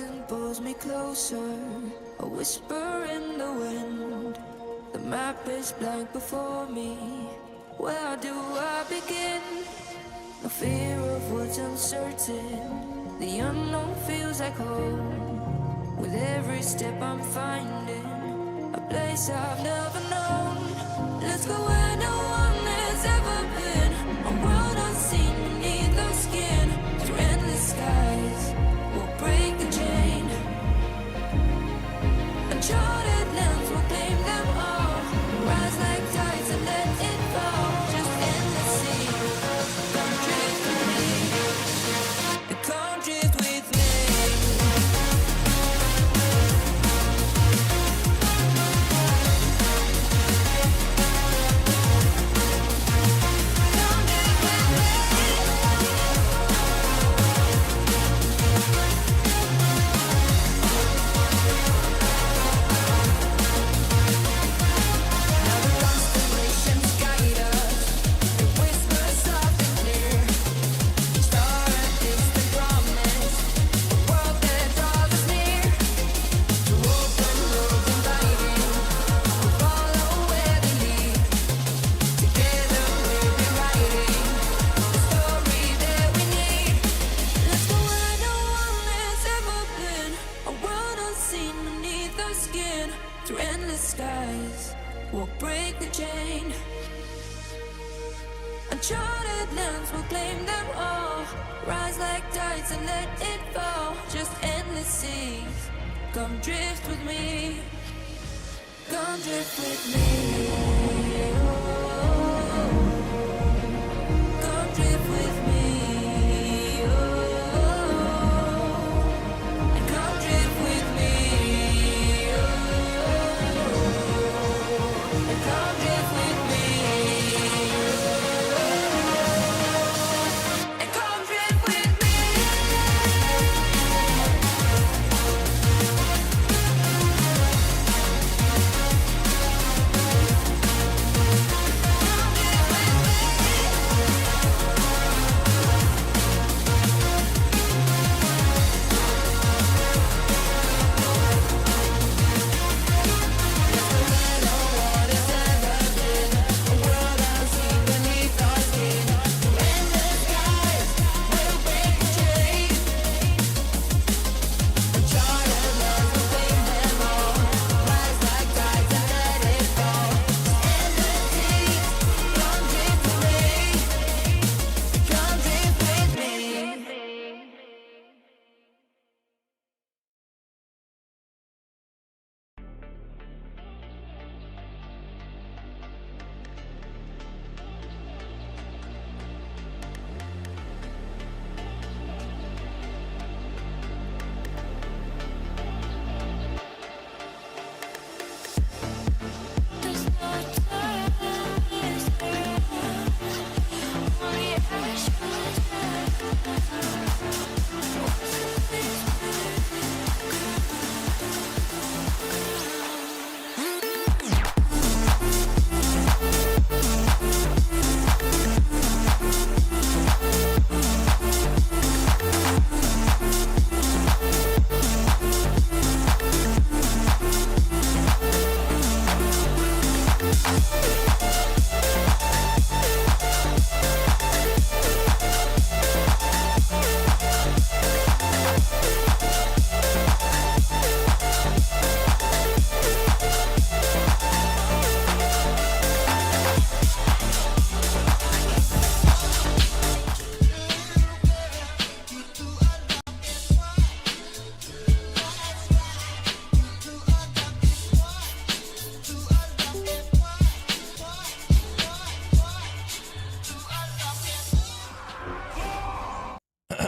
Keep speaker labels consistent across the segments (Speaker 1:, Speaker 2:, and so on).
Speaker 1: horizon pulls me closer, a whisper in the wind. The map is blank before me. Where do I begin? No fear of what's uncertain. The unknown feels like home. With every step I'm finding a place I've never known. Let's go where no one has ever been. A world unseen beneath our skin. Through endless skies, we'll break the chain. Uncharted lands will claim them all. Rise like tides and let it fall. Just in the sea. Come drift with me. Come drift with me. Uncharted lands will claim them all. Rise like tides and let it fall. Just endless seas. Come drift with me. Come drift with me. Oh. Come drift with me. Oh. And come drift with me. Oh. And come drift with me.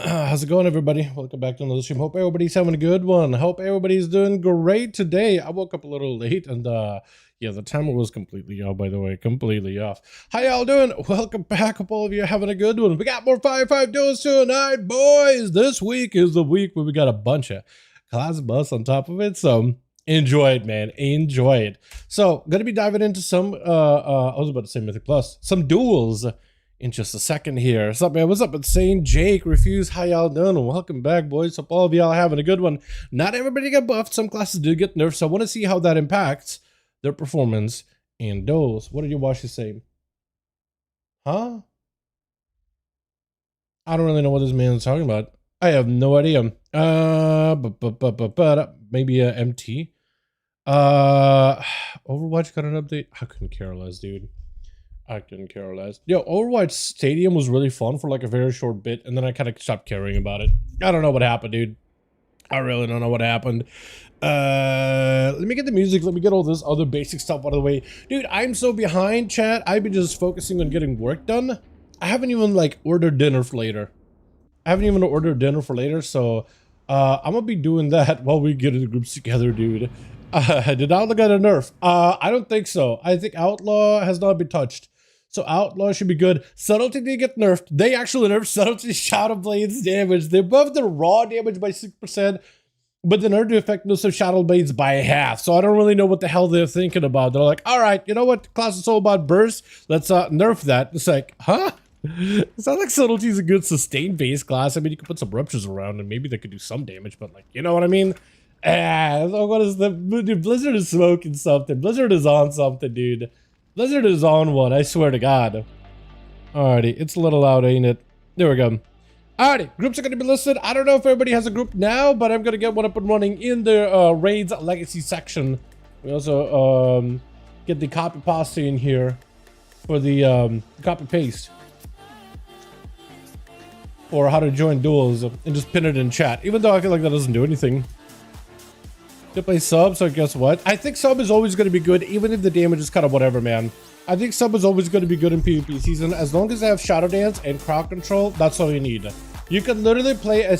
Speaker 2: How's it going, everybody? Welcome back to another stream. Hope everybody's having a good one. Hope everybody's doing great today. I woke up a little late and yeah, the timer was completely off, by the way, completely off. How y'all doing? Welcome back. Hope all of you are having a good one. We got more 5v5 duels tonight, boys. This week is the week where we got a bunch of class bus on top of it, so enjoy it, man. Enjoy it. So gonna be diving into some I was about to say Mythic Plus, some duels in just a second here. What's up, man? What's up? Insane Jake, Refuse, how y'all doing? Welcome back, boys. Hope all of y'all having a good one. Not everybody got buffed. Some classes did get nerfed, so I want to see how that impacts their performance and duels. What did you watch the same? Huh? I don't really know what this man is talking about. I have no idea. Maybe a MT. Overwatch got an update. I couldn't care less, dude. I couldn't care less. Yo, Overwatch Stadium was really fun for like a very short bit, and then I kind of stopped caring about it. I don't know what happened, dude. I really don't know what happened. Let me get the music. Let me get all this other basic stuff out of the way. Dude, I'm so behind, chat. I've been just focusing on getting work done. I haven't even like ordered dinner for later. So I'm gonna be doing that while we get in the groups together, dude. Did Outlaw get a nerf? I don't think so. I think Outlaw has not been touched. So Outlaw should be good. Subtlety did get nerfed. They actually nerfed Subtlety Shadow Blades damage. They buffed the raw damage by 6%, but the nerf effectiveness of Shadow Blades by half. So I don't really know what the hell they're thinking about. They're like, all right, you know what? The class is all about burst. Let's nerf that. It's like, huh? It's not like Subtlety is a good sustained base class. I mean, you could put some ruptures around and maybe they could do some damage, but like, you know what I mean? What is the dude? Blizzard is smoking something. Blizzard is on something, dude. Blizzard is on one, I swear to God. Alrighty, it's a little loud, ain't it? There we go. Alrighty, groups are going to be listed. I don't know if everybody has a group now, but I'm going to get one up and running in the Raids Legacy section. We also get the copy pasta in here for the copy paste. Or how to join duels and just pin it in chat, even though I feel like that doesn't do anything. To play sub, so guess what? I think sub is always going to be good, even if the damage is kind of whatever, man. I think sub is always going to be good in PvP season. As long as they have Shadow Dance and crowd control, that's all you need. You can literally play a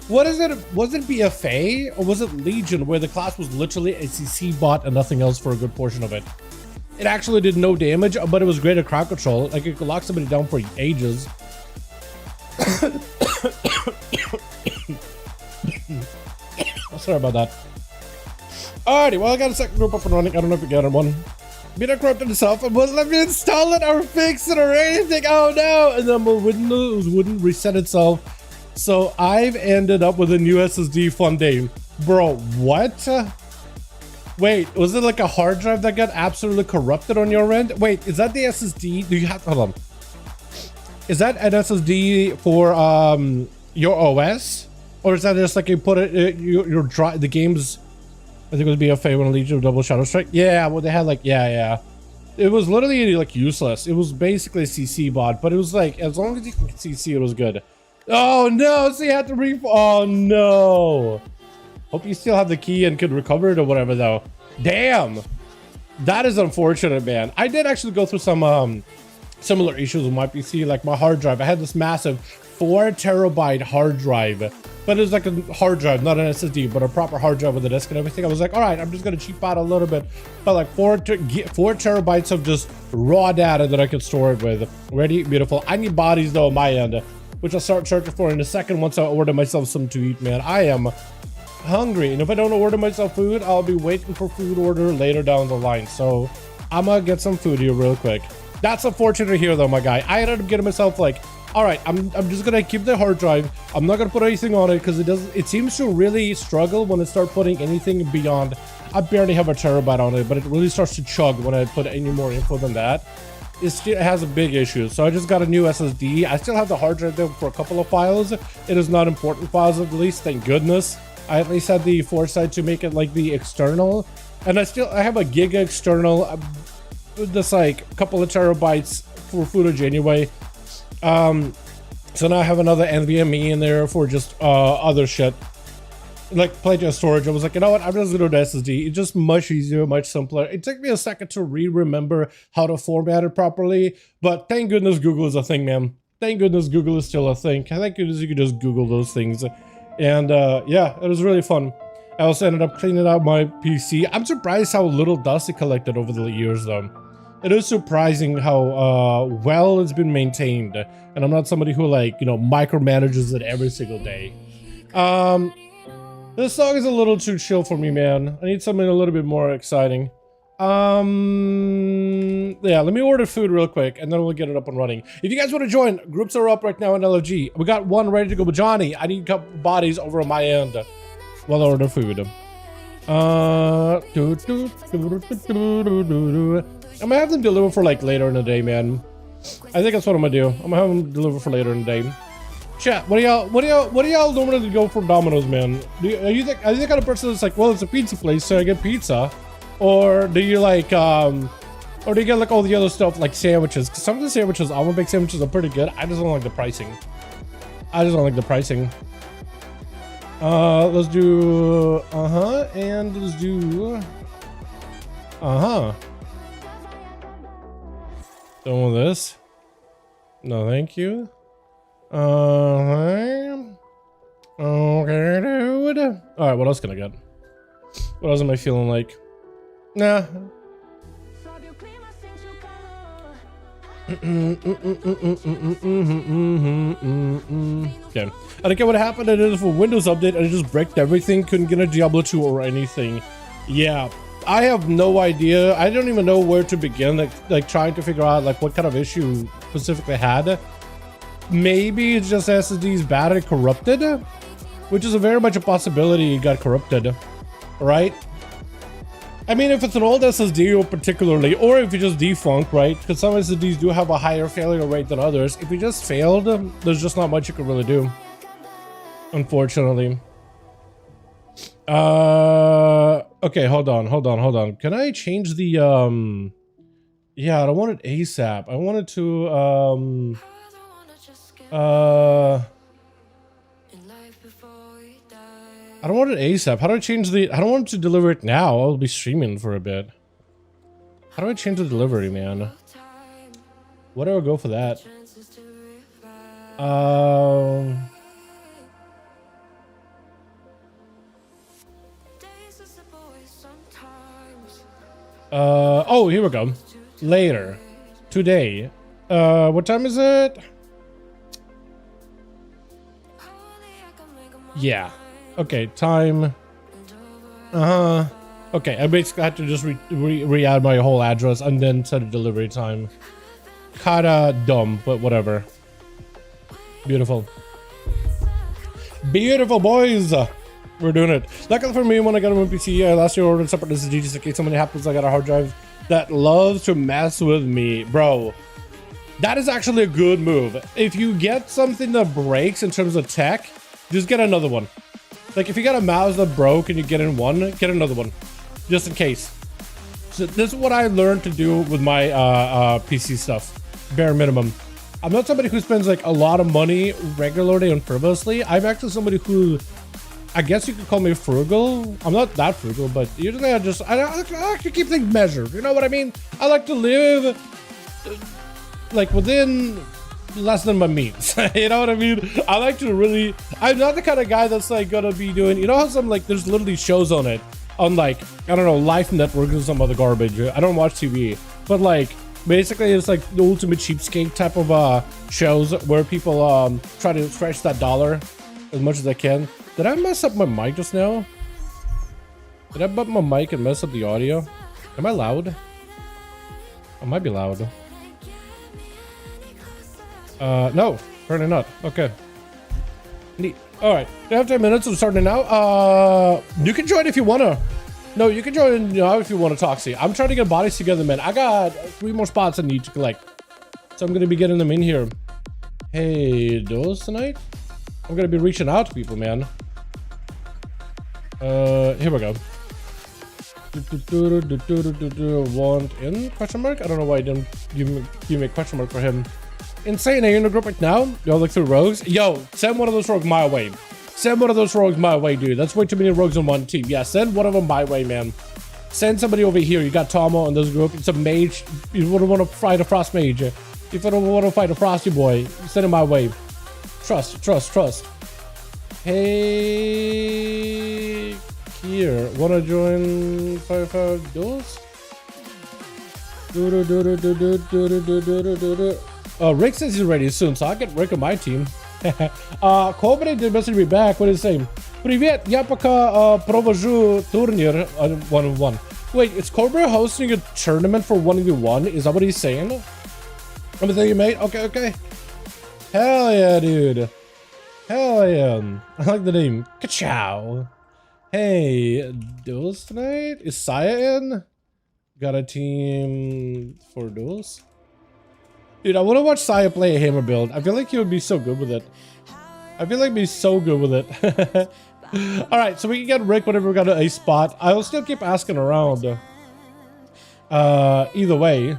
Speaker 2: what is it? Was it BFA or was it Legion, where the class was literally a CC bot and nothing else for a good portion of it? It actually did no damage, but it was great at crowd control. Like, it could lock somebody down for ages. Sorry about that. Alrighty, well, I got a second group up and running. I don't know if you got one. Beta corrupted itself and wouldn't let me install it or fix it or anything. Oh no! And then my Windows wouldn't reset itself. So I've ended up with a new SSD fun day. Bro, what? Wait, was it like a hard drive that got absolutely corrupted on your end? Wait, is that the SSD? Do you have, hold on. Is that an SSD for your OS? Or is that just like you put it, your drive, the game's, I think it was BFA when Legion of Double Shadow Strike. Yeah, well, they had like, yeah. It was literally like useless. It was basically a CC bot, but it was like, as long as you can CC, it was good. Oh no, so you had to oh no. Hope you still have the key and could recover it or whatever though. Damn. That is unfortunate, man. I did actually go through some similar issues with my PC, like my hard drive. I had this massive 4 terabyte hard drive, but it was like a hard drive, not an SSD, but a proper hard drive with a disk and everything. I was like, all right, I'm just gonna cheap out a little bit, but like 4 terabytes of just raw data that I could store it with. Ready, beautiful. I need bodies though on my end, which I'll start searching for in a second once I order myself something to eat, man. I am hungry, and if I don't order myself food, I'll be waiting for food order later down the line. So I'm gonna get some food here real quick. That's unfortunate here though, my guy. I ended up getting myself like, all right, I'm just gonna keep the hard drive. I'm not gonna put anything on it because it seems to really struggle when I start putting anything beyond. I barely have a terabyte on it, but it really starts to chug when I put any more info than that. It still has a big issue, so I just got a new SSD. I still have the hard drive there for a couple of files. It is not important files, at least, thank goodness. I at least had the foresight to make it like the external, and I have a giga external. That's like a couple of terabytes for footage anyway. So now I have another NVMe in there for just other shit, like plenty of storage. I was like, you know what, I'm just gonna do the SSD. It's just much easier, much simpler. It took me a second to remember how to format it properly, but thank goodness Google is a thing, man. Thank goodness Google is still a thing. Thank goodness you could just Google those things. And yeah, it was really fun. I also ended up cleaning out my PC. I'm surprised how little dust it collected over the years though. It is surprising how well it's been maintained, and I'm not somebody who, like, you know, micromanages it every single day. This song is a little too chill for me, man. I need something a little bit more exciting. Yeah, let me order food real quick and then we'll get it up and running. If you guys want to join, groups are up right now in LFG. We got one ready to go with Johnny. I need a couple bodies over on my end while I order food. I'm gonna have them deliver for like later in the day, man. I think that's what I'm gonna do. I'm gonna have them deliver for later in the day. Chat, what do y'all normally go for Domino's, man? Are you the kind of person that's like, well, it's a pizza place, so I get pizza? Or do you like, or do you get like all the other stuff like sandwiches? Because some of the sandwiches, I want big sandwiches, are pretty good. I just don't like the pricing. Let's do, and let's do, done with this. No, thank you. Okay, dude. All right, what else can I get? What else am I feeling like? Nah. Okay. I don't get what happened. I did it for Windows update and it just bricked everything. Couldn't get a Diablo 2 or anything. Yeah, I have no idea. I don't even know where to begin. Like trying to figure out like what kind of issue specifically had. Maybe it's just SSD's battery corrupted, which is a very much a possibility it got corrupted, right? I mean, if it's an old SSD particularly, or if you just defunct, right? Because some SSDs do have a higher failure rate than others. If you just failed, there's just not much you can really do, unfortunately. Okay, hold on. Can I change the, yeah, I don't want it ASAP. I want it to, I don't want it ASAP. How do I change the... I don't want to deliver it now. I'll be streaming for a bit. How do I change the delivery, man? What do I go for that? Oh, here we go. Later. Today. What time is it? Yeah. Okay, time. Okay, I basically had to just re-add my whole address and then set a delivery time. Kinda dumb, but whatever. Beautiful. Beautiful, boys! We're doing it. Luckily for me, when I got a PC, I last year ordered separate SSD just in case something happens. I got a hard drive that loves to mess with me. Bro, that is actually a good move. If you get something that breaks in terms of tech, just get another one. Like if you got a mouse that broke and you get in one, get another one, just in case. So this is what I learned to do with my PC stuff, bare minimum. I'm not somebody who spends like a lot of money regularly and frivolously. I'm actually somebody who, I guess you could call me frugal. I'm not that frugal, but usually I like to keep things measured. You know what I mean? I like to live like within less than my means. You know what I mean? I like to really, I'm not the kind of guy that's like gonna be doing, you know how some like there's literally shows on it on like, I don't know, Life Network or some other garbage. I don't watch TV, but like basically it's like the ultimate cheapskate type of shows where people try to stretch that dollar as much as they can. Did I mess up my mic just now? Did I bump my mic and mess up the audio? Am I loud? I might be loud. No, apparently not. Okay. Neat. Alright, we have 10 minutes. I'm starting now. You can join if you wanna. No, you can join now if you want to, Toxie. I'm trying to get bodies together, man. I got 3 more spots I need to collect. So I'm gonna be getting them in here. Hey, those tonight? I'm gonna be reaching out to people, man. Here we go. Want in? Question mark? I don't know why I didn't give me a question mark for him. Insane, are you in a group right now? Y'all look through rogues? Yo, send one of those rogues my way. Send one of those rogues my way, dude. That's way too many rogues on one team. Yeah, send one of them my way, man. Send somebody over here. You got Tomo in this group. It's a mage. You wouldn't want to fight a frost mage. If you don't want to fight a frosty boy, send him my way. Trust, trust, trust. Hey, here. Wanna join 5V5 duels? Rick says he's ready soon, so I'll get Rick on my team. Kobry did message me back. What is he saying? Привет, я пока провожу турнир 1v1. Wait, is Cobra hosting a tournament for 1v1? Is that what he's saying? I'm gonna you, mate. Okay, okay. Hell yeah, dude. Hell yeah. I like the name. Ka-chow. Hey, duels tonight? Is Saya in? Got a team for duels? Dude, I want to watch Saya play a hammer build. I feel like he would be so good with it. I feel like he'd be so good with it. Alright, so we can get Rick whenever we got a spot. I will still keep asking around. Either way.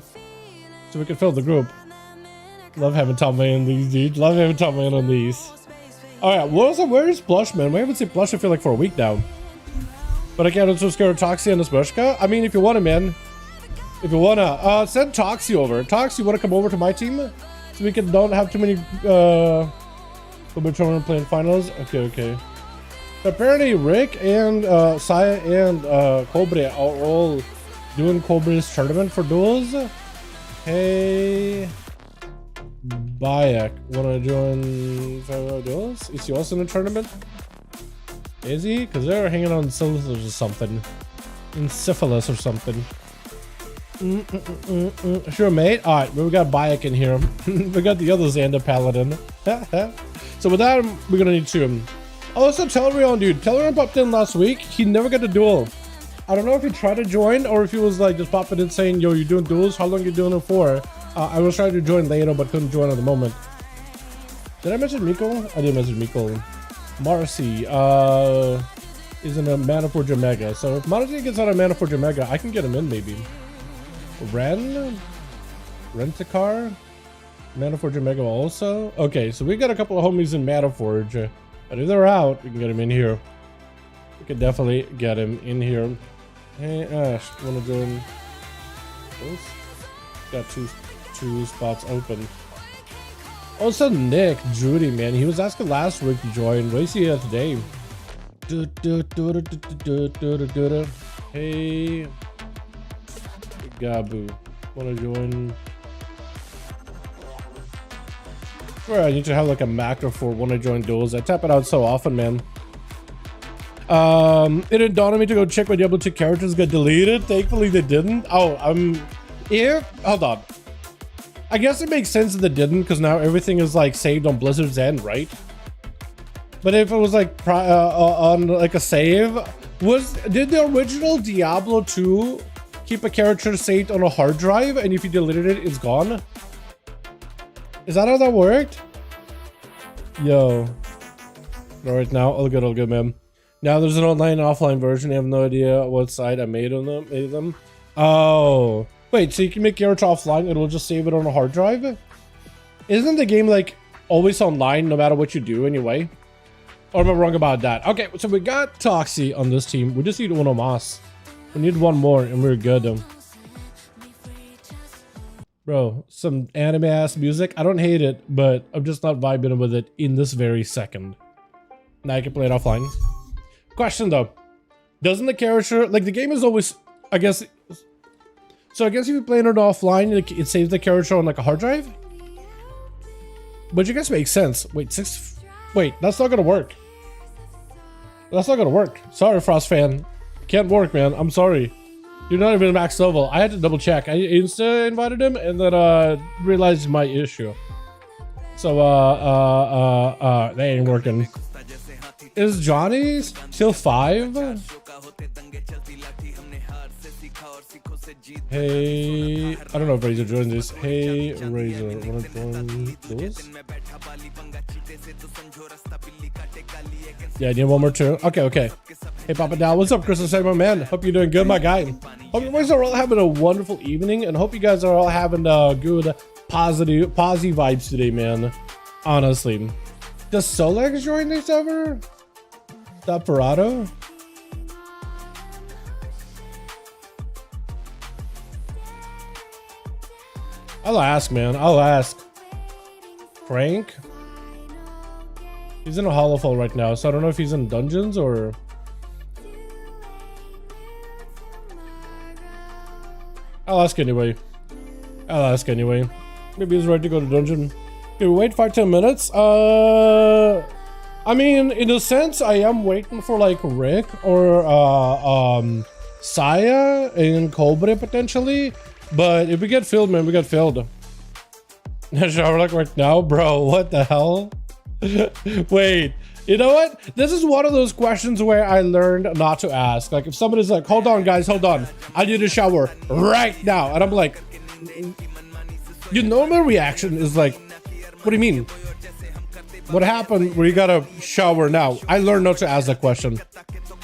Speaker 2: So we can fill the group. Love having Tom in these, dude. Love having Tom in on these. Alright, where is Blush, man? We haven't seen Blush, I feel like, for a week now. But I can't also scare Toxie and Smushka. I mean, if you want to, man. If you want to, send Toxie over. Toxie, you want to come over to my team? So we can don't have too many, tournament playing finals? Okay, okay. Apparently, Rick and Saya and Cobra are all doing Cobra's tournament for duels. Hey, Bayak, wanna join duels? Is he also in a tournament? Is he? Because they're hanging on syphilis or something. In syphilis or something. Sure, mate. All right, we got Bayak in here. We got the other Xander Paladin. So with that, we're gonna need to. Also, Telerion, dude. Telerion popped in last week. He never got a duel. I don't know if he tried to join or if he was like just popping in saying, yo, you're doing duels? How long are you doing it for? I was trying to join later, but couldn't join at the moment. Did I mention Miko? I did mention Miko. Marcy is in a Mana Forge Omega. So if Marcy gets out of Mana Forge Omega, I can get him in maybe. Rent-a-car? Mana Forge Omega also? Okay, so we got a couple of homies in Mana Forge. But if they're out, we can get him in here. We can definitely get him in here. Hey Ash, wanna join those? Got two spots open. Also Nick, Judy, man, he was asking last week to join. What is he at today? Hey Gabu, wanna join? Where I need to have like a macro for when I join duels. I tap it out so often, man. It didn't dawn on me to go check my Diablo 2 characters got deleted. Thankfully they didn't. Oh, hold on. I guess it makes sense that they didn't because now everything is like saved on Blizzard's end, right? But if it was like on like a save, did the original Diablo 2 keep a character saved on a hard drive and if you deleted it, it's gone? Is that how that worked? Yo. Alright, now all good, man. Now there's an online and offline version. I have no idea what side I made them. Oh. Wait, so you can make character offline, it'll just save it on a hard drive? Isn't the game like always online no matter what you do anyway? Or am I wrong about that? Okay, so we got Toxie on this team. We just need Uno Mas. We need one more and we're good. Bro, some anime ass music. I don't hate it, but I'm just not vibing with it in this very second. Now I can play it offline. Question though. Doesn't the character, like the game is always, I guess. So I guess if you play it offline, it saves the character on like a hard drive? Which I guess makes sense. Wait, that's not gonna work. That's not gonna work. Sorry, Frost fan. Can't work, man. I'm sorry. You're not even max level. I had to double check. I insta invited him and then realized my issue. So that ain't working. Is Johnny still 5? Hey, I don't know if Razor joined this. Hey Razor, wanna join this? Yeah, I need one more turn. Okay. Hey Papa Dow, what's up, Crystal Say, my man? Hope you're doing good, my guy. Hope you guys are all having a wonderful evening, and hope you guys are all having good, positive vibes today, man. Honestly, does Solex join this ever? Dapperado? I'll ask, man. I'll ask. Frank? He's in a Hollowfall right now, so I don't know if he's in dungeons or... I'll ask anyway. Maybe he's ready to go to dungeon. Okay, we wait 5-10 minutes. I mean, in a sense, I am waiting for like Rick or Saya and Cobre potentially. But if we get filled, man, we get filled. Shower like right now, bro. What the hell? Wait, you know what? This is one of those questions where I learned not to ask. Like if somebody's like, hold on, guys, hold on. I need a shower right now. And I'm like, your normal reaction is like, what do you mean? What happened where you gotta shower now? I learned not to ask that question.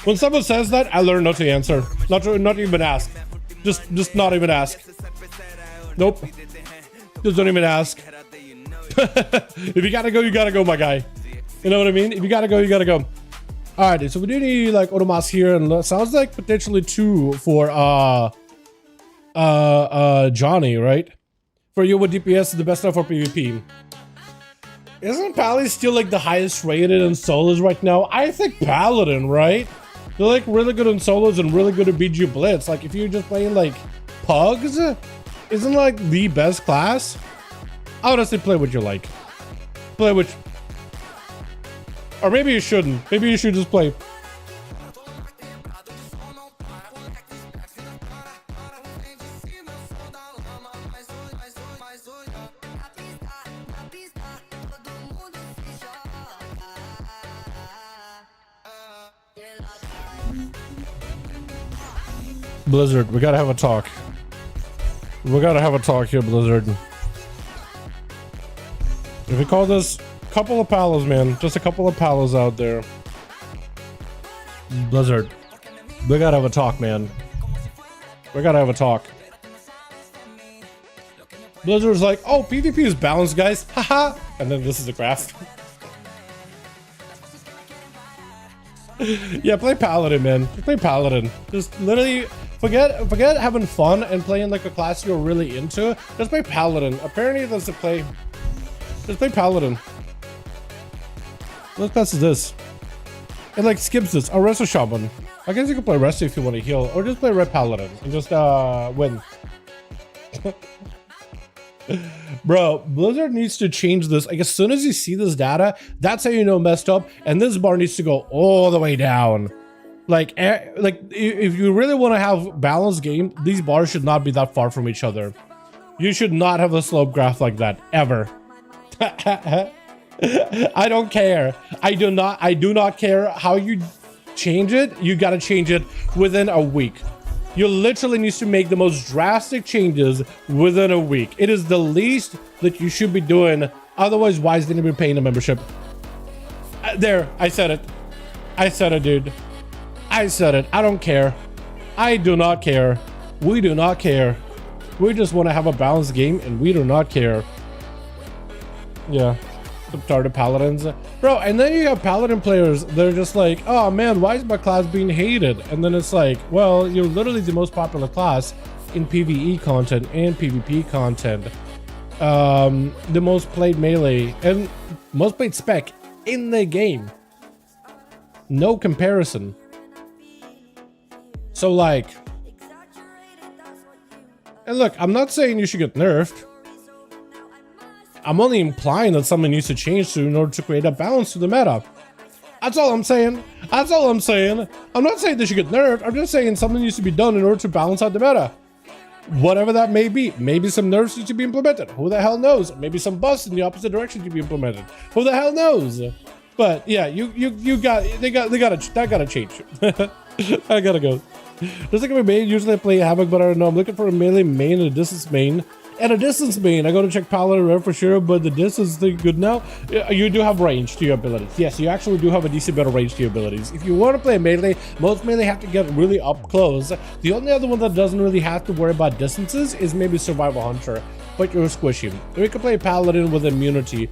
Speaker 2: When someone says that, I learn not to answer. Not even ask. Just not even ask. Nope. Just don't even ask. If you gotta go, my guy. You know what I mean? If you gotta go, you gotta go. Alright, so we do need like Otomas here, and it sounds like potentially 2 for Johnny, right? For you, what DPS is the best stuff for PvP? Isn't Pally still like the highest rated in solos right now? I think Paladin, right? They're like really good in solos and really good at BG Blitz. Like if you're just playing like Pugs, isn't like the best class? Honestly, play what you like. Play which, or maybe you shouldn't. Maybe you should just play. Blizzard, we gotta have a talk. We gotta have a talk here, Blizzard. If we call this a couple of palos, man, just a couple of palos out there. Blizzard, we gotta have a talk, man. We gotta have a talk. Blizzard's like, oh, PvP is balanced, guys. Haha. And then this is the graph. Yeah, play Paladin, man. Just play Paladin. Just literally forget having fun and playing like a class you're really into. Just play Paladin. Apparently that's the play. Just play Paladin. What class is this? It like skips this. Oh, Resto Shaman. I guess you can play Resto if you want to heal, or just play Red Paladin and just win. Bro, Blizzard needs to change this. Like as soon as you see this data, that's how you know messed up, and this bar needs to go all the way down. Like if you really want to have balanced game, these bars should not be that far from each other. You should not have a slope graph like that ever. I don't care. I do not care how you change it. You got to change it within a week. You literally need to make the most drastic changes within a week. It is the least that you should be doing. Otherwise, why is anybody paying a membership? There, I said it. I said it, dude. I said it. I don't care. I do not care. We do not care. We just want to have a balanced game, and we do not care. Yeah. Retarded paladins, bro. And then you have paladin players, they're just like, oh man, why is my class being hated? And then it's like, well, you're literally the most popular class in PvE content and PvP content, the most played melee and most played spec in the game. No comparison. So like, and look, I'm not saying you should get nerfed. I'm only implying that something needs to change in order to create a balance to the meta. That's all I'm saying. That's all I'm saying. I'm not saying they should get nerfed. I'm just saying something needs to be done in order to balance out the meta. Whatever that may be. Maybe some nerfs need to be implemented. Who the hell knows? Maybe some buffs in the opposite direction to be implemented. Who the hell knows? But yeah, that gotta change. I gotta go. Just like a main, usually I play Havoc, but I don't know. I'm looking for a melee main and a distance main. And a distance main, I go to check Paladin Rare for sure, but the distance thing good now. You do have range to your abilities. Yes, you actually do have a decent bit of range to your abilities. If you want to play melee, most melee have to get really up close. The only other one that doesn't really have to worry about distances is maybe Survival Hunter, but you're squishy. Or you can play Paladin with immunity,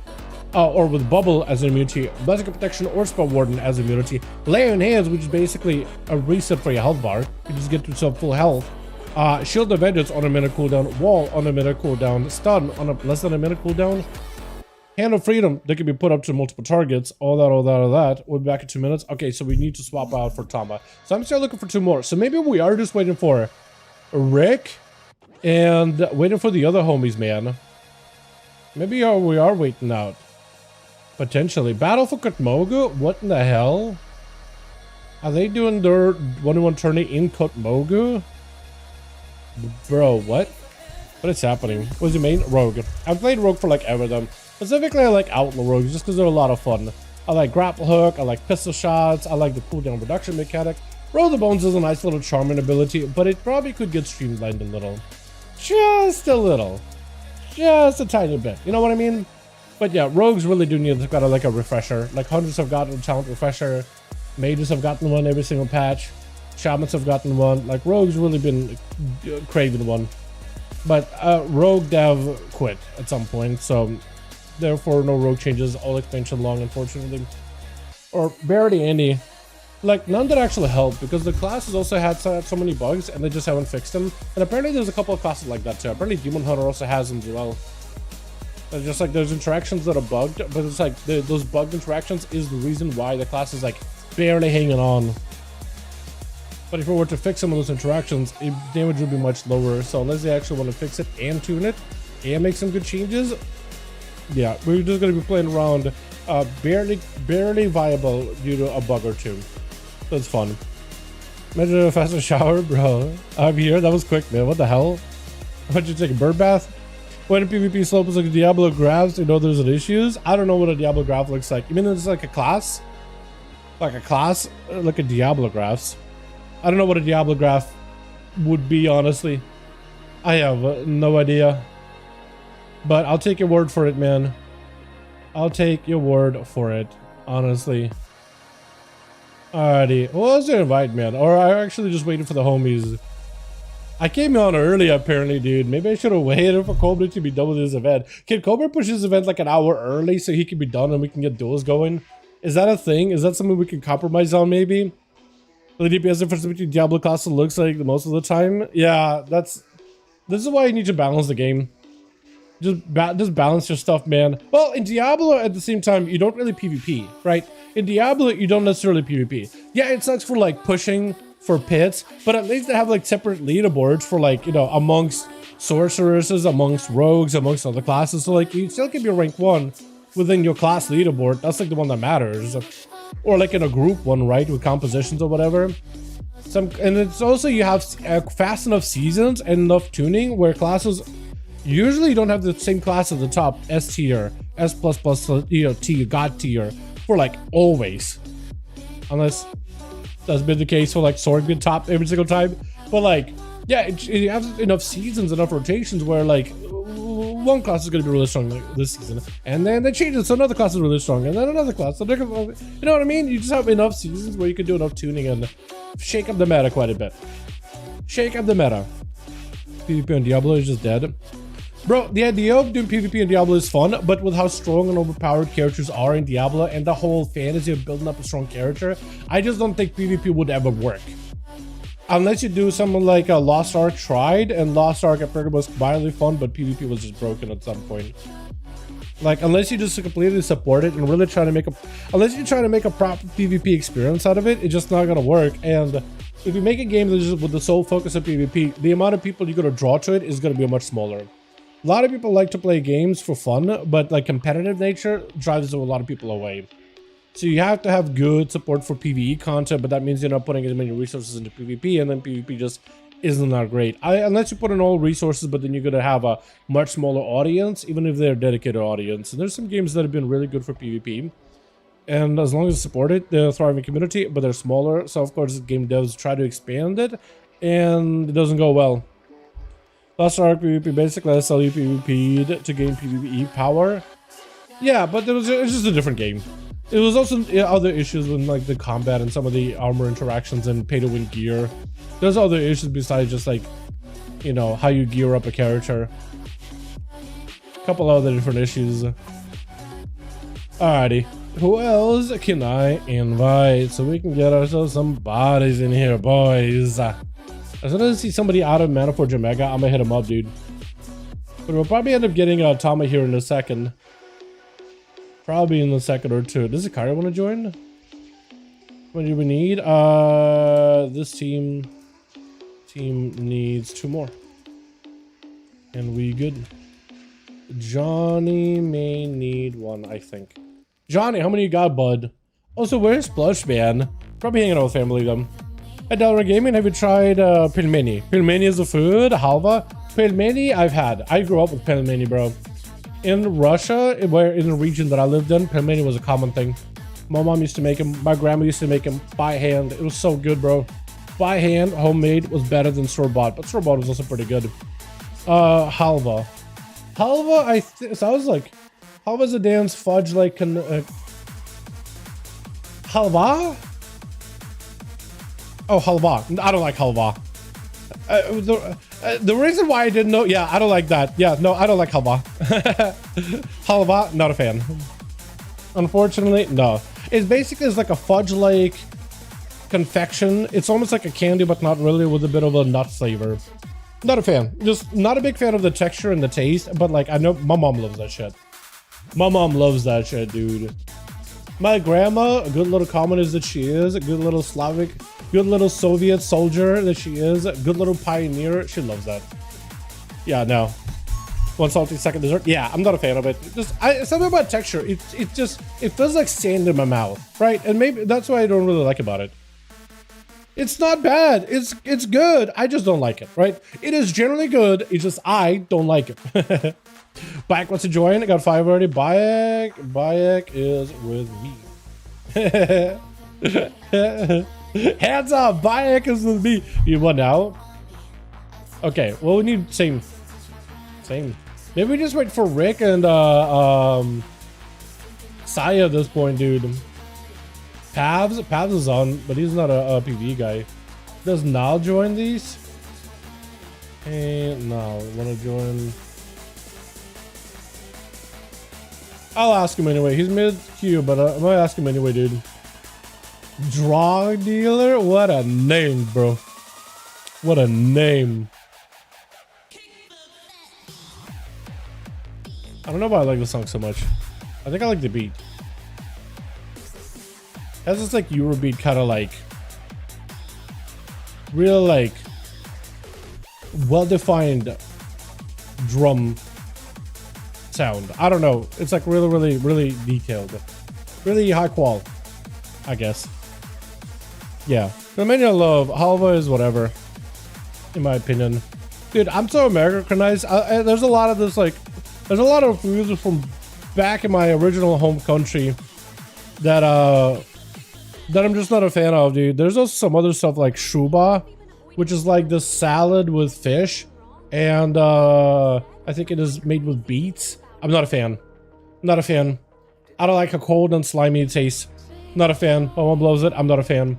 Speaker 2: or with Bubble as an immunity, Basic Protection or Spell Warden as immunity. Lay on Hands, which is basically a reset for your health bar. You just get yourself full health. Shield of Vengeance on a minute cooldown, Wall on a minute cooldown, Stun on a less than a minute cooldown, Hand of Freedom that can be put up to multiple targets, all that. We'll be back in 2 minutes. Okay, so we need to swap out for Tama. So I'm still looking for 2 more. So maybe we are just waiting for Rick and waiting for the other homies, man. Maybe we are waiting out. Potentially. Battle for Kutmogu? What in the hell? Are they doing their 1v1 tourney in Kotmogu? Bro, what? What is happening? What's your main? Rogue. I've played Rogue for like ever them. Specifically, I like Outlaw Rogues just because they're a lot of fun. I like Grapple Hook, I like Pistol Shots, I like the cooldown reduction mechanic. Roll the Bones is a nice little charming ability, but it probably could get streamlined a little. Just a little. Just a tiny bit. You know what I mean? But yeah, Rogues really do need to got like a refresher. Like Hunters have gotten a talent refresher. Mages have gotten one every single patch. Shamans have gotten one. Like Rogue's really been craving one. But Rogue dev quit at some point, so therefore no Rogue changes all expansion long, unfortunately. Or barely any. Like none that actually helped because the classes also had so many bugs and they just haven't fixed them. And apparently there's a couple of classes like that too. Apparently Demon Hunter also has them as well. It's just like there's interactions that are bugged, but it's like those bugged interactions is the reason why the class is like barely hanging on. But if we were to fix some of those interactions, damage would be much lower. So unless they actually want to fix it and tune it and make some good changes, yeah, we're just going to be playing around barely viable due to a bug or two. That's fun. Imagine a faster shower, bro. I'm here. That was quick, man. What the hell? Why'd you take a bird bath? When a PvP slope is like a Diablo graphs, you know there's an issues. I don't know what a Diablo graph looks like. You mean it's like a class? Like a class? Like a Diablo graphs. I don't know what a Diablo graph would be, honestly. I have no idea. But I'll take your word for it, man. I'll take your word for it, honestly. Alrighty. Well, I was gonna invite, man. Or I actually just waited for the homies. I came on early, apparently, dude. Maybe I should have waited for Cobra to be done with his event. Can Cobra push his event like an hour early so he can be done and we can get duels going? Is that a thing? Is that something we can compromise on, maybe? The DPS difference between Diablo classes looks like most of the time. Yeah, this is why you need to balance the game. Just balance your stuff, man. Well, in Diablo, at the same time, you don't really PvP, right? In Diablo, you don't necessarily PvP. Yeah, it sucks for like pushing for pits, but at least they have like separate leaderboards for like, you know, amongst sorceresses, amongst rogues, amongst other classes. So like you still can be rank 1 within your class leaderboard. That's like the one that matters. Or like in a group one, right, with compositions or whatever. And it's also you have fast enough seasons and enough tuning where classes usually don't have the same class at the top, S tier, S++, you know, T, God tier, for like always. Unless that's been the case for like Sword being top every single time. But like, yeah, it has enough seasons, enough rotations where like one class is going to be really strong this season, and then they change it so another class is really strong, and then another class. So you know what I mean? You just have enough seasons where you can do enough tuning and shake up the meta quite a bit. Shake up the meta. PvP on Diablo is just dead. Bro, the idea of doing PvP in Diablo is fun, but with how strong and overpowered characters are in Diablo and the whole fantasy of building up a strong character, I just don't think PvP would ever work. Unless you do something like a Lost Ark tried, and Lost Ark apparently was mildly fun, but PvP was just broken at some point. Like, unless you just completely support it and really try to make unless you try to make a proper PvP experience out of it, it's just not gonna work. And if you make a game that's just with the sole focus of PvP, the amount of people you're gonna draw to it is gonna be much smaller. A lot of people like to play games for fun, but like competitive nature drives a lot of people away. So you have to have good support for PvE content, but that means you're not putting as many resources into PvP, and then PvP just isn't that great. Unless you put in all resources, but then you're going to have a much smaller audience, even if they're a dedicated audience. And there's some games that have been really good for PvP. And as long as you support it, they're a thriving community, but they're smaller. So of course, game devs try to expand it, and it doesn't go well. Lost Ark PvP basically lets you PvP'd to gain PvE power. Yeah, but it's just a different game. It was also other issues with like the combat and some of the armor interactions and pay to win gear. There's other issues besides just like, you know, how you gear up a character. A couple other different issues. Alrighty, who else can I invite so we can get ourselves some bodies in here, boys? As soon as I see somebody out of Mana Forge Omega, I'm gonna hit him up, dude. But we'll probably end up getting Tama here in a second. Probably in the second or two. Does Ikari want to join? What do we need? This team needs 2 more. And we good. Johnny may need 1, I think. Johnny, how many you got, bud? Also, where's Plush Man? Probably hanging out with family though. At Dalaran Gaming, have you tried pelmeni? Pelmeni is a food, halva. Pelmeni I've had. I grew up with pelmeni, bro. In Russia, where in the region that I lived in, pelmeni was a common thing. My mom used to make them. My grandma used to make them by hand. It was so good, bro. By hand, homemade was better than store-bought, but store-bought was also pretty good. Halva. Halva, so I was like, halva's a dance fudge like halva? Oh, halva. I don't like halva. The reason why I didn't know, yeah, I don't like that. Yeah, no, I don't like halva. Halva, not a fan. Unfortunately, no. It's basically like a fudge-like confection. It's almost like a candy, but not really, with a bit of a nut flavor. Not a fan. Just not a big fan of the texture and the taste, but like I know my mom loves that shit. My mom loves that shit, dude. My grandma, a good little communist that she is, a good little Slavic, good little Soviet soldier that she is, a good little pioneer, she loves that. Yeah, no. One salty second dessert. Yeah, I'm not a fan of it. Just something about texture. It feels like sand in my mouth, right? And maybe that's what I don't really like about it. It's not bad. It's good. I just don't like it, right? It is generally good. It's just I don't like it. Bayek wants to join. I got 5 already. Bayek is with me. Hands up. Bayek is with me. You want now? Okay. Well, we need same. Maybe we just wait for Rick and Saya at this point, dude. Pavs is on, but he's not a PvE guy. Does Nal join these? And no, wanna join? I'll ask him anyway. He's mid queue, but I'm gonna ask him anyway, dude. Drug dealer? What a name, bro. What a name. I don't know why I like the song so much. I think I like the beat. It has this like Eurobeat kind of like real like well-defined drum sound. I don't know. It's like really detailed. Really high quality, I guess. Yeah. The menu I love. Halva is whatever, in my opinion. Dude, I'm so Americanized. There's a lot of this like, there's a lot of foods from back in my original home country that I'm just not a fan of, dude. There's also some other stuff like shuba, which is like this salad with fish, and I think it is made with beets. I'm not a fan. Not a fan. I don't like a cold and slimy taste. Not a fan. My mom loves it. I'm not a fan.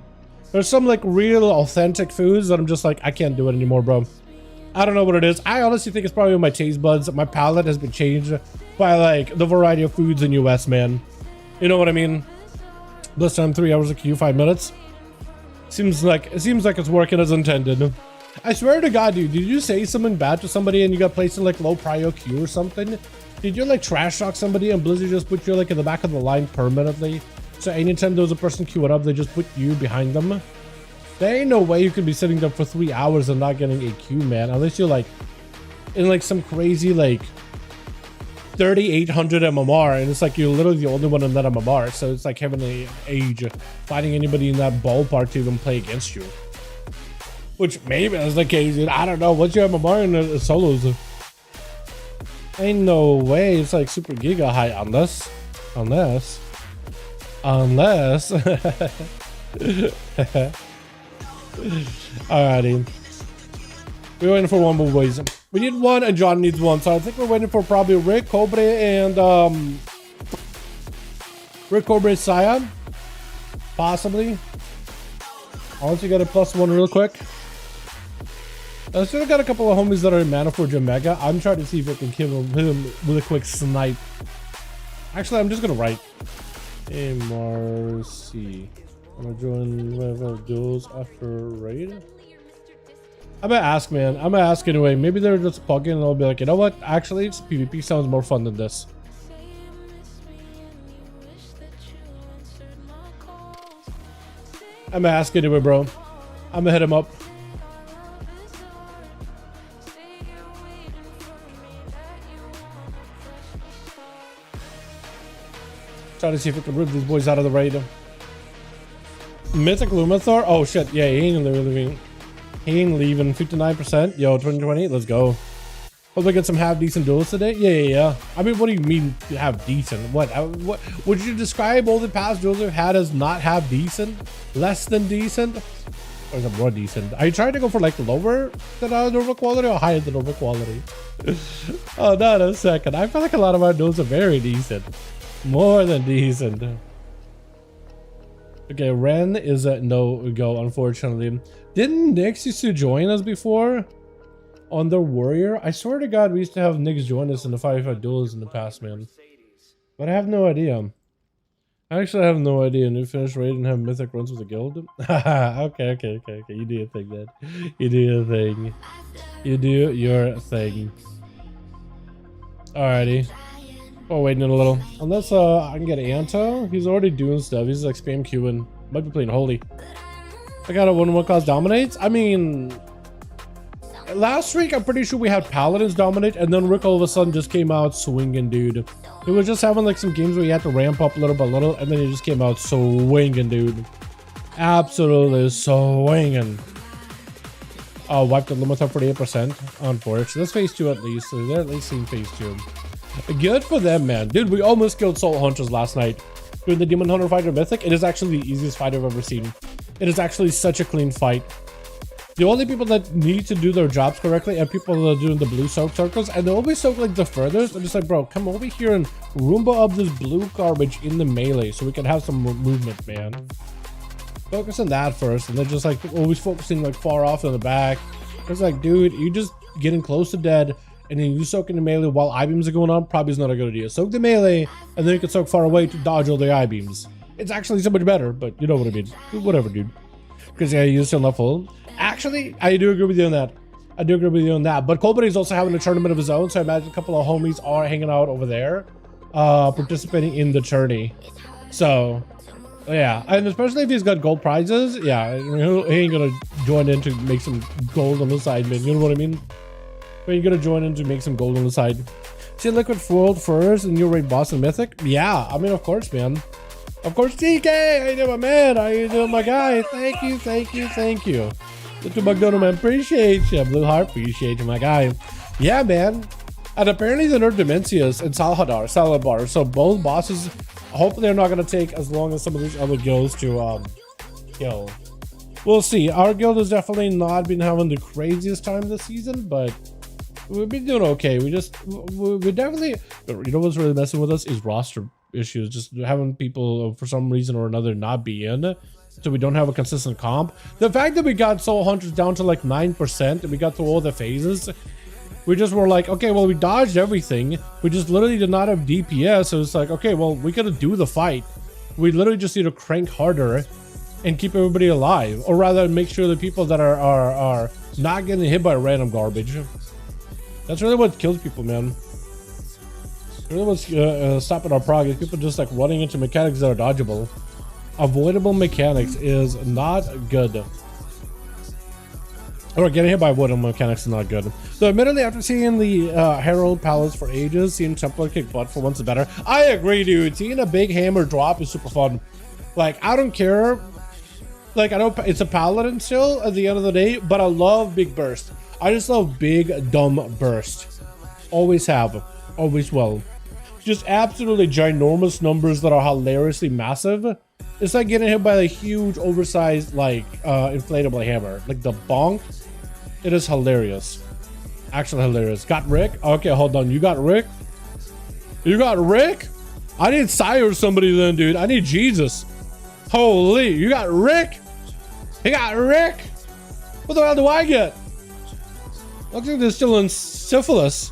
Speaker 2: There's some like real authentic foods that I'm just like, I can't do it anymore, bro. I don't know what it is. I honestly think it's probably my taste buds. My palate has been changed by like the variety of foods in US, man. You know what I mean? This time 3 hours of queue, 5 minutes. Seems like it's working as intended. I swear to God, dude, did you say something bad to somebody and you got placed in like low prio queue or something? Did you like trash talk somebody and Blizzard just put you like in the back of the line permanently? So anytime there was a person queuing up, they just put you behind them? There ain't no way you could be sitting there for 3 hours and not getting a queue, man. Unless you're like in like some crazy like 3800 MMR, and it's like you're literally the only one in that MMR. So it's like having an age finding anybody in that ballpark to even play against you. Which maybe is the case, dude. I don't know. What's your MMR in the solos? Ain't no way. It's like super giga high unless. Alrighty. We're waiting for one more, boys. We need one and John needs one. So I think we're waiting for probably Rick, Cobre, and Saya. Possibly. Unless you got a +1 real quick. I still got a couple of homies that are in Maniforge Omega. I'm trying to see if I can kill him with a quick snipe. Actually, I'm just gonna write MRC. I'm gonna join duels after raid. I'm gonna ask, man. I'm gonna ask anyway. Maybe they're just plugging and I'll be like, you know what? Actually, PvP sounds more fun than this. I'm gonna ask anyway, bro. I'm gonna hit him up. Try to see if we can rip these boys out of the raid. Mythic Lumathor. Oh shit, yeah, he ain't leaving. He ain't leaving. 59%. Yo, 2020, let's go. Hope I get some half decent duels today. Yeah. I mean, what do you mean half decent? What would you describe all the past duels we've had as not half decent, less than decent, or is it more decent? Are you trying to go for like lower than normal quality or higher than normal quality? Oh, no, a second. I feel like a lot of our duels are very decent, more than decent. Okay, Ren is a no-go, unfortunately. Didn't Nyx used to join us before on the Warrior? I swear to God, we used to have Nyx join us in the 5v5 duels in the past, man. But I have no idea. I actually have no idea. New finish raid and have mythic runs with the guild. Okay. You do your thing, man. You do your thing. You do your thing. Alrighty. Oh, waiting a little. Unless I can get Anto. He's already doing stuff. He's like spam queuing. Might be playing Holy. I got a 1-1 class dominates. I mean, last week I'm pretty sure we had Paladins dominate, and then Rick all of a sudden just came out swinging, dude. He was just having like some games where he had to ramp up little by little, and then he just came out swinging, dude. Absolutely swinging. Oh, wiped the limit up 48% on Forge. That's phase 2 at least. So they're at least seeing phase 2. Good for them, man. Dude, we almost killed Soul Hunters last night doing the Demon Hunter Fighter Mythic. It is actually the easiest fight I've ever seen. It is actually such a clean fight. The only people that need to do their jobs correctly are people that are doing the blue soak circles, and they always soak like the furthest. I'm just like, bro, come over here and Roomba up this blue garbage in the melee so we can have some movement, man. Focus on that first, and then just like always focusing like far off in the back. It's like, dude, you just getting close to dead, and then you soak in the melee while I-beams are going on, probably is not a good idea. Soak the melee, and then you can soak far away to dodge all the I-beams. It's actually so much better, but you know what I mean. Whatever, dude. Because yeah, you're still not full. Actually, I do agree with you on that. I do agree with you on that. But Colby's also having a tournament of his own, so I imagine a couple of homies are hanging out over there, participating in the tourney. So, yeah, and especially if he's got gold prizes, yeah, he ain't gonna join in to make some gold on the side, man. You know what I mean? But you're gonna join in to make some gold on the side. See Liquid World first and new raid boss and mythic? Yeah, I mean, of course, man. Of course, TK, how you doing, my man? How you doing, my guy? Thank you. Little McDonald, man, appreciate you. Blue Heart, appreciate you, my guy. Yeah, man. And apparently the Nerd Dimensias and Salabar. So both bosses, hopefully they're not gonna take as long as some of these other guilds to kill. We'll see. Our guild has definitely not been having the craziest time this season, but we've been doing okay. We definitely, you know what's really messing with us is roster issues, just having people for some reason or another not be in, so we don't have a consistent comp. The fact that we got Soul Hunters down to like 9% and we got through all the phases, we just were like, okay, well, we dodged everything, we just literally did not have DPS, so it's like, okay, well, we gotta do the fight. We literally just need to crank harder and keep everybody alive, or rather make sure the people that are not getting hit by random garbage. That's really what kills people, man. Really what's stopping our progress. People just like running into mechanics that are dodgeable. Avoidable mechanics is not good. Or getting hit by avoidable mechanics is not good. So admittedly, after seeing the Herald Palace for ages, seeing Templar kick butt for once is better. I agree, dude. Seeing a big hammer drop is super fun. Like, I don't care. Like, I know it's a paladin still at the end of the day, but I love big burst. I just love big, dumb burst. Always have. Always will. Just absolutely ginormous numbers that are hilariously massive. It's like getting hit by a huge, oversized, like, inflatable hammer. Like, the bonk. It is hilarious. Actually hilarious. Got Rick? Okay, hold on. You got Rick? You got Rick? I need Sire or somebody then, dude. I need Jesus. Holy, you got Rick? He got Rick? What the hell do I get? Looks like they're still in syphilis.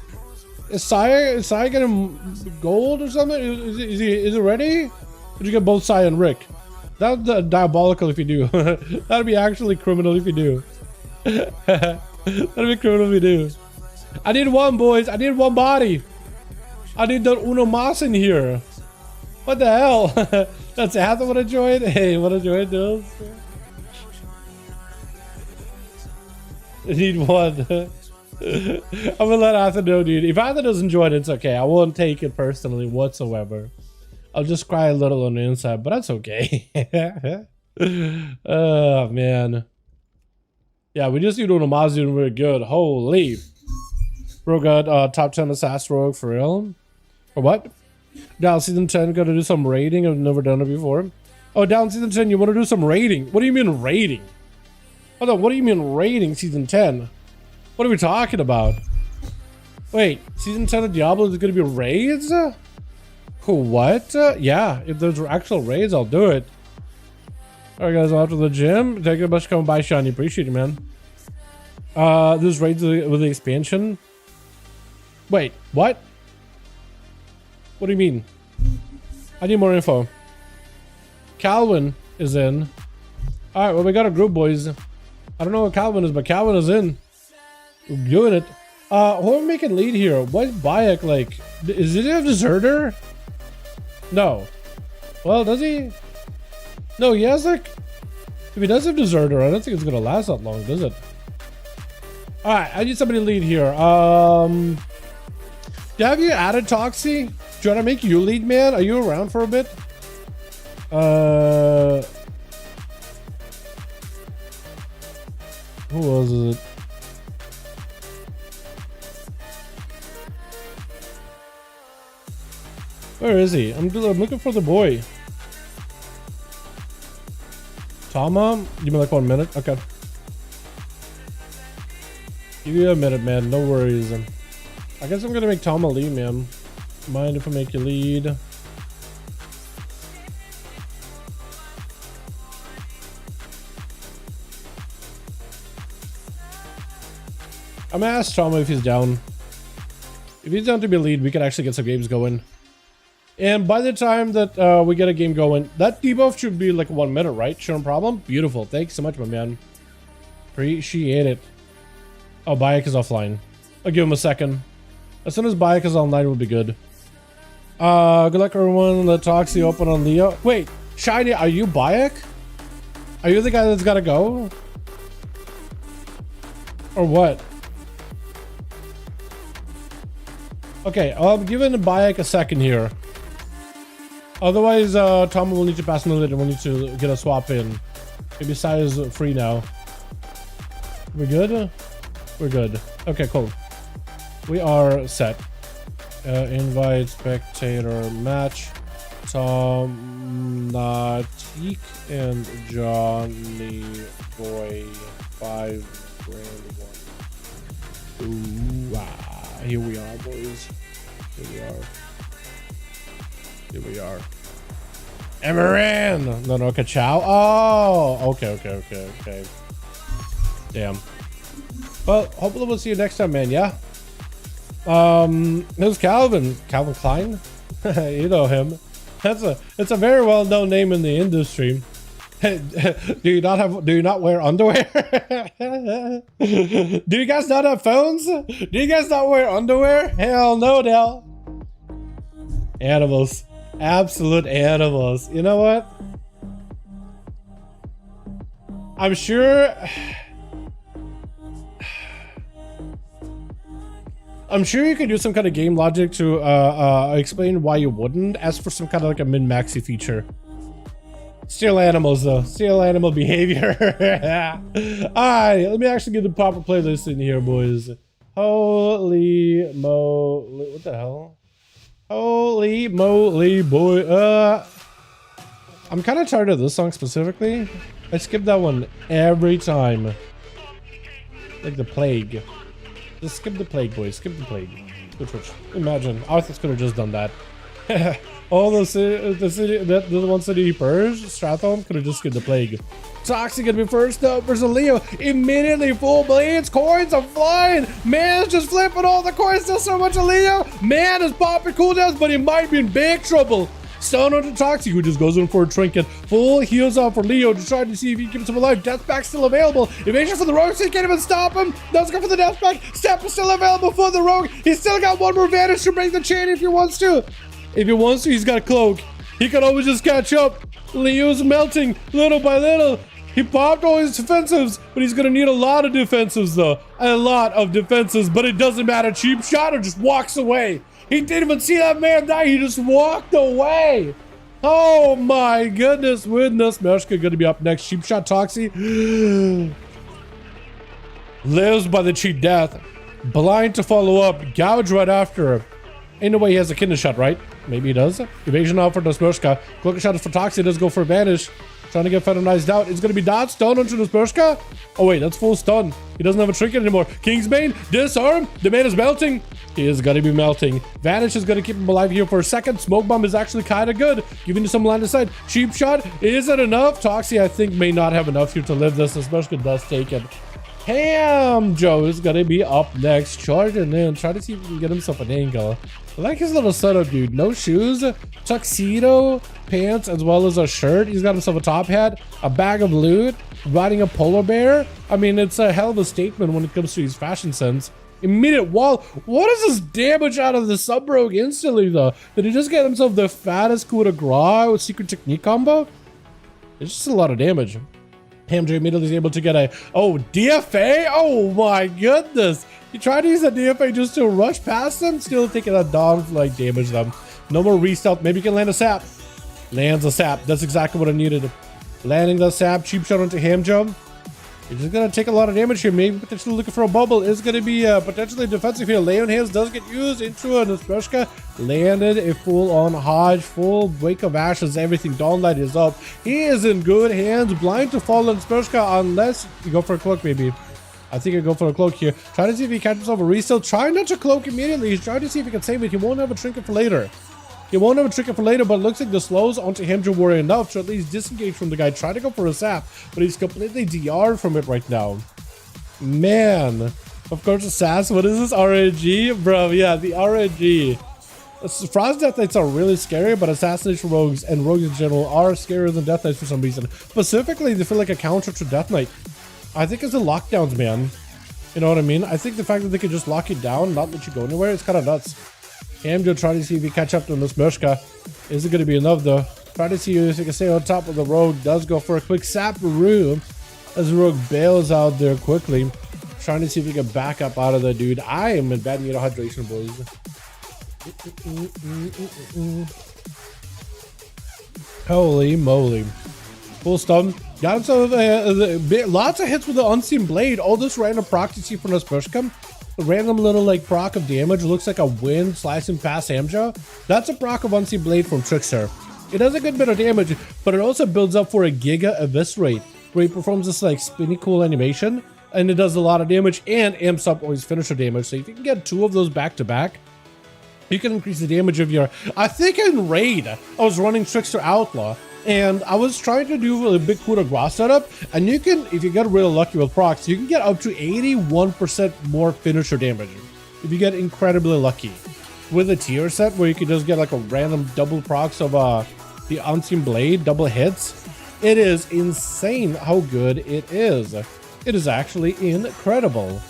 Speaker 2: Is Sire getting gold or something? Is he ready? Did you get both Sire and Rick? That'd be diabolical if you do. That'd be actually criminal if you do. That'd be criminal if you do. I need one, boys. I need one body. I need the Uno Mas in here. What the hell? That's Athen wanna join? Hey, wanna join those? I need one. I'm gonna let Athen know, dude. If Athen doesn't join, it's okay. I won't take it personally whatsoever. I'll just cry a little on the inside, but that's okay. Oh, man. Yeah, we just need to Namazu and we're good. Holy. Bro got top 10 Assassin Rogue for real. Or what? Down season 10, gotta do some raiding. I've never done it before. Oh, down season 10, you want to do some raiding? What do you mean raiding? Hold on, what do you mean raiding season 10? What are we talking about? Wait, season 10 of Diablo is gonna be raids? Cool, what? Yeah, if there's actual raids, I'll do it. Alright guys, off to the gym. Thank you much for coming by, Shiny. Appreciate it, man. There's raids with the expansion. Wait, what? What do you mean? I need more info. Calvin is in. Alright, well we got a group, boys. I don't know what Calvin is, but Calvin is in. We're doing it. Who are we making lead here? What's Bayek like? Is it a deserter? No. Well, does he? No, he has like... If he does have deserter, I don't think it's gonna last that long, does it? Alright, I need somebody to lead here. Have you added Toxie? Do you want to make you lead, man? Are you around for a bit? Who was it? Where is he? I'm looking for the boy. Tama? Give me like 1 minute. Okay. Give you a minute, man. No worries. I guess I'm gonna make Tama lead, man. Mind if I make you lead? I'm gonna ask Tama if he's down. If he's down to be lead, we can actually get some games going. And by the time that we get a game going, that debuff should be like 1 minute, right? Sure, no problem. Beautiful. Thanks so much, my man. Appreciate it. Oh, Bayek is offline. I'll give him a second. As soon as Bayek is online, will be good. Good luck, everyone. The Toxie open on Leo. Wait, Shiny, are you Bayek? Are you the guy that's gotta go? Or what? Okay, I'm giving Bayek a second here. Otherwise, Tom will need to pass another and we'll need to get a swap in. Maybe Sai is free now. We good? We're good. Okay, cool. We are set. Invite spectator match. Tom Natik and Johnny Boy 5 grand 1. Ooh, here we are, boys. Here we are. Here we are. Emeran! No, Kachow. Oh, okay. Damn. Well, hopefully we'll see you next time, man, yeah? Who's Calvin? Calvin Klein? You know him. It's a very well-known name in the industry. Do you not wear underwear? Do you guys not have phones? Do you guys not wear underwear? Hell no, Del. Animals. Absolute animals. You know what? I'm sure you could use some kind of game logic to explain why you wouldn't. Ask for some kind of like a min-maxi feature. Still animals though. Still animal behavior. Alright, let me actually get the proper playlist in here, boys. Holy moly. What the hell? Holy moly, boy. I'm kind of tired of this song specifically. I skip that one every time. Like the plague. Just skip the plague, boys. Skip the plague. Good Twitch. Imagine. Arthur's could have just done that. All the one city he purged, Strathholm could have just skipped the plague. Toxic gonna be first up versus Leo. Immediately full blades. Coins are flying. Man's just flipping all the coins. Still so much of Leo. Man is popping cooldowns, but he might be in big trouble. Stun on the Toxic, who just goes in for a trinket. Full heals out for Leo to try to see if he keeps him alive. Death pack still available. Evasion for the Rogue, so he can't even stop him. Does go for the Death pack. Step is still available for the Rogue. He's still got one more advantage to break the chain if he wants to. If he wants to, he's got a cloak. He can always just catch up. Leo's melting little by little. He popped all his defensives, but he's gonna need a lot of defensives though. A lot of defensives, but it doesn't matter. Cheap shot or just walks away. He didn't even see that man die. He just walked away. Oh my goodness, witness. Mershka gonna be up next. Cheap shot Toxie. Lives by the cheat death. Blind to follow up. Gouge right after. Ain't no way he has a kidney shot, right? Maybe he does. Evasion out for Dosmershka. Quick shot is for Toxie. Does go for advantage. Trying to get Feternized out. It's going to be dodge stun onto Dosmershka. Oh wait, that's full stun. He doesn't have a trinket anymore. Kingsbane. Disarm. The man is melting. He is going to be melting. Vanish is going to keep him alive here for a second. Smoke bomb is actually kind of good. Giving you some line of sight. Cheap shot. Is it enough? Toxie, I think, may not have enough here to live this. Dosmershka does take it. Ham Joe is gonna be up next, charging in, try to see if he can get himself an angle. I like his little setup, dude. No shoes, tuxedo, pants, as well as a shirt. He's got himself a top hat, a bag of loot, riding a polar bear. I mean, it's a hell of a statement when it comes to his fashion sense. Immediate wall. What is this damage out of the sub rogue instantly, though? Did he just get himself the fattest coup de grace with secret technique combo? It's just a lot of damage. Hamjay immediately is able to get a DFA. Oh my goodness, he tried to use a DFA just to rush past them, still taking a down like damage them. No more restealth. Maybe he can land a sap. Lands a sap. That's exactly what I needed. Landing the sap. Cheap shot onto Hamjay. He's just gonna take a lot of damage here. Maybe potentially looking for a bubble. Is gonna be potentially defensive here. Lay on hands does get used into a Dosmershka. Landed a full on Hodge, full wake of ashes, everything. Dawnlight is up. He is in good hands. Blind to fall on Dosmershka unless you go for a cloak, maybe. I think he'll go for a cloak here. Trying to see if he catches himself a resale. Trying not to cloak immediately. He's trying to see if he can save it. He won't have a trinket for later. He won't have a trinket for later, but it looks like the slows onto Hamjay were enough to at least disengage from the guy. Try to go for a sap, but he's completely DR'd from it right now. Man. Of course, Sass. What is this? RNG? Bro, yeah, the RNG. Frost Death Knights are really scary, but Assassination Rogues and Rogues in general are scarier than Death Knights for some reason. Specifically, they feel like a counter to Death Knight. I think it's the lockdowns, man. You know what I mean? I think the fact that they can just lock you down, not let you go anywhere, it's kind of nuts. Hamjay trying to see if he catch up to Dosmershka. Is it going to be enough though? Try to see if he can stay on top of the rogue. Does go for a quick sap room as the rogue bails out there quickly. Trying to see if he can back up out of the dude. I am in bad need of hydration, boys. Holy moly. Full stun. Got himself lots of hits with the unseen blade. All this random proc to see from Dosmershka. A random little like proc of damage. Looks like a wind slicing past Hamjay. That's a proc of unseen blade from Trickster. It does a good bit of damage, but it also builds up for a Giga Eviscerate, where he performs this like spinny cool animation, and it does a lot of damage and amps up all his finisher damage. So if you can get two of those back to back, you can increase the damage of your... I think in Raid, I was running Trickster Outlaw, and I was trying to do a big coup de grace setup, and you can, if you get really lucky with procs, you can get up to 81% more finisher damage if you get incredibly lucky. With a tier set where you can just get like a random double procs of the Unseen Blade, double hits, it is insane how good it is. It is actually incredible.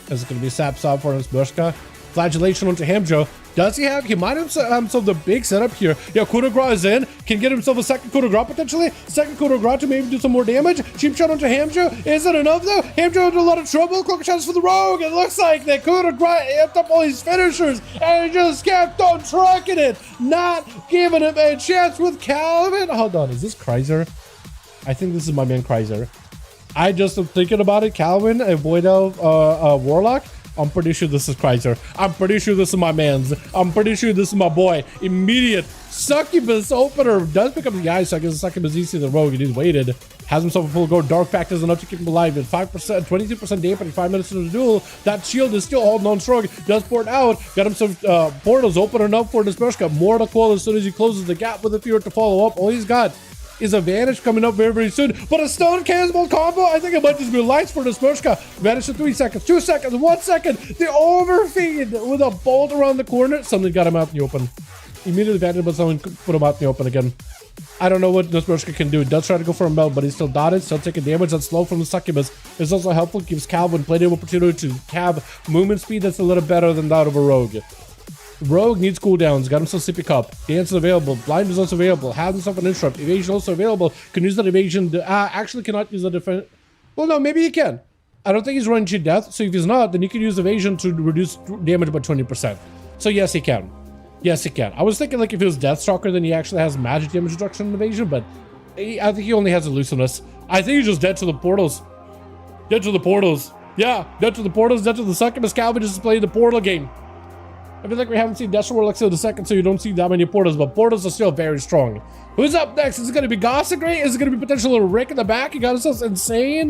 Speaker 2: Is it going to be Sap Sap for Dosmershka? Flagellation onto Hamjay. Does he have? He might have himself the big setup here. Yeah, coup de grace is in. Can get himself a second coup de grace potentially. Second coup de grace to maybe do some more damage. Cheap shot onto Hamjay. Is it enough though? Hamjay in a lot of trouble. Cloak shots for the rogue. It looks like the coup de grace amped up all his finishers and he just kept on trucking it. Not giving him a chance with Calvin. Hold on, is this Kreiser? I think this is my man Kreiser. I just am thinking about it. Calvin, a Void Elf, Warlock. I'm pretty sure this is Kreiser. I'm pretty sure this is my man's. I'm pretty sure this is my boy. Immediate Succubus opener does become the eye, so I guess the Succubus easy the rogue. He's waited. Has himself a full gold. Dark Pact is enough to keep him alive. At 5%, 22% dampening 5 minutes into the duel. That shield is still holding on strong. Does port out. Got himself portals open enough for Dosmershka. More to call as soon as he closes the gap with the fear to follow up. All he's got is a Vanish coming up very, very soon. But a Stone Cannonball combo, I think it might just be lights for Dosmershka. Vanish in 3 seconds, 2 seconds, 1 second. The overfeed with a bolt around the corner. Something got him out in the open. Immediately Vanish, but someone put him out in the open again. I don't know what Dosmershka can do. He does try to go for a melt, but he's still dotted, still taking damage. That's slow from the Succubus. It's also helpful. Gives Calvin plenty of opportunity to have movement speed that's a little better than that of a rogue. Rogue needs cooldowns. Got himself Sippy Cup. Dance is available. Blind is also available. Has himself an Interrupt. Evasion also available. Can use that evasion. Actually cannot use the defense. Well, no, maybe he can. I don't think he's running cheat death. So if he's not, then he can use evasion to reduce damage by 20%. So yes, he can. Yes, he can. I was thinking like if he was Deathstalker, then he actually has magic damage reduction and evasion, but I think he only has elusiveness. I think he's just dead to the portals. Dead to the portals. Yeah, dead to the portals, dead to the succubus. Calvin just playing the portal game. I feel like we haven't seen Destro Warlock in the second, so you don't see that many portals, but portals are still very strong. Who's up next? Is it going to be Gossagray? Is it going to be potential little Rick in the back? He got himself insane.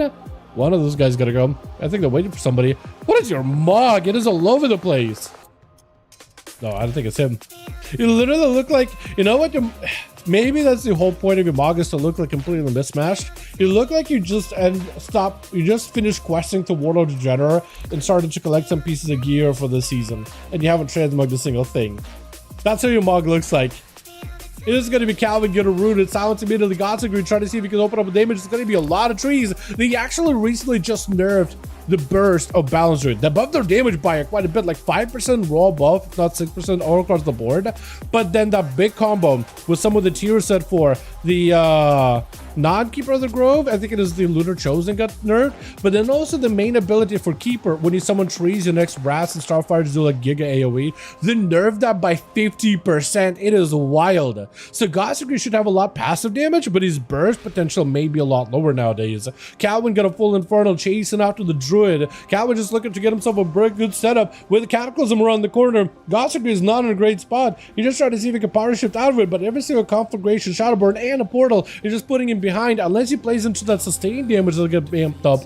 Speaker 2: One of those guys got to go. I think they're waiting for somebody. What is your mug? It is all over the place. No, I don't think it's him. You literally look like, you know what? Maybe that's the whole point of your mog, is to look like completely mismatched. You look like you just finished questing to Warlord Degenerate and started to collect some pieces of gear for the season, and you haven't transmugged a single thing. That's how your mog looks like. It is going to be Calvin get a rooted, silence immediately. Gossagray trying to see if he can open up a damage. It's going to be a lot of trees. They actually recently just nerfed the burst of balance rate. They buffed their damage by quite a bit, like 5% raw buff, if not 6% all across the board. But then that big combo with some of the tiers set for the non-Keeper of the Grove, I think it is the Lunar Chosen, got nerfed. But then also the main ability for Keeper, when you summon trees, your next Wraths and Starfire to do like Giga AoE, they nerfed that by 50%. It is wild. So Gossagray should have a lot passive damage, but his burst potential may be a lot lower nowadays. Calvin got a full Infernal chasing after the Druid. Calvin just looking to get himself a very good setup with the Cataclysm around the corner. Gossagray is not in a great spot. He's just trying to see if he can power shift out of it, but every single Conflagration, Shadowburn, and a Portal is just putting him behind unless he plays into that sustained damage that'll get amped up.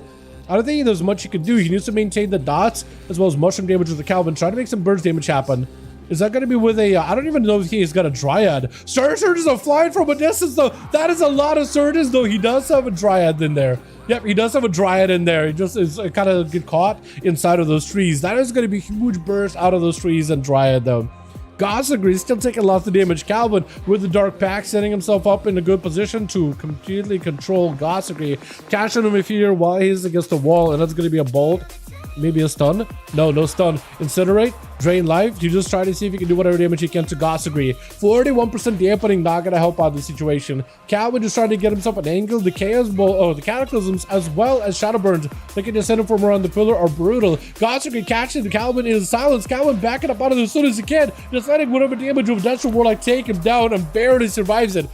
Speaker 2: I don't think there's much he can do. He needs to maintain the dots as well as mushroom damage with the Calvin, try to make some burst damage happen. Is that going to be with a, I don't even know if he's got a Dryad. Surges are flying from a distance though. That is a lot of Surges though. He does have a Dryad in there. Yep, he does have a Dryad in there. He just is kind of get caught inside of those trees. That is going to be huge burst out of those trees and Dryad though. Gossagray is still taking lots of damage. Calvin with the Dark Pact setting himself up in a good position to completely control Gossagray. Cashing him with fear while he's against the wall, and that's going to be a bolt. Maybe a stun. No stun. Incinerate. Drain life. You just try to see if you can do whatever damage you can to Gossagray. 41% dampening, not gonna help out the situation. Calvin just trying to get himself an angle. The Chaos Bolt, the Cataclysms, as well as Shadowburns. They can just send him from around the pillar are brutal. Gossagray catching the Calvin in silence. Calvin backing up out of it as soon as he can. Just letting whatever damage of Destro Warlock take him down and barely survives it.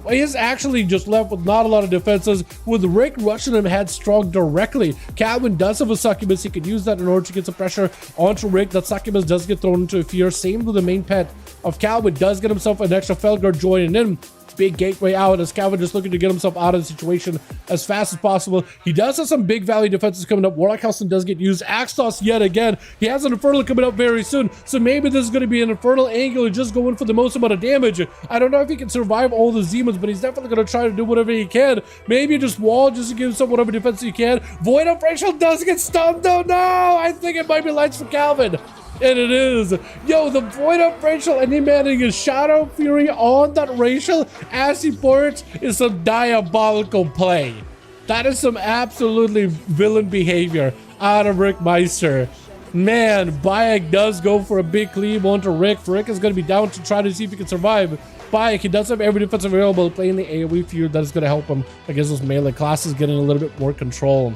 Speaker 2: He's actually just left with not a lot of defenses, with Rick rushing him headstrong directly. Calvin does have a succubus. He can use that in order to get some pressure onto Rick. That succubus does get thrown into a fear. Same with the main pet of Calvin. Does get himself an extra Felguard joining in. Big gateway out as Calvin just looking to get himself out of the situation as fast as possible. He does have some big value defenses coming up. Warlock Helston does get used. Axtos yet again. He has an Infernal coming up very soon, so maybe this is going to be an Infernal angle and just go in for the most amount of damage. I don't know if he can survive all the demons, but he's definitely going to try to do whatever he can. Maybe just wall just to give himself whatever defense he can. Void of Rachel does get stunned though. No, I think it might be lights for Calvin. And it is. Yo, the Void of Rachel and him adding his Shadow Fury on that Rachel as he ports is some diabolical play. That is some absolutely villain behavior out of Rick Meister. Man, Bayek does go for a big cleave onto Rick. Rick is going to be down to try to see if he can survive. Bayek, he does have every defense available, playing the AoE feud. That is going to help him against those melee classes, getting a little bit more control.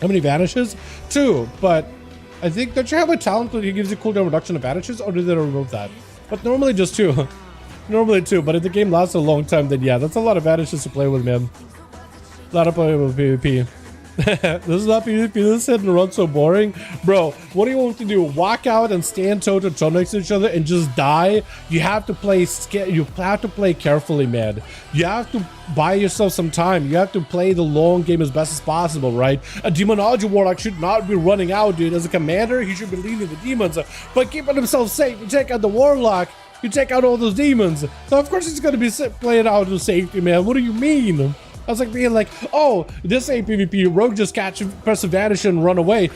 Speaker 2: How many vanishes? 2, but I think, don't you have a talent that gives you cooldown reduction of vanishes, or did they remove that? But normally just 2. Normally 2, but if the game lasts a long time, then yeah, that's a lot of vanishes to play with, man. A lot of play with PvP. This is not PvP, this is hit and run so boring. Bro, what do you want to do? Walk out and stand toe to toe next to each other and just die? You have to play carefully, man. You have to buy yourself some time. You have to play the long game as best as possible, right? A Demonology Warlock should not be running out, dude. As a commander, he should be leading the demons, but keeping himself safe. You take out the Warlock, you take out all those demons. So of course he's gonna be playing out with safety, man. What do you mean? That's like being like, oh, this ain't PvP. Rogue just catch, press a vanish and run away.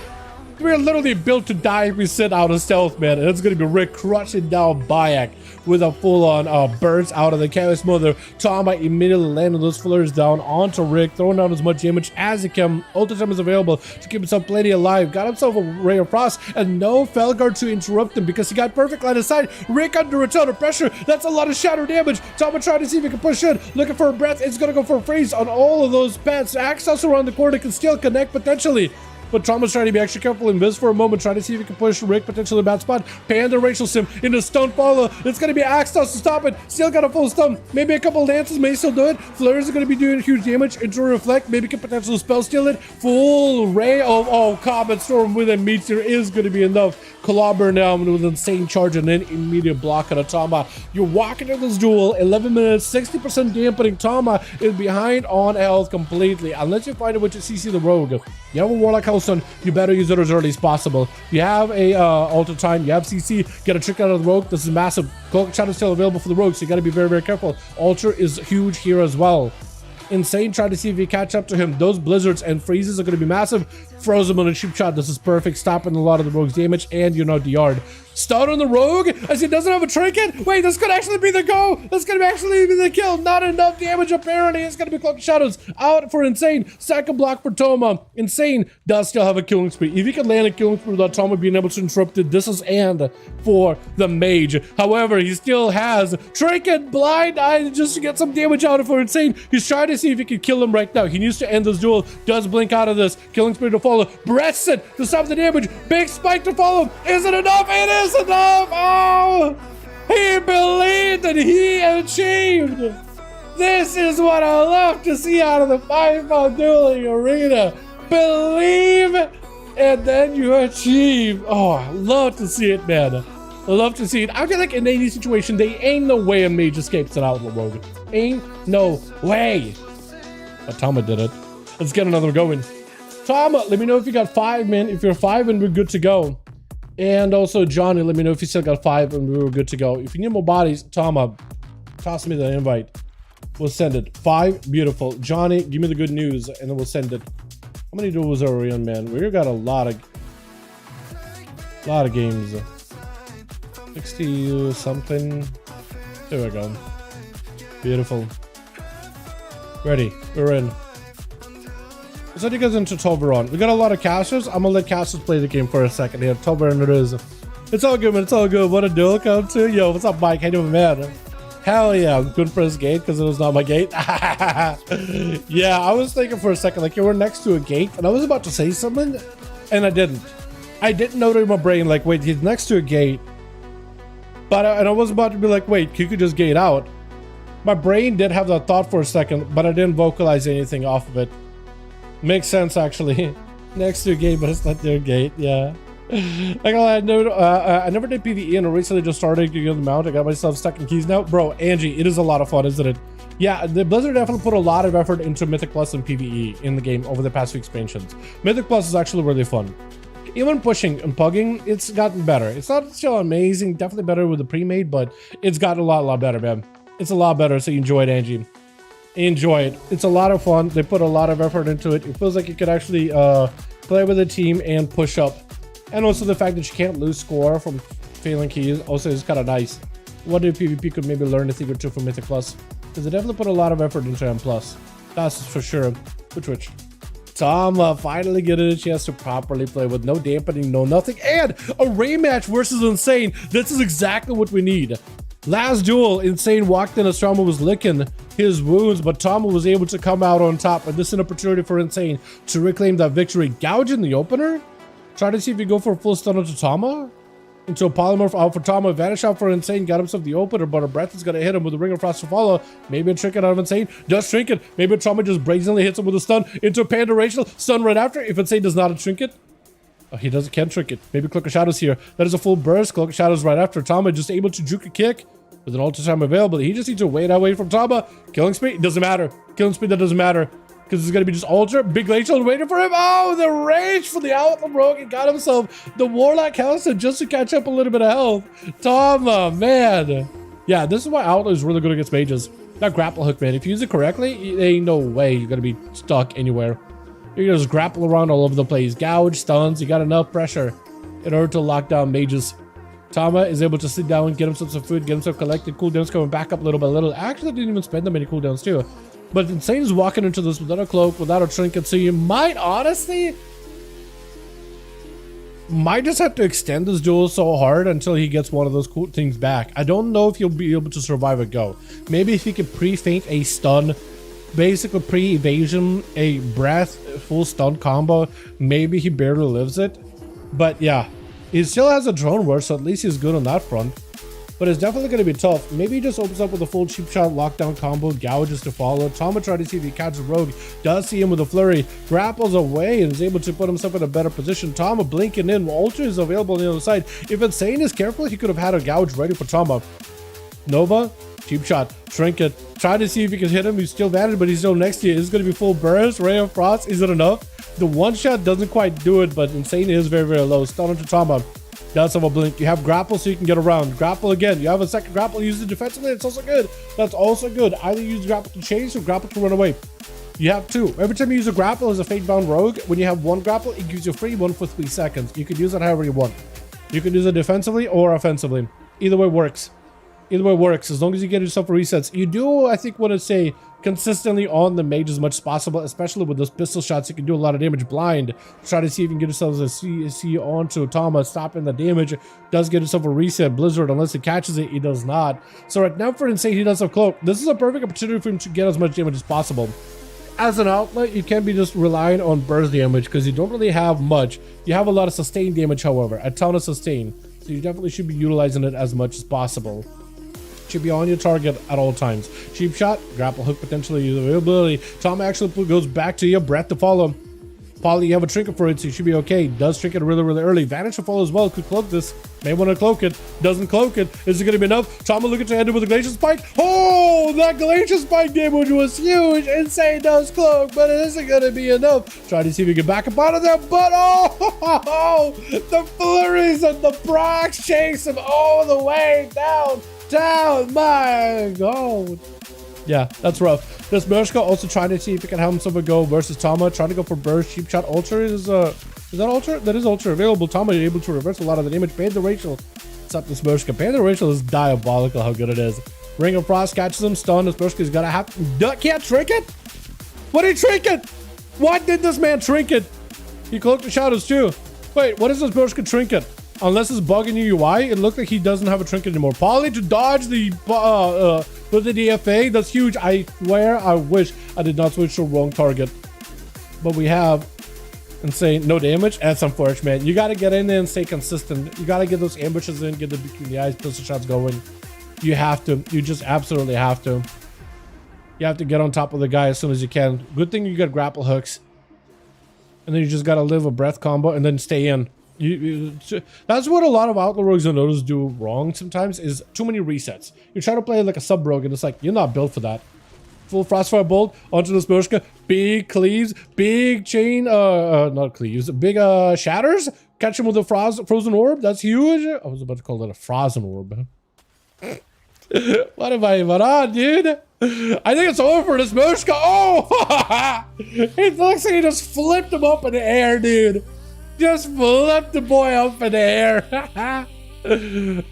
Speaker 2: We're literally built to die if we sit out of stealth, man. And it's going to be Rick crushing down Bayek with a full-on burst out of the Chaos Mother. Tama immediately landing those flares down onto Rick, throwing down as much damage as he can. Ultra time is available to keep himself plenty alive. Got himself a Ray of Frost and no Felguard to interrupt him because he got perfect line of sight. Rick under a ton of pressure. That's a lot of shadow damage. Tama trying to see if he can push in. Looking for a breath. It's going to go for a freeze on all of those pets. Axos around the corner can still connect potentially. but Thomas trying to be extra careful and miss for a moment, trying to see if he can push Rick potentially a bad spot. Panda Rachel Sim into stun follow. It's going to be Axtos to stop it. Still got a full stun. Maybe a couple lances may still do it. Flares are going to be doing huge damage. Into reflect. Maybe can potentially spell steal it. Full ray of Comet Storm with a meteor is going to be enough. Clobber now with insane charge and then immediate block on a Tama. You're walking into this duel, 11 minutes, 60% dampening. Tama is behind on health completely. Unless you find it with your CC the Rogue. You have a Warlock Hellstone, you better use it as early as possible. You have a Alter Time, you have CC, get a trick out of the Rogue. This is massive. Cloak Shadow is still available for the Rogue, so you gotta be very, very careful. Alter is huge here as well. Insane, try to see if you catch up to him. Those blizzards and freezes are going to be massive. Frozen on a cheap shot. This is perfect, stopping a lot of the Rogue's damage, and you're not DR'd. Stun on the Rogue as he doesn't have a trinket. Wait, this could actually be the go. This could actually be the kill. Not enough damage apparently. It's going to be Cloak Shadows out for Insane. Second block for Toma. Insane does still have a killing spree. If he can land a killing spree without Toma being able to interrupt it, this is and for the Mage. However, he still has trinket, blind eye just to get some damage out of for Insane. He's trying to see if he can kill him right now. He needs to end this duel. Does blink out of this. Killing spree to follow. Breaths it to stop the damage. Big spike to follow. Is it enough? It is enough. Oh, he believed and he achieved. This is what I love to see out of the 5v5 dueling arena. Believe and then you achieve. Oh, I love to see it, man. I love to see it. I feel like in any situation, they ain't no way a Mage escapes an Outlaw Rogue. Ain't no way. But Tama did it. Let's get another going. Tama, let me know if you got 5, man. If you're 5 and we're good to go. And also Johnny, let me know if you still got 5 and we were good to go. If you need more bodies, Tama, toss me the invite. We'll send it. 5, beautiful. Johnny, give me the good news and then we'll send it. How many duels are we on, man? We got a lot of games. 60 something. There we go. Beautiful. Ready. We're in. Let's let you guys into Toberon. We got a lot of casters. I'm gonna let casters play the game for a second here. Toberon it is. It's all good, man. It's all good. What a duel come to. Yo, what's up, Mike? How you doing, man? Hell yeah. I'm good for his gate because it was not my gate. Yeah, I was thinking for a second, like you were next to a gate and I was about to say something and I didn't. I didn't know it in my brain, like, wait, he's next to a gate. But and I was about to be like, wait, you could just gate out. My brain did have that thought for a second, but I didn't vocalize anything off of it. Makes sense, actually. Next to a gate, but it's not their gate. Yeah. Like I never did PvE and I recently just started to get the mount. I got myself stuck in keys now. Bro, Angie, it is a lot of fun, isn't it? Yeah, the Blizzard definitely put a lot of effort into Mythic Plus and PvE in the game over the past few expansions. Mythic Plus is actually really fun. Even pushing and pugging, it's gotten better. It's not still amazing, definitely better with the pre-made, but it's gotten a lot better, man. It's a lot better, so you enjoy it, Angie. Enjoy it. It's a lot of fun. They put a lot of effort into it. It feels like you could actually play with a team and push up. And also the fact that you can't lose score from failing keys also is kind of nice. What if PvP could maybe learn a thing or two from Mythic Plus? Because they definitely put a lot of effort into M+. That's for sure. Which. Tama finally getting a chance to properly play with no dampening, no nothing, and a rematch versus Insane. This is exactly what we need. Last duel, Insane walked in as Tama was licking his wounds, but Tama was able to come out on top, and this is an opportunity for Insane to reclaim that victory. Gouge in the opener? Try to see if you go for a full stun onto Tama? Into a polymorph out for Tama, vanish out for Insane, got himself the opener, but a breath is gonna hit him with a Ring of Frost to follow. Maybe a trinket out of Insane, does trinket. Maybe Tama just brazenly hits him with a stun into a Panda Racial, stun right after. If Insane does not a trinket, oh, he can't trinket. Maybe Cloak of Shadows here. That is a full burst. Cloak of Shadows right after. Tama just able to juke a kick with an Alter Time available. He just needs to wait away from Tama. Killing speed, it doesn't matter. Killing speed, that doesn't matter. Because it's going to be just Alter, Big Glacial waiting for him. Oh, the rage for the Outlaw Rogue. He got himself the Warlock Hellstone just to catch up a little bit of health. Tama, man. Yeah, this is why Outlaw is really good against mages. That grapple hook, man. If you use it correctly, there ain't no way you're going to be stuck anywhere. You can just grapple around all over the place. Gouge, stuns. You got enough pressure in order to lock down mages. Tama is able to sit down, get himself some food, get himself collected. Cooldowns coming back up little by little. Actually, didn't even spend that many cooldowns too. But Insane is walking into this without a cloak, without a trinket, so you might honestly just have to extend this duel so hard until he gets one of those cool things back. I don't know if he'll be able to survive a go. Maybe if he can pre-feint a stun basically pre-evasion, a breath, full stun combo. Maybe he barely lives it. But yeah, he still has a drone ward, so at least he's good on that front. But it's definitely going to be tough. Maybe he just opens up with a full cheap shot lockdown combo, gouges to follow. Tama tries to see if he catches Rogue, does see him with a flurry, grapples away and is able to put himself in a better position. Tama blinking in, Ultra is available on the other side. If Insane is careful, he could have had a gouge ready for Tama. Nova, cheap shot, Trinket, try to see if he can hit him. He's still vanishing, but he's still next to you. It's going to be full burst, Ray of Frost, is it enough? The one shot doesn't quite do it, but Insane is very, very low. Stun onto Tama. Does have a blink. You have grapple so you can get around. Grapple again. You have a second grapple. Use it defensively. It's also good. That's also good. Either use grapple to chase or grapple to run away. You have two. Every time you use a grapple as a fate-bound rogue, when you have one grapple, it gives you free one for 3 seconds. You can use it however you want. You can use it defensively or offensively. Either way works. Either way works. As long as you get yourself resets. You do, I think, want to say consistently on the mage as much as possible, especially with those pistol shots. You can do a lot of damage blind. Try to see if you can get yourselves a C onto Tama, stopping the damage. Does get himself a reset. Blizzard, unless he catches it, he does not. So right now for Insane, he does have Cloak. This is a perfect opportunity for him to get as much damage as possible. As an outlet, you can't be just relying on burst damage because you don't really have much. You have a lot of sustained damage, however, a ton of sustain. So you definitely should be utilizing it as much as possible. Should be on your target at all times. Cheap shot, grapple hook potentially availability. Tom actually goes back to your breath to follow. Polly, you have a trinket for it, so you should be okay. Does trinket really, really early. Vanish to follow as well. Could cloak this. May want to cloak it. Doesn't cloak it. Is it going to be enough? Tom will look to end it with a glacial spike. Oh, that glacial spike damage was huge. Insane does cloak, but it isn't going to be enough. Try to see if we can back up out of there, but oh, the flurries and the procs chase him all the way down. My god. Yeah, that's rough. This Mershka also trying to see if he can have himself a go versus Tama, trying to go for burst. Cheap shot. Ultra is that Ultra? That is Ultra available. Tama is able to reverse a lot of the damage. Pay the Rachel. What's up, this Mershka? Pay the Rachel is diabolical how good it is. Ring of Frost catches him. Stun. This Mershka's gotta have. Can't trinket? What did he trinket? What did this man trinket? He cloaked the shadows too. Wait, what does this Mershka trinket? Unless it's bugging your UI, it looks like he doesn't have a trinket anymore. Polly to dodge the with the DFA. That's huge. I swear, I wish I did not switch to wrong target. But we have Insane, no damage. That's unfortunate, man. You got to get in there and stay consistent. You got to get those ambushes in, get the between the eyes, pistol shots going. You have to. You just absolutely have to. You have to get on top of the guy as soon as you can. Good thing you got grapple hooks. And then you just got to live a breath combo and then stay in. That's what a lot of outlaw rogues I notice do wrong sometimes is too many resets. You try to play like a sub rogue and it's like you're not built for that. Full frostfire bolt onto this Mershka, big cleaves, big chain, not cleaves, big shatters. Catch him with a frozen orb. That's huge. I was about to call it a frozen orb. What am I even on, dude? I think it's over for this Mershka. Oh, it looks like he just flipped him up in the air, dude. Just flipped the boy up in the air. And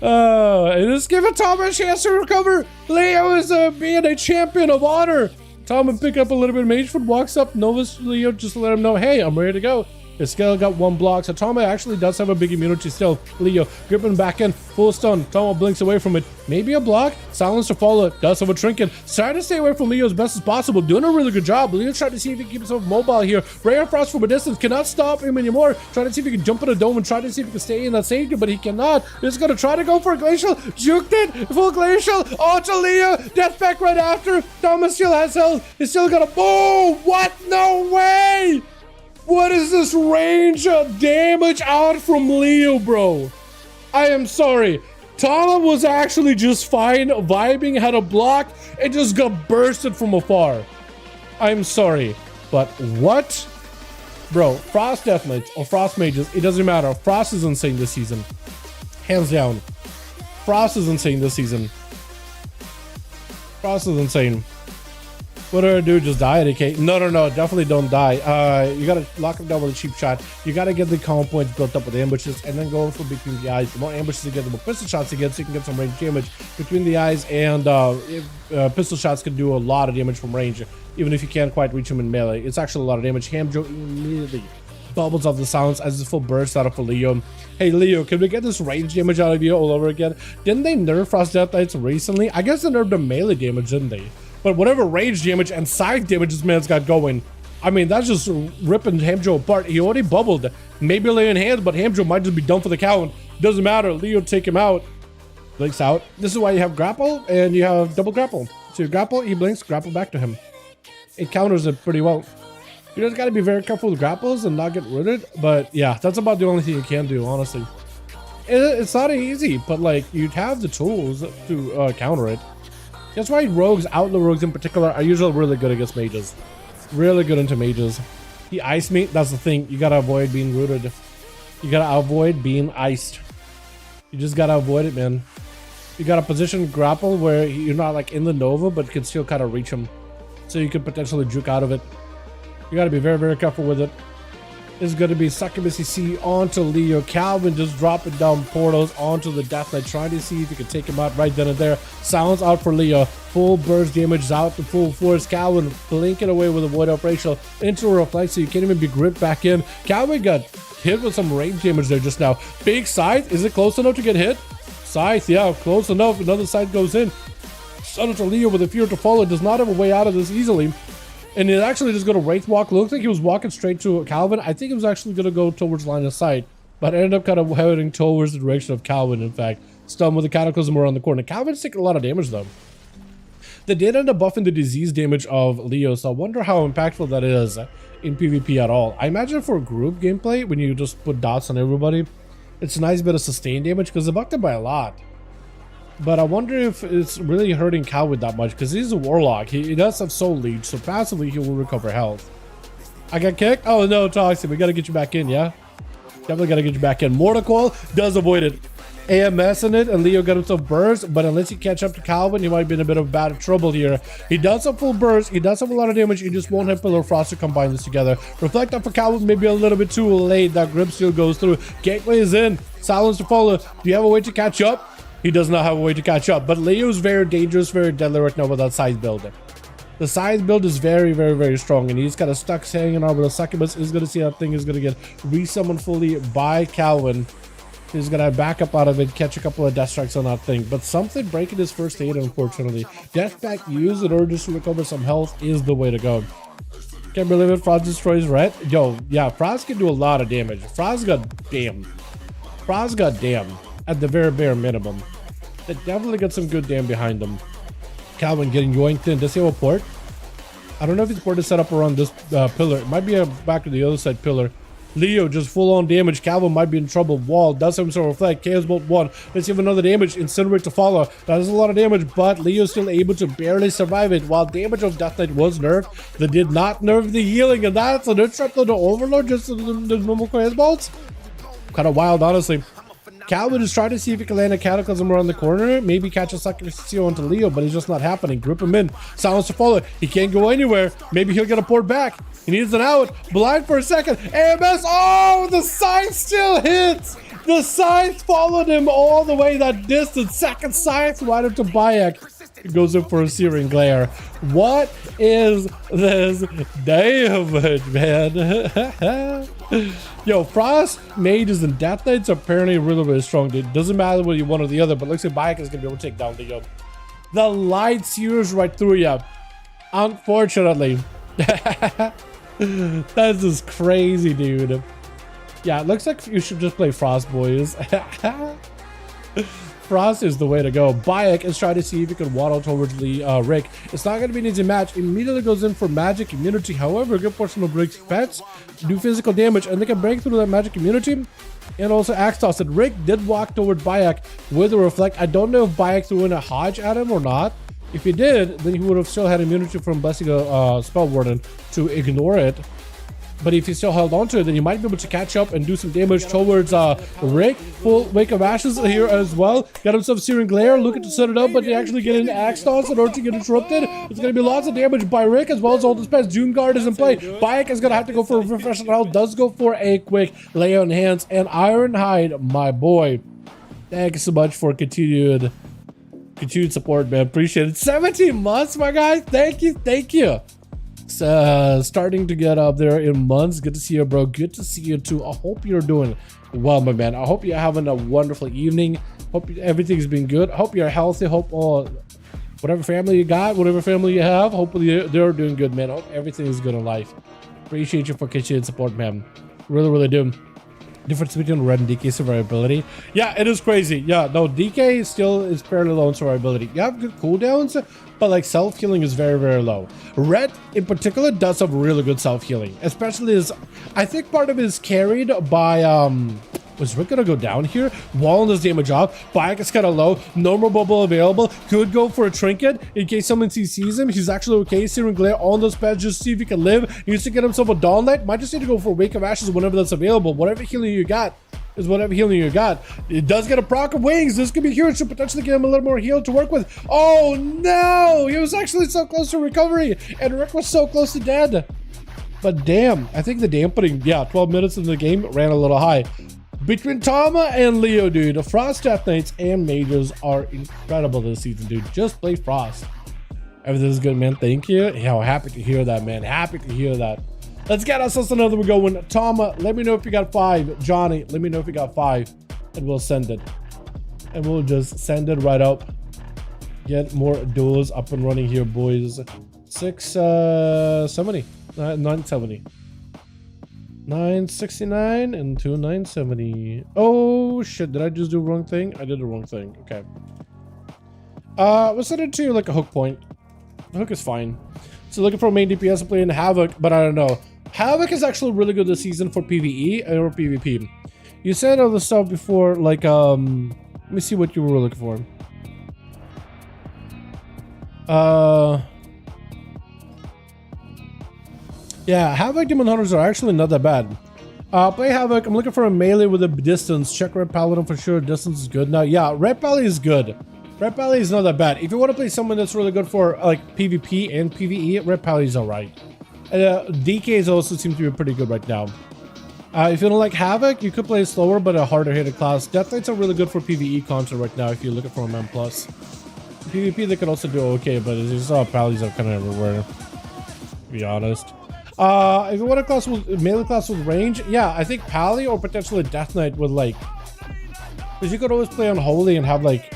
Speaker 2: just give Tom a chance to recover. Leo is being a champion of honor. Tom and pick up a little bit of mage foot, walks up. Novus Leo just let him know, hey, I'm ready to go. His skill got 1 block, so Tama actually does have a big immunity still. Leo gripping back in, full stun. Tama blinks away from it. Maybe a block. Silence to follow. Does have a trinket. Trying to stay away from Leo as best as possible. Doing a really good job. Leo trying to see if he can keep himself mobile here. Ray of Frost from a distance cannot stop him anymore. Trying to see if he can jump in a dome and try to see if he can stay in that safety, but he cannot. He's going to try to go for a glacial. Juked it. Full glacial. Onto Leo. Death back right after. Tama still has health. He's still got a boom. What? No way. What is this range of damage out from Leo, bro? I am sorry. Tama was actually just fine, vibing, had a block, and just got bursted from afar. I'm sorry, but what? Bro, Frost Deathmates or Frost Mages, it doesn't matter. Frost is insane this season. Hands down. Frost is insane this season. Frost is insane. What do I do? Just die, AK? No, definitely don't die. You gotta lock him down with a cheap shot. You gotta get the combo points built up with ambushes and then go for between the eyes. The more ambushes you get, the more pistol shots you get, so you can get some range damage between the eyes. And pistol shots can do a lot of damage from range, even if you can't quite reach them in melee. It's actually a lot of damage. Hamjo immediately bubbles off the silence as a full burst out of Leo. Hey Leo, can we get this range damage out of you all over again? Didn't they nerf Frost Death Knights recently? I guess they nerfed the melee damage, didn't they? but whatever range damage and side damage this man's got going, I mean, that's just ripping Hamjo apart. He already bubbled. Maybe lay in hands, but Hamjo might just be done for the count. Doesn't matter. Leo take him out. Blinks out. This is why you have grapple and you have double grapple. So you grapple, he blinks, grapple back to him. It counters it pretty well. You just gotta be very careful with grapples and not get rooted. But yeah, that's about the only thing you can do, honestly. It's not easy, but like, you'd have the tools to counter it. That's why rogues, outlaw rogues in particular, are usually really good against mages. Really good into mages. He iced me, that's the thing. You gotta avoid being rooted. You gotta avoid being iced. You just gotta avoid it, man. You gotta position grapple where you're not like in the Nova, but can still kind of reach him. So you could potentially juke out of it. You gotta be very, very careful with it. It's gonna be Succubus EC onto Leo. Calvin just dropping down portals onto the Death Knight, trying to see if you can take him out right then and there. Silence out for Leo. Full burst damage out to full force. Calvin blinking away with a void operational into a reflect, so you can't even be gripped back in. Calvin got hit with some range damage there just now. Big scythe. Is it close enough to get hit? Scythe, yeah, close enough. Another scythe goes in. Son to Leo with a fear to follow. Does not have a way out of this easily. And it actually just going to wraith walk. Looks like he was walking straight to Calvin. I think he was actually going to go towards line of sight, but ended up kind of heading towards the direction of Calvin, in fact. Stunned with the Cataclysm around the corner. Calvin's taking a lot of damage, though. They did end up buffing the disease damage of Leo, so I wonder how impactful that is in PvP at all. I imagine for group gameplay, when you just put dots on everybody, it's a nice bit of sustained damage, because they buffed it by a lot. But I wonder if it's really hurting Calvin that much, because he's a warlock. He does have soul leech, so passively he will recover health. I got kicked? Oh no, Toxic, we gotta get you back in, yeah? Definitely gotta get you back in. Mortal Coil does avoid it. AMS in it, and Leo got himself burst, but unless you catch up to Calvin, he might be in a bit of bad trouble here. He does have full burst, he does have a lot of damage, he just won't have Pillar of Frost to combine this together. Reflect up for Calvin, maybe a little bit too late. That grip still goes through. Gateway is in. Silence to follow. Do you have a way to catch up? He does not have a way to catch up, but Leo's very dangerous, very deadly right now with that scythe build. The scythe build is very, very, very strong, and he's kind of stuck hanging on with a Succubus. Is going to see that thing is going to get resummoned fully by Calvin. He's going to back up out of it, catch a couple of death strikes on that thing, but something breaking his first aid, unfortunately. Death pack used in order just to recover some health is the way to go. Can't believe it. Frost destroys red. Yo, yeah, Frost can do a lot of damage. Frost got damned. Frost got damned. At the very bare minimum. They definitely got some good damn behind them. Calvin getting yoinked in. Does he have a port? I don't know if his port is set up around this pillar. It might be back to the other side pillar. Leo just full on damage. Calvin might be in trouble. Wall does have himself reflect. Chaos Bolt 1. Let's see if another damage. Incinerate to follow. That is a lot of damage, but Leo's still able to barely survive it. While damage of Death Knight was nerfed, they did not nerf the healing, and that's an interrupt on the Overlord, just the normal Chaos Bolts. Kind of wild, honestly. Calvin is trying to see if he can land a Cataclysm around the corner, maybe catch a Succubus onto Leo, but it's just not happening. Grip him in. Silence to follow. He can't go anywhere. Maybe he'll get a port back. He needs an out. Blind for a second. AMS. Oh, the scythe still hits. The scythe followed him all the way that distance. Second scythe right up to Bayek. It goes in for a Searing Glare. What is this damage, man? Yo, Frost Mages and Death Knights are apparently really, really strong, dude. Doesn't matter whether you one or the other, but looks like Bayek is going to be able to take down Leo. The light sears right through you. Unfortunately. That's just crazy, dude. Yeah, it looks like you should just play Frost, boys. Frost is the way to go. Bayek is trying to see if he can waddle towards the Rick. It's not going to be an easy match. Immediately goes in for magic immunity. However, a good portion of Rick's pets do physical damage, and they can break through that magic immunity. And also Axe Toss. And Rick did walk toward Bayek with a reflect. I don't know if Bayek threw in a Hodge at him or not. If he did, then he would have still had immunity from blessing a Spell Warden to ignore it. But if he still held on to it, then he might be able to catch up and do some damage towards Rick. Full Wake of Ashes here as well. Got himself Searing Glare, looking to set it up, but they actually get an Axe Toss in order to get interrupted. It's going to be lots of damage by Rick, as well as all his pets. Doom Guard is in play. Bayek is going to have to go for a refresh of health. Does go for a quick lay on hands. And Ironhide, my boy. Thanks so much for continued support, man. Appreciate it. 17 months, my guy. Thank you. Thank you. Starting to get up there in months. Good to see you, bro. Good to see you too. I hope you're doing well, my man. I hope you're having a wonderful evening. Hope everything's been good. Hope you're healthy. Hope all Whatever family you got, whatever family you have, hopefully they're doing good, man. Hope everything is good in life. Appreciate you for continued support, man. Really, really do. Difference between red and DK survivability. Yeah, it is crazy. Yeah, no, DK still is fairly low in survivability. You have good cooldowns, but like self-healing is very, very low. Red in particular does have really good self-healing, especially as I think part of it is carried by was Rick gonna go down here? Wall does damage off. Bayek is kind of low. Normal bubble available. Could go for a trinket in case someone sees him. He's actually okay. Searing Glare on those pads just to see if he can live. He needs to get himself a Dawn Light. Might just need to go for Wake of Ashes whenever that's available. Whatever healing you got is whatever healing you got. It does get a proc of wings. This could be huge to potentially get him a little more heal to work with. Oh no! He was actually so close to recovery, and Rick was so close to dead. But damn, I think the dampening, yeah, 12 minutes into the game ran a little high. Between Tama and Leo, dude, Frost Death Knights and Mages are incredible this season, dude. Just play Frost. Everything is good, man. Thank you. Yeah, happy to hear that, man. Happy to hear that. Let's get us another one going. Tama, let me know if you got 5. Johnny, let me know if you got 5. And we'll send it. And we'll just send it right up. Get more duels up and running here, boys. 670. 970. 969 and 970. Oh shit, did I just do the wrong thing? I did the wrong thing. Okay. We'll send it to like a hook point. The hook is fine. So looking for main DPS playing Havoc, but I don't know. Havoc is actually really good this season for PvE or PvP. You said all the stuff before, like let me see what you were looking for. Yeah, Havoc Demon Hunters are actually not that bad. Play Havoc. I'm looking for a melee with a distance. Check Red Paladin for sure. Distance is good. Now, yeah, Red Paladin is good. Red Paladin is not that bad. If you want to play someone that's really good for like PvP and PvE, Red Paladin is alright. DKs also seem to be pretty good right now. If you don't like Havoc, you could play slower but a harder hitting class. Death Knights are really good for PvE content right now if you're looking for a man plus. PvP they can also do okay, but it's just Paladins are kind of everywhere, to be honest. If you want a class with melee class with range, yeah, I think Pally or potentially Death Knight would like, because you could always play Unholy and have like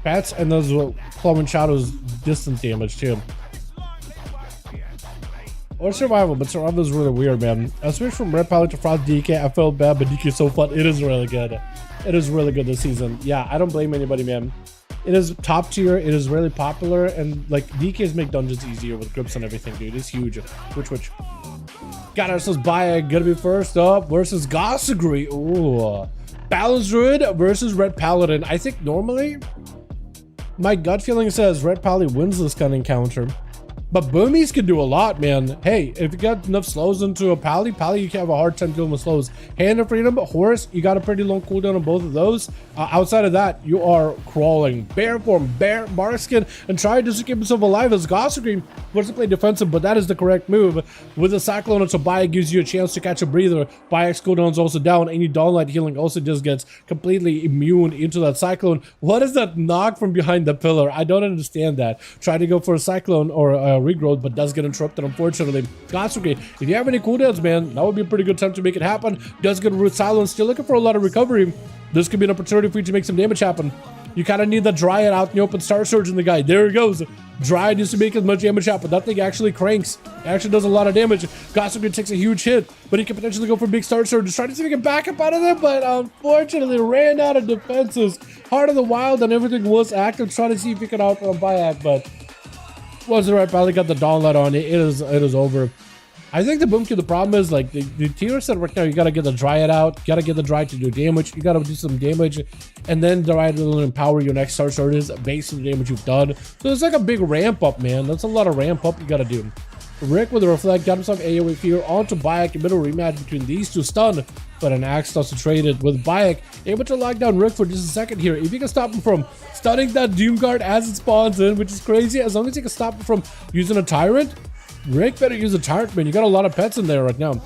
Speaker 2: pets, and those will Claw and Shadows distance damage too. Or Survival, but Survival is really weird, man. I switched from Red Pally to Frost DK. I felt bad, but DK is so fun. It is really good. It is really good this season. Yeah, I don't blame anybody, man. It is top tier. It is really popular, and like DKs make dungeons easier with grips and everything, dude. It's huge. Which got ourselves Bayek gonna be first up versus Gossagri. Ooh, Balance Druid versus Red Paladin. I think normally my gut feeling says Red Paladin wins this kind of encounter. But Boomies can do a lot, man. Hey, if you got enough slows into a Pally, you can have a hard time dealing with slows. Hand of Freedom, Horus, you got a pretty long cooldown on both of those. Outside of that, you are crawling. Bear form, Bark Skin, and try just to keep himself alive as Gossagri wants to play defensive, but that is the correct move. With the Cyclone, it's a Bayek gives you a chance to catch a breather. Bayek's cooldown is also down. Any Dawn Light healing also just gets completely immune into that Cyclone. What is that knock from behind the pillar? I don't understand that. Try to go for a Cyclone or regrowth, but does get interrupted, unfortunately. Gossagri, if you have any cooldowns, man, that would be a pretty good time to make it happen. Does get Root Silence, still looking for a lot of recovery. This could be an opportunity for you to make some damage happen. You kind of need the Dryad out in the open. Star Surge in the guy. There he goes. Dryad used to make as much damage happen. That thing actually cranks. It actually does a lot of damage. Gossagri takes a huge hit, but he can potentially go for big Star Surge. Just trying to see if he can back up out of there, but unfortunately ran out of defenses. Heart of the Wild and everything was active. Trying to see if he can out on Bayek, but wasn't right. Probably got the Dawn Light on it. It is over. I think the Boomkin, the problem is like the tier set right now, you gotta get the Dryad out, you gotta get the Dryad to do damage, you gotta do some damage, and then the Dryad will empower your next Star Surges based on the damage you've done. So it's like a big ramp up, man. That's a lot of ramp up you gotta do. Rick with the Reflect got himself AoE fear onto Bayek, a middle rematch between these two stun, but an axe toss to trade it with Bayek able to lock down Rick for just a second here. If you can stop him from stunning that Doom Guard as it spawns in, which is crazy, as long as you can stop him from using a Tyrant, Rick better use a Tyrant, man. You got a lot of pets in there right now.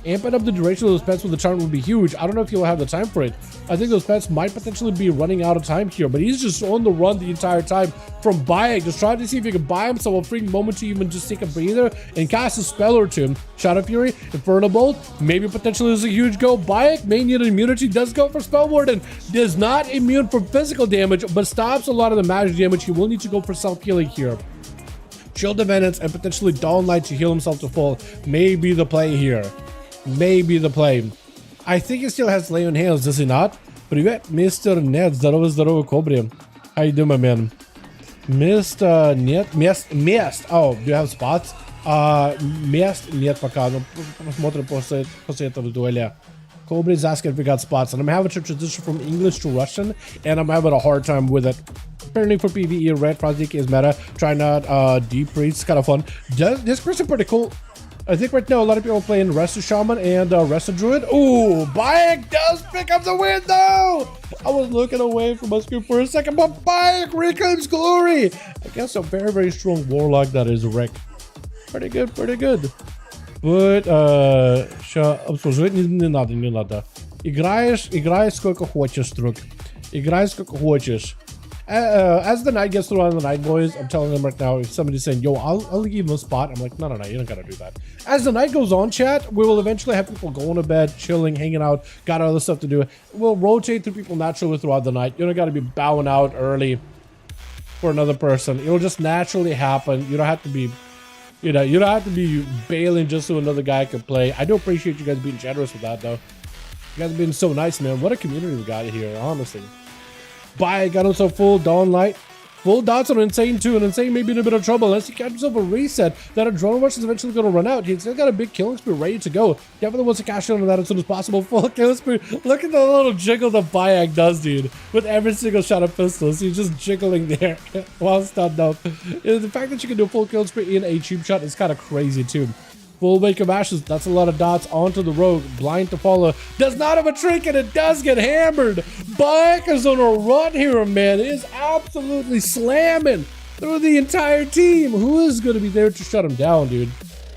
Speaker 2: Amping up the duration of those pets with the charm would be huge. I don't know if he'll have the time for it. I think those pets might potentially be running out of time here, but he's just on the run the entire time from Bayek, just trying to see if he can buy himself a free moment to even just take a breather and cast a spell or two. Shadow Fury, Infernal Bolt, maybe potentially is a huge go. Bayek may need immunity, does go for Spell Warden, is not immune from physical damage, but stops a lot of the magic damage. He will need to go for self-healing here. Shield of Venance and potentially Dawn Light to heal himself to full may be the play here. Maybe the play. I think he still has Lay on Hands, does he not? Привет, Mr. Ned. Здорово, Кобри. How you doing, my man? Mr. Ned? Мест. Oh, do you have spots? Мест нет пока. Но посмотрим после этого дуэля. Cobra's asking if we got spots, and I'm having to transition from English to Russian, and I'm having a hard time with it. Apparently for PvE, Red Frosty is meta. Trying out Deep Priest, kind of fun. This person pretty cool. I think right now a lot of people are playing Resto Shaman and Resto Druid. Ooh, Bayek does pick up the win though! I was looking away from my screen for a second, but Bayek reclaims glory! I guess a very, very strong Warlock that is Rick. Pretty good, pretty good. But, обслуживать не надо. Играешь сколько хочешь, друг. Играй сколько хочешь. As the night gets through on the night, boys, I'm telling them right now, if somebody's saying, yo, I'll give them a spot, I'm like, no, you don't gotta do that. As the night goes on, chat, we will eventually have people going to bed, chilling, hanging out, got other stuff to do. We'll rotate through people naturally throughout the night. You don't gotta be bowing out early for another person. It'll just naturally happen. You don't have to be, you don't have to be bailing just so another guy can play. I do appreciate you guys being generous with that, though. You guys have been so nice, man. What a community we got here, honestly. Bayek got himself full Dawn Light. Full dots on Insane too, and Insane may be in a bit of trouble unless he got himself a reset. That Adrenaline Rush is eventually going to run out. He's still got a big killing spree ready to go. Definitely wants to cash in on that as soon as possible. Full killing spree. Look at the little jiggle that Bayek does, dude. With every single shot of pistols, he's just jiggling there while stunned up. The fact that you can do a full kill spree in a cheap shot is kind of crazy too. Full Wake of Ashes, that's a lot of dots onto the rogue. Blind to follow. Does not have a trinket, it does get hammered. Bayek is on a run here, man. It is absolutely slamming through the entire team. Who is going to be there to shut him down, dude?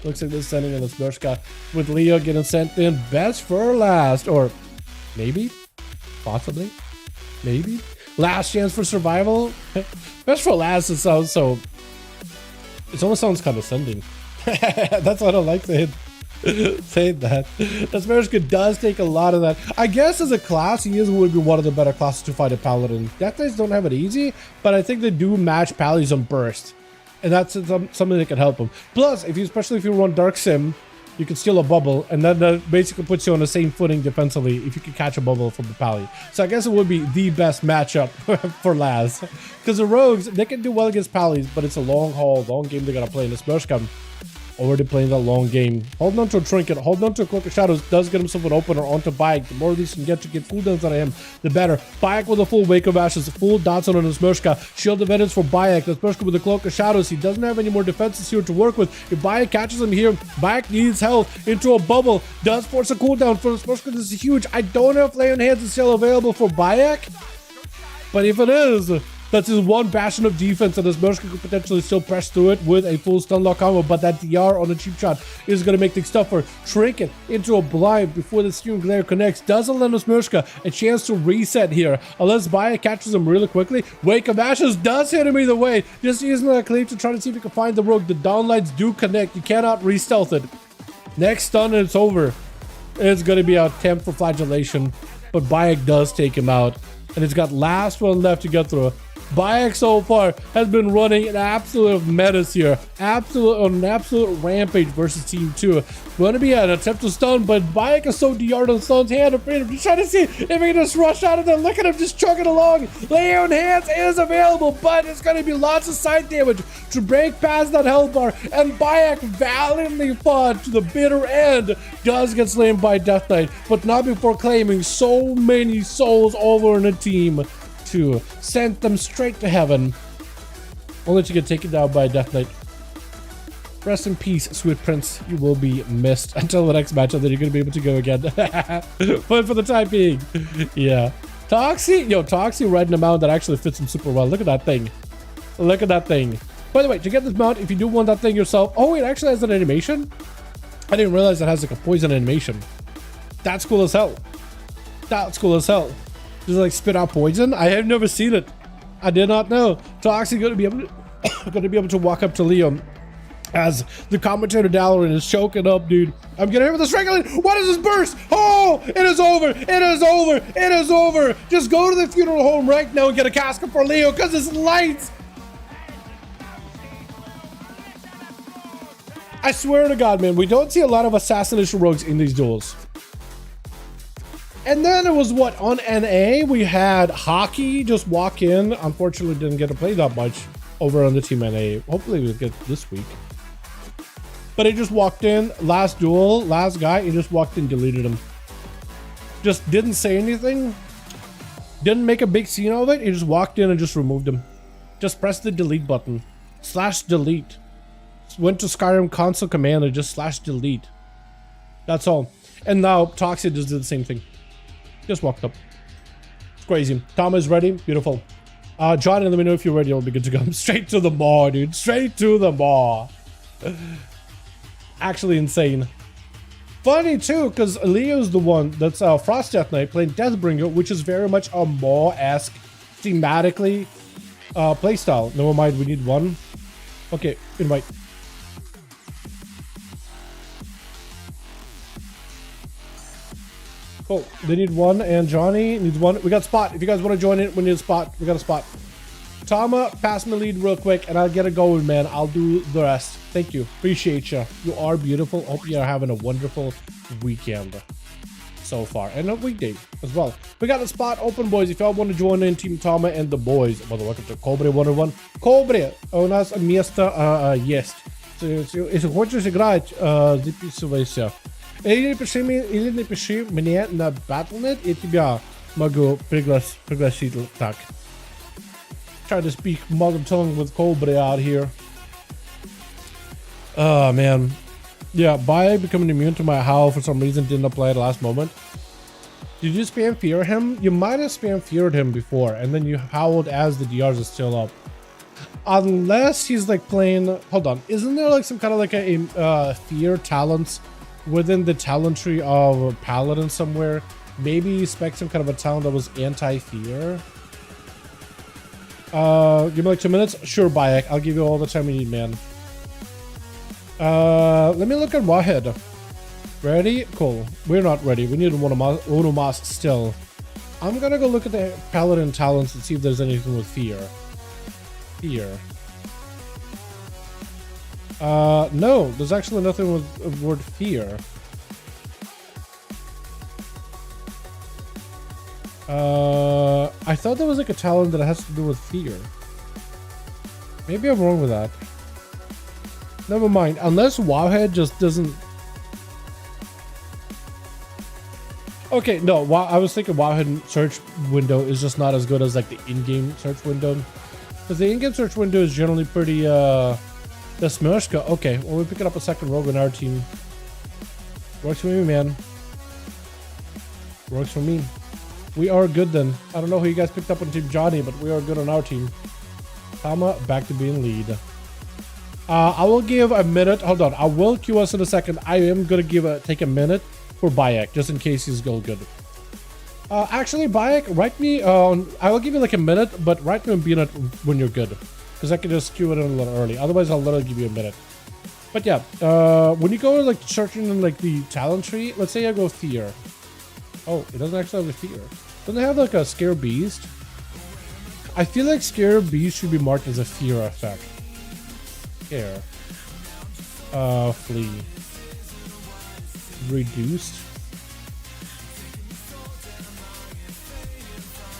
Speaker 2: Looks like they're sending in this Bershka with Leo getting sent in. Best for last, or maybe, possibly, maybe. Last chance for survival. Best for last, it sounds so, it almost sounds condescending. That's what I like saying that. Dasmerishka does take a lot of that. I guess as a class, he would be one of the better classes to fight a paladin. Death Knights don't have it easy, but I think they do match Pallies on burst, and that's something that can help them. Plus, especially if you run Dark Sim, you can steal a bubble, and then that basically puts you on the same footing defensively if you can catch a bubble from the Pally. So I guess it would be the best matchup for Laz, because the rogues, they can do well against Pallies, but it's a long haul, long game they gotta play in this Bershka. Already playing that long game. Holding on to a trinket, holding on to a Cloak of Shadows does get himself an opener onto Bayek. The more of these can get to get cooldowns out of him, the better. Bayek with a full Wake of Ashes, full dots on Smurshka. Shield of Venance for Bayek. Smurshka with the Cloak of Shadows. He doesn't have any more defenses here to work with. If Bayek catches him here, Bayek needs health into a bubble. Does force a cooldown for Smurshka. This is huge. I don't know if Lay on Hands is still available for Bayek, but if it is, that's his one bastion of defense, and this Mershka could potentially still press through it with a full stun lock combo, but that DR on a cheap shot is going to make things tougher. Trinket into a blind before the Searing Glare connects. Doesn't let Mershka a chance to reset here, unless Bayek catches him really quickly. Wake of Ashes does hit him either way. Just using that cleave to try to see if he can find the rogue. The downlights do connect. You cannot re-stealth it. Next stun and it's over. It's going to be a attempt for flagellation, but Bayek does take him out, and it's got last one left to get through. Bayek so far has been running an absolute menace here. An absolute rampage versus Team 2. Going to be an attempt to stun, but Bayek is so DR'd on Stun's hand. Afraid of just trying to see if he can just rush out of there. Look at him just chugging along. Lay on Hands is available, but it's going to be lots of side damage to break past that health bar. And Bayek valiantly fought to the bitter end. Does get slain by Death Knight, but not before claiming so many souls over in a team. Sent them straight to heaven, only to get taken down by Death Knight. Rest in peace, sweet prince. You will be missed until the next matchup, then you're gonna be able to go again. But for the time being, yeah. Toxie, Toxie riding a mount that actually fits him super well. Look at that thing. Look at that thing. By the way, to get this mount, if you do want that thing yourself, oh, it actually has an animation. I didn't realize it has like a poison animation. That's cool as hell. That's cool as hell. Just like spit out poison. I have never seen it. I did not know. So I'm actually going to be able to walk up to Leo as the commentator Dalaran is choking up, dude. I'm getting hit with a strangling. What is this burst? Oh, it is over. It is over. It is over. Just go to the funeral home right now and get a casket for Leo because it's lights. I swear to God, man, we don't see a lot of assassination rogues in these duels. And then it was what, on NA, we had Hockey just walk in. Unfortunately, didn't get to play that much over on the team NA. Hopefully we'll get this week. But he just walked in, last duel, last guy, he just walked in, deleted him. Just didn't say anything. Didn't make a big scene of it. He just walked in and just removed him. Just pressed the delete button. /delete. Went to Skyrim console command and just /delete. That's all. And now Toxic just did the same thing. Just walked up. It's crazy. Tom is ready. Beautiful. Johnny, let me know if you're ready. I'll be good to go. Straight to the maw, dude. Straight to the maw. Actually insane. Funny too, because Leo's the one that's Frost Death Knight playing Deathbringer, which is very much a maw-esque thematically playstyle. Never mind, we need one. Okay, invite. Cool. They need one, and Johnny needs one. We got spot. If you guys want to join it, we need a spot. We got a spot. Tama, pass me lead real quick, and I'll get it going, man. I'll do the rest. Thank you. Appreciate you. You are beautiful. Hope you're having a wonderful weekend so far, and a weekday as well. We got the spot open, boys. If y'all want to join in Team Tama and the boys, welcome to Cobre 101. Cobre, у нас место есть. Если хочешь играть, записывайся. Или напиши мне на Battle.net, и тебя могу пригласить так. Try to speak mother tongue with Cobra out here. Oh man. Yeah, Baye becoming immune to my howl for some reason didn't apply at the last moment. Did you spam fear him? You might have spam feared him before, and then you howled as the DRs are still up. Unless he's like playing. Hold on, isn't there like some kind of like a fear talents within the talent tree of Paladin somewhere? Maybe you spec some kind of a talent that was anti-fear. Give me like 2 minutes. Sure, Bayek. I'll give you all the time you need, man. Let me look at Wahed. Ready? Cool. We're not ready. We need Uno Mask still. I'm gonna go look at the Paladin talents and see if there's anything with fear. Fear. No, there's actually nothing with the word fear. I thought there was like a talent that has to do with fear. Maybe I'm wrong with that. Never mind. Unless Wowhead just doesn't. Okay, no. I was thinking Wowhead search window is just not as good as like the in-game search window, because the in-game search window is generally pretty. The Smurshka. Okay, well we're picking up a second rogue on our team. Works for me, man. Works for me. We are good then. I don't know who you guys picked up on Team Johnny, but we are good on our team. Tama back to being lead. I will give a minute. Hold on. I will queue us in a second. I am going to take a minute for Bayek, just in case he's go good. Actually, Bayek, write me on. I will give you like a minute, but write me on BNet when you're good, because I can just queue it in a little early. Otherwise, I'll literally give you a minute. But yeah, when you go like searching in like the talent tree, let's say I go fear. Oh, it doesn't actually have a fear. Doesn't it have like a scare beast? I feel like scare beast should be marked as a fear effect. Scare. Flee. Reduced.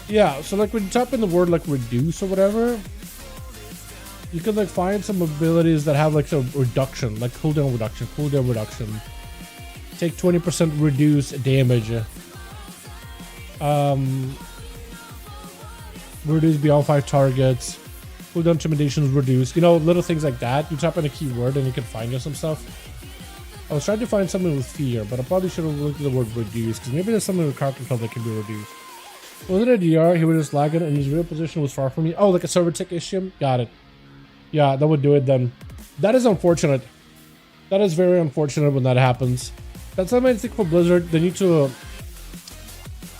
Speaker 2: Yeah, so like when you type in the word like reduce or whatever, you can like find some abilities that have like some reduction, like cooldown reduction. Take 20% reduce damage. Reduce beyond 5 targets. Cooldown intimidations reduced. You know, little things like that. You type in a keyword and you can find you some stuff. I was trying to find something with fear, but I probably should have looked at the word reduce, because maybe there's something with character control that can be reduced. Was it a DR? He was just lagging and his real position was far from me. Oh, like a server tick issue? Got it. Yeah, that would do it then. That is unfortunate. That is very unfortunate when that happens. That's something I think for Blizzard, they need to...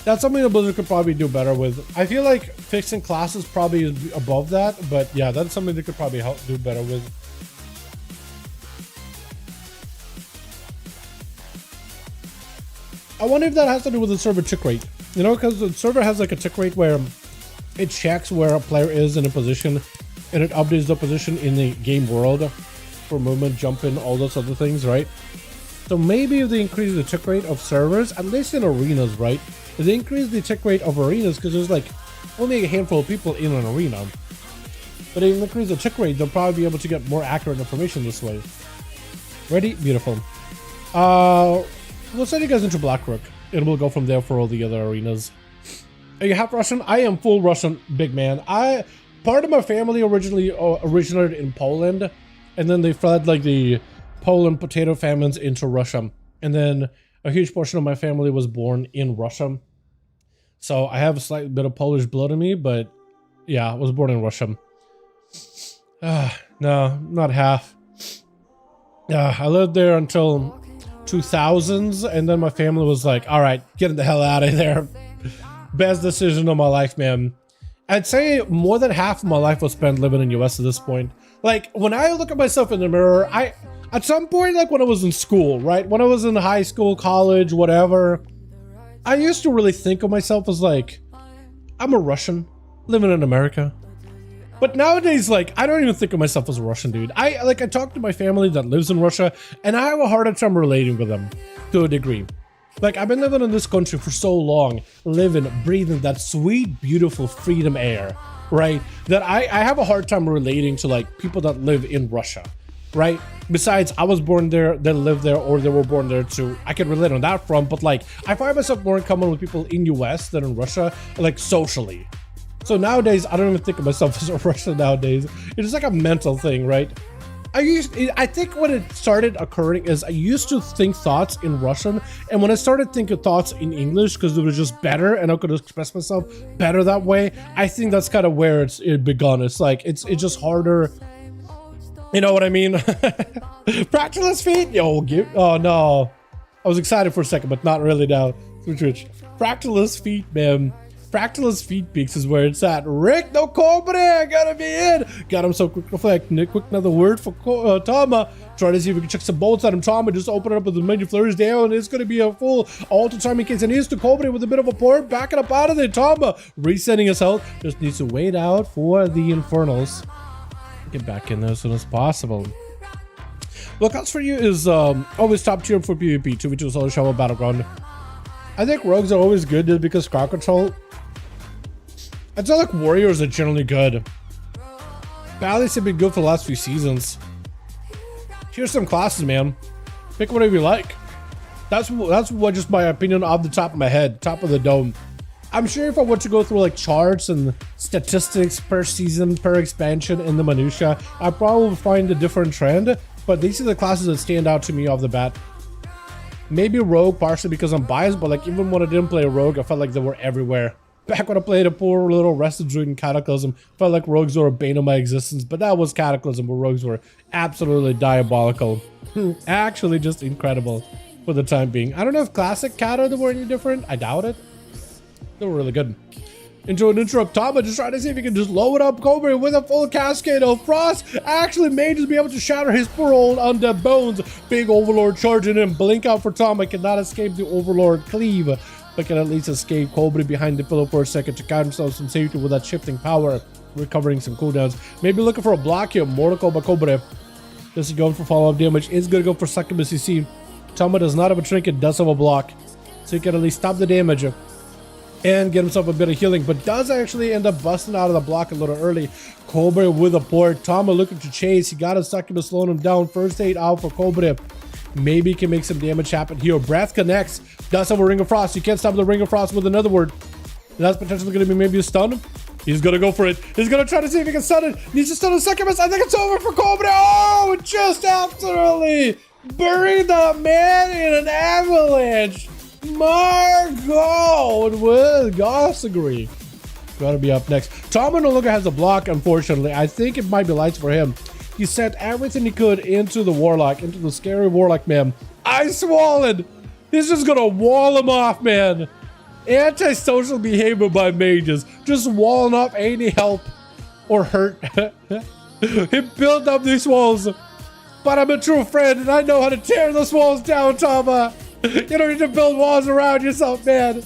Speaker 2: that's something that Blizzard could probably do better with. I feel like fixing classes probably is above that, but yeah, that's something they could probably help do better with. I wonder if that has to do with the server tick rate. You know, because the server has like a tick rate where it checks where a player is in a position and it updates the position in the game world for movement, jumping, all those other things, right? So maybe if they increase the tick rate of servers, at least in arenas, right? If they increase the tick rate of arenas, because there's like only a handful of people in an arena. But if they increase the tick rate, they'll probably be able to get more accurate information this way. Ready? Beautiful. We'll send you guys into Blackrook, and we'll go from there for all the other arenas. Are you half Russian? I am full Russian, big man. Part of my family originally originated in Poland, and then they fled like the Poland potato famines into Russia. And then a huge portion of my family was born in Russia. So I have a slight bit of Polish blood in me, but yeah, I was born in Russia. No, not half. I lived there until 2000s, and then my family was like, all right, get the hell out of there. Best decision of my life, man. I'd say more than half of my life was spent living in US at this point. Like, when I look at myself in the mirror, at some point, like when I was in school, right? When I was in high school, college, whatever, I used to really think of myself as like, I'm a Russian living in America. But nowadays, like, I don't even think of myself as a Russian, dude. I talk to my family that lives in Russia, and I have a harder time relating with them to a degree. Like, I've been living in this country for so long, living, breathing that sweet, beautiful freedom air, right? That I have a hard time relating to, like, people that live in Russia, right? Besides, I was born there, they live there, or they were born there too. I can relate on that front, but, like, I find myself more in common with people in US than in Russia, like, socially. So nowadays, I don't even think of myself as a Russian nowadays. It's just like a mental thing, right? I think when it started occurring is I used to think thoughts in Russian, and when I started thinking thoughts in English because it was just better and I could express myself better that way, I think that's kind of where it begun. It's like it's just harder. You know what I mean? Fractalist feet? Yo, oh no. I was excited for a second, but not really now. Switch. Fractalist feet, man. Fractalist feet peaks is where it's at. Rick, no Cobra, gotta be in. Got him so quick reflect. Nick, quick another word for Tama. Try to see if we can check some bolts at him. Tama, just open it up with the menu flurries down. It's gonna be a full alter time in case it needs to. Cobra with a bit of a port. Backing up out of there. Tama resetting his health. Just needs to wait out for the Infernals. Get back in there as soon as possible. Lookouts for you is always top tier for PvP. 2v2 solo shovel battleground. I think rogues are always good just because crowd control. I'd say like warriors are generally good. Ballists have been good for the last few seasons. Here's some classes, man. Pick whatever you like. That's what just my opinion off the top of my head, top of the dome. I'm sure if I were to go through like charts and statistics per season, per expansion in the minutia, I'd probably find a different trend. But these are the classes that stand out to me off the bat. Maybe Rogue, partially because I'm biased, but like even when I didn't play Rogue, I felt like they were everywhere. Back when I played a poor little rested druid in Cataclysm, felt like rogues were a bane of my existence, but that was Cataclysm where rogues were absolutely diabolical. Actually just incredible for the time being. I don't know if Classic Cata were any different. I doubt it. They were really good. Enjoy an interrupt Tama, just trying to see if he can just load up Cobra with a full cascade of frost. Actually may just be able to shatter his poor old undead bones. Big Overlord charging in. Blink out for Tama, cannot escape the Overlord cleave, but can at least escape Cobra behind the pillow for a second to count himself some safety with that shifting power, recovering some cooldowns. Maybe looking for a block here. Mortal by Cobra. This is going for follow-up damage. Is going to go for succubus CC. Tama does not have a trinket, does have a block, so he can at least stop the damage and get himself a bit of healing, but does actually end up busting out of the block a little early. Cobra with a port. Tama looking to chase. He got a succubus slowing him down. First aid out for Cobra. Maybe he can make some damage happen here. Breath connects. Does have a Ring of Frost. You can't stop the Ring of Frost with another word. That's potentially going to be maybe a stun. He's going to go for it. He's going to try to see if he can stun it. Needs to stun a succubus. I think it's over for Cobra. Oh, just absolutely buried the man in an avalanche. My God, with Gossagry. Gotta be up next. Tama no longer has a block, unfortunately. I think it might be lights for him. He sent everything he could into the Warlock, into the scary Warlock, man. Ice Swollen! This is gonna wall him off, man. Antisocial behavior by mages. Just walling off any help or hurt. He built up these walls. But I'm a true friend and I know how to tear those walls down, Tama. You don't need to build walls around yourself, man.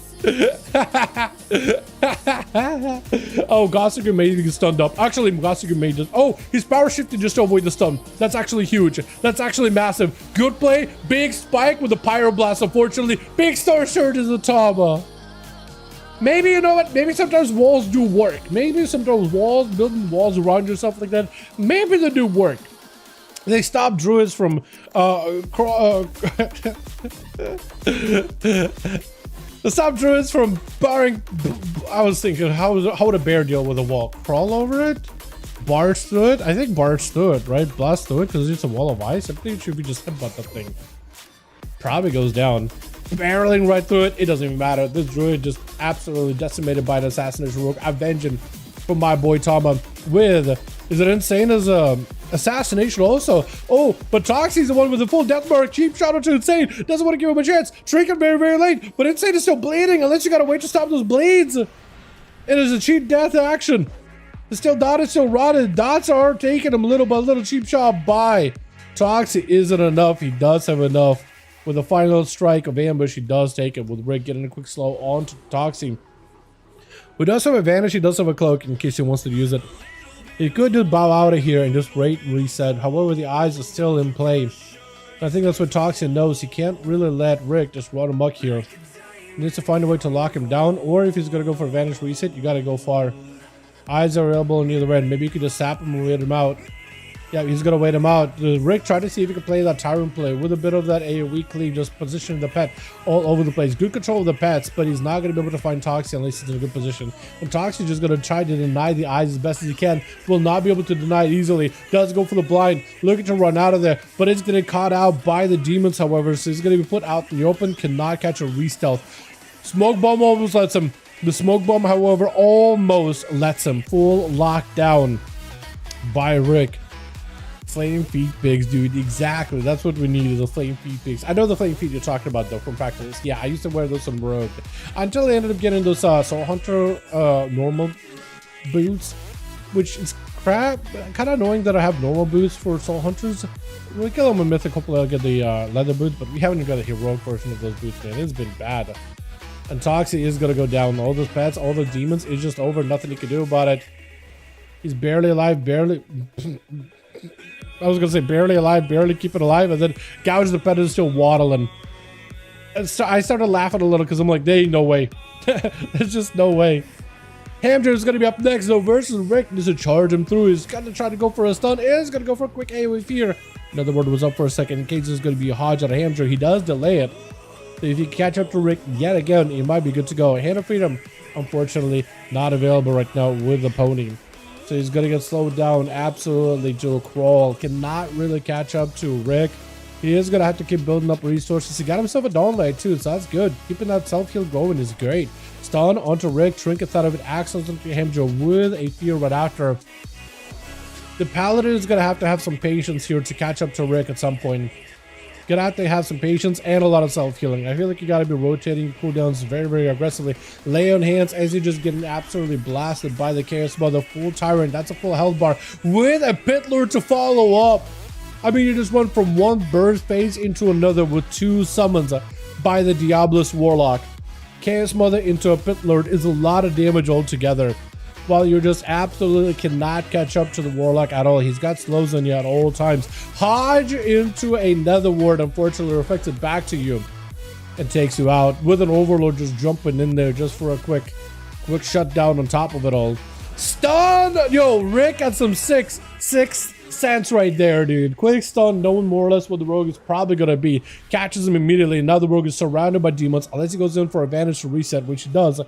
Speaker 2: Oh, Gossiger Mage is stunned up. Actually, Gossiger Mage just... Oh, he's power shifted just to avoid the stun. That's actually huge. That's actually massive. Good play. Big spike with the Pyroblast, unfortunately. Big Star Surge is a Tama. Maybe, you know what? Maybe sometimes walls do work. Maybe sometimes walls, building walls around yourself like that, maybe they do work. They stop druids from stop druids from barring. I was thinking, how would a bear deal with a wall? Crawl over it? Barge through it? I think barge through it, right? Blast through it because it's a wall of ice. I think it should be just headbutt that thing. Probably goes down. Barreling right through it. It doesn't even matter. This druid just absolutely decimated by the assassination rogue. Avenging from my boy Tama with, is it insane as a assassination also? Oh, but Toxie's the one with the full death mark. Cheap shot to Insane. Doesn't want to give him a chance. Trinket very, very late. But Insane is still bleeding unless you gotta wait to stop those bleeds. It is a cheap death action. It's still dotted, still rotted. Dots are taking him little by little. Cheap shot by Toxie isn't enough. He does have enough. With a final strike of ambush, he does take it with Rick getting a quick slow on to Toxie. Who does have advantage, he does have a cloak in case he wants to use it. He could just bow out of here and just rate reset. However, the eyes are still in play. I think that's what Toxie knows. He can't really let Rick just run amok here. He needs to find a way to lock him down, or if he's going to go for advantage reset, you got to go far. Eyes are available on either end. Maybe you could just sap him and wait him out. Yeah, he's going to wait him out. Rick tried to see if he could play that Tyrant play with a bit of that AoE cleave, just positioning the pet all over the place. Good control of the pets, but he's not going to be able to find Toxie unless he's in a good position. And Toxie's just going to try to deny the eyes as best as he can. Will not be able to deny it easily. Does go for the blind, looking to run out of there, but it's going to get caught out by the demons, however, so he's going to be put out in the open, cannot catch a re-stealth. Smoke bomb almost lets him. The smoke bomb, however, almost lets him. Full lockdown by Rick. Flame feet pigs, dude. Exactly. That's what we need, is a flame feet pigs. I know the flame feet you're talking about though from practice. Yeah, I used to wear those on Rogue until I ended up getting those Soul Hunter normal boots, which is crap. Kind of annoying that I have normal boots for Soul Hunters. We'll kill them with Mythical, hopefully I'll get the leather boots, but we haven't even got a heroic version of those boots, man. It's been bad. And Toxie is gonna go down. All those pets, all the demons, is just over. Nothing he can do about it. He's barely alive, barely. I was gonna say barely alive, barely keeping alive, and then Gouge the pet is still waddling. And so I started laughing a little because I'm like, there ain't no way. There's just no way. Hamster is gonna be up next though versus Rick. Needs to charge him through. He's gonna try to go for a stun. Is gonna go for a quick AoE fear. Another word was up for a second in case there's gonna be a Hodge out of Hamster. He does delay it. So if you catch up to Rick yet again, he might be good to go. Hand of Freedom, unfortunately, not available right now with the pony. So he's going to get slowed down absolutely to a crawl. Cannot really catch up to Rick. He is going to have to keep building up resources. He got himself a Dawnlight too, so that's good. Keeping that self-heal going is great. Stun onto Rick. Trinkets out of it. Axles onto Hamjo with a fear right after. The Paladin is going to have some patience here to catch up to Rick at some point. Gonna have to have some patience and a lot of self-healing. I feel like you gotta be rotating cooldowns very, very aggressively. Lay on hands as you're just getting absolutely blasted by the Chaos Mother. Full Tyrant, that's a full health bar with a Pit Lord to follow up. I mean, you just went from one burn phase into another with two summons by the Diabolus Warlock. Chaos Mother into a Pit Lord is a lot of damage altogether. While you just absolutely cannot catch up to the Warlock at all. He's got slows on you at all times. Hodge into a Nether Ward, unfortunately reflects it back to you and takes you out with an Overlord just jumping in there just for a quick shutdown on top of it all. Stun! Yo, Rick got some sixth sense right there, dude. Quick stun, knowing more or less what the rogue is probably gonna be. Catches him immediately. Now the rogue is surrounded by demons unless he goes in for advantage to reset, which he does.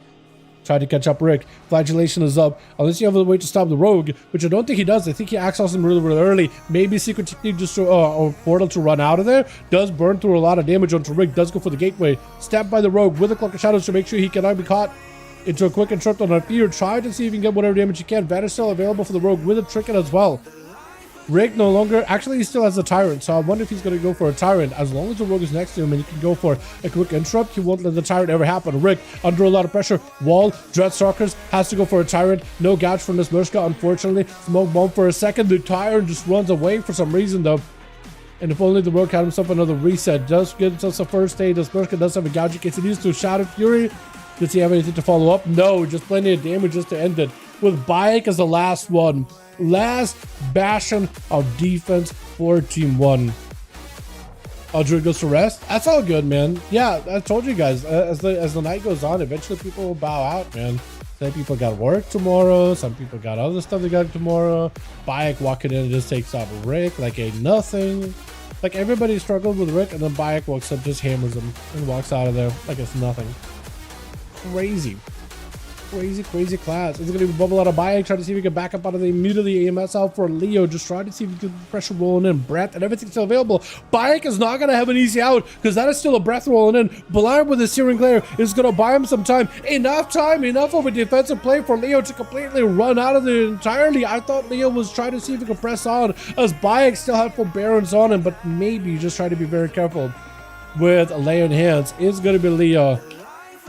Speaker 2: Try to catch up Rick. Flagellation is up. Unless you have a way to stop the rogue, which I don't think he does. I think he acts on him really, really early. Maybe secret technique just to, or portal to run out of there. Does burn through a lot of damage onto Rick. Does go for the gateway. Step by the rogue with a Cloak of Shadows to make sure he cannot be caught into a quick interrupt on a fear. Try to see if you can get whatever damage you can. Vanish still available for the rogue with a Trinket as well. Rick no longer, actually he still has a Tyrant, so I wonder if he's going to go for a Tyrant. As long as the Rogue is next to him and he can go for a quick interrupt, he won't let the Tyrant ever happen. Rick, under a lot of pressure, wall, Dreadstalkers, has to go for a Tyrant. No gouge from this Murska, unfortunately. Smoke bomb for a second. The Tyrant just runs away for some reason, though. And if only the Rogue had himself another reset. Does get himself a first aid. This Murska does have a gouge in case he needs to. Shout of Fury. Does he have anything to follow up? No, just plenty of damage just to end it. With Bayek as the last one. Last bastion of defense for Team 1. Druid goes to rest. That's all good, man. Yeah, I told you guys, as the night goes on, eventually people will bow out, man. Some people got work tomorrow. Some people got other stuff they got tomorrow. Bayek walking in and just takes out Rick like ain't nothing. Like everybody struggled with Rick, and then Bayek walks up, just hammers him, and walks out of there like it's nothing. Crazy class. It's gonna be bubble out of Bayek, trying to see if he can back up out of the immediately AMS out for Leo, just trying to see if he can pressure rolling in. Breath and everything's still available. Bayek is not gonna have an easy out because that is still a breath rolling in. Blind with his Searing Glare is gonna buy him some time. Enough of a defensive play for Leo to completely run out of it entirely. I thought Leo was trying to see if he could press on as Bayek still had full Barons on him, but maybe just try to be very careful with Leo in hands. It's gonna be Leo.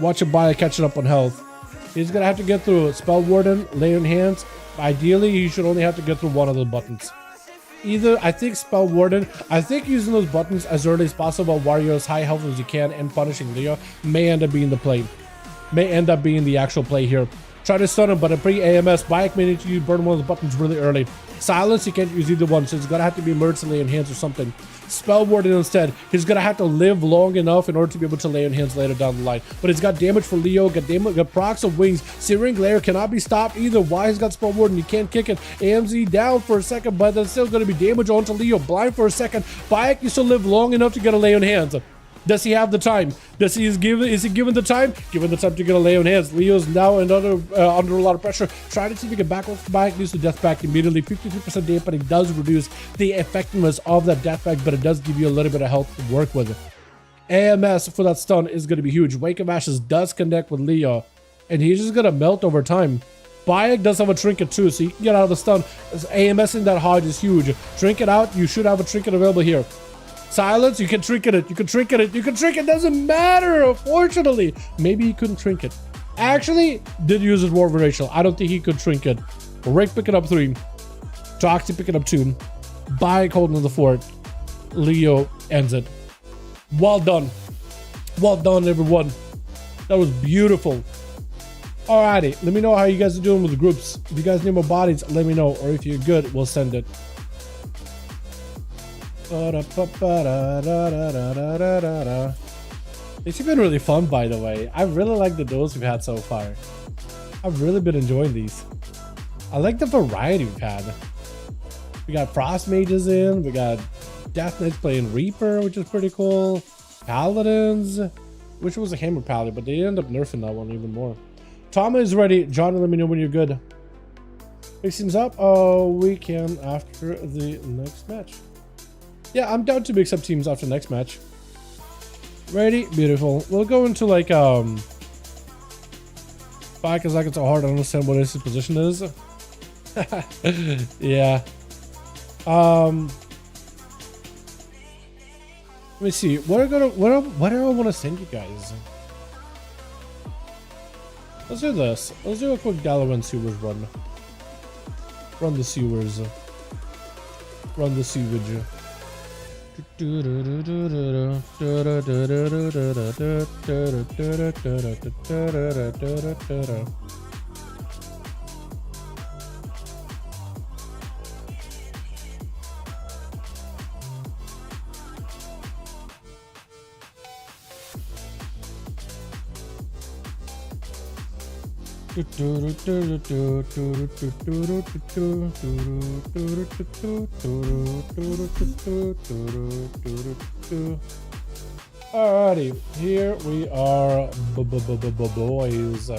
Speaker 2: Watching Bayek catching up on health. He's gonna have to get through Spell Warden, Lay in Hands. Ideally, he should only have to get through one of the buttons. Either, I think Spell Warden, I think using those buttons as early as possible while you're as high health as you can and punishing Leo may end up being the play. May end up being the actual play here. Try to stun him, but a pre-AMS, Bayek may need to burn one of the buttons really early. Silence, he can't use either one, so it's gonna have to be Merge and Lay in Hands or something. Spell Warden instead. He's gonna have to live long enough in order to be able to lay in hands later down the line. But he's got damage for Leo, got damage, got procs of wings. Searing Glare cannot be stopped either. Why he's got Spell Warden? He can't kick it. AMZ down for a second, but there's still gonna be damage onto Leo. Blind for a second. Bayek used to live long enough to get a lay in hands. Does he have the time? Is he given the time? Given the time to get a lay on hands. Leo's now under a lot of pressure. Trying to see if he can back off Bayek. Needs to death back immediately. 53% dampening does reduce the effectiveness of that death back, but it does give you a little bit of health to work with. AMS for that stun is going to be huge. Wake of Ashes does connect with Leo, and he's just going to melt over time. Bayek does have a trinket too, so you can get out of the stun. AMS in that Hodge is huge. Trinket out, you should have a trinket available here. Silence, you can trinket it, you can trinket it, you can trinket, doesn't matter, unfortunately. Maybe he couldn't trinket. Actually, did use his War Racial. I don't think he could trinket. Rick picking up 3. Toxic picking up 2. Bayek holding the fort. Leo ends it. Well done. Well done, everyone. That was beautiful. Alrighty, let me know how you guys are doing with the groups. If you guys need more bodies, let me know. Or if you're good, we'll send it. It's been really fun, by the way. I really like the duels we've had so far. I've really been enjoying these. I like the variety we've had. We got Frost Mages in, we got Death Knights playing Reaper, which is pretty cool. Paladins, which was a Hammer Paladin, but they ended up nerfing that one even more. Tom is ready. John, let me know when you're good. Mix teams up. Oh, we can after the next match. Yeah, I'm down to mix up teams after the next match. Ready? Beautiful. We'll go into like 5 seconds so hard to understand what his position is. Yeah. Let me see. What do I want to send you guys? Let's do this. Let's do a quick Dalaran sewers run. Run the sewers. Run the sewage. Alrighty, here we are, boys.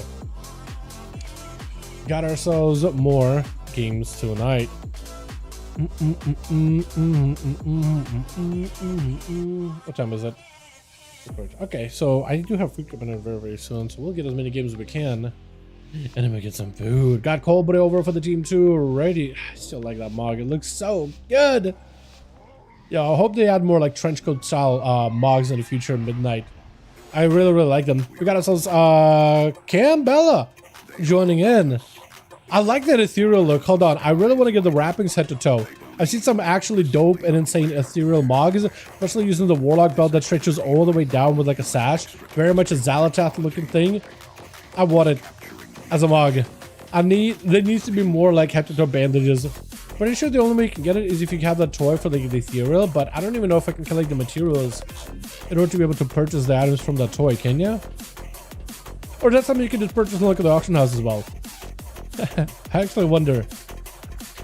Speaker 2: Got ourselves more games tonight. What time is it? Okay, so I do have free coming in very, very soon, so we'll get as many games as we can. And then we get some food. Got Coldbody over for the team too already. I still like that mog. It looks so good. Yeah, I hope they add more like trench coat style mogs in the future in Midnight. I really, really like them. We got ourselves Cam Bella joining in. I like that ethereal look. Hold on. I really want to get the wrappings head to toe. I've seen some actually dope and insane ethereal mogs, especially using the Warlock belt that stretches all the way down with like a sash. Very much a Xalatath looking thing. I want it as a mog. There needs to be more like head to toe bandages. Pretty sure the only way you can get it is if you have that toy for like the ethereal, but I don't even know if I can collect the materials in order to be able to purchase the items from that toy, can you? Or that's something you can just purchase and look at the auction house as well. I actually wonder.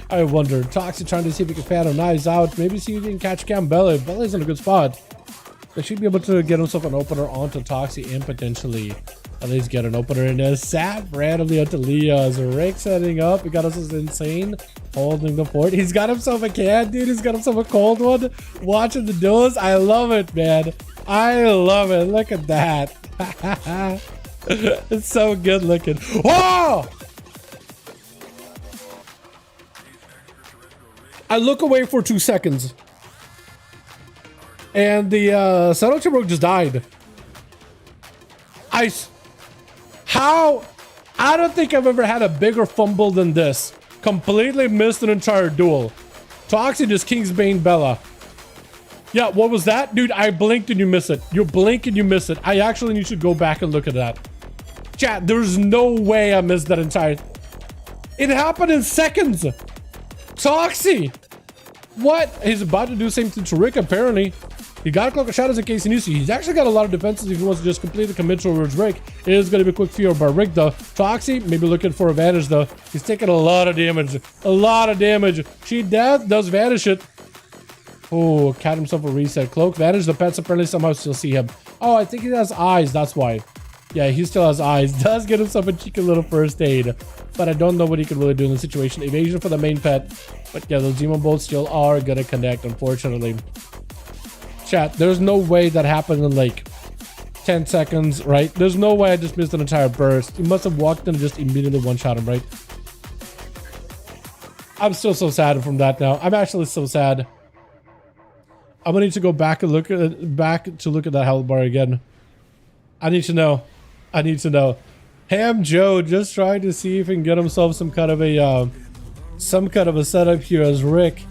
Speaker 2: Toxic trying to see if we can fan him knives out. Maybe see if you can catch Cam Bella. Bella's in a good spot. They should be able to get himself an opener onto Toxic and potentially at least get an opener in there. Sat randomly onto Leo's. Rick setting up. He got us this insane. Holding the fort. He's got himself a can, dude. He's got himself a cold one. Watching the duels. I love it, man. I love it. Look at that. It's so good looking. Whoa! I look away for 2 seconds. And the Sarocha Rogue just died. How? I don't think I've ever had a bigger fumble than this. Completely missed an entire duel. Toxic just Kingsbane Bella. Yeah, what was that? Dude, I blinked and you miss it. You blink and you miss it. I actually need to go back and look at that. Chat, there's no way I missed that entire... It happened in seconds. Toxie! What? He's about to do the same thing to Rick, apparently. He got a Cloak of Shadows in case he needs to. He's actually got a lot of defenses if he wants to just completely commit towards Rick. It is going to be a quick fear by Rick, though. Toxie, maybe looking for advantage, though. He's taking a lot of damage. A lot of damage. Cheat Death does vanish it. Oh, cat himself a reset. Cloak, vanish. The pets apparently somehow still see him. Oh, I think he has eyes. That's why. Yeah, he still has eyes. Does get himself a cheeky little first aid. But I don't know what he can really do in the situation. Evasion for the main pet. But yeah, those demon bolts still are going to connect, unfortunately. Chat, there's no way that happened in like 10 seconds, right? There's no way I just missed an entire burst. He must have walked in and just immediately one-shot him, right? I'm still so sad from that now. I'm actually so sad. I'm gonna need to go back and look at that health bar again. I need to know. I need to know. Ham Joe just trying to see if he can get himself some kind of a setup here as Rick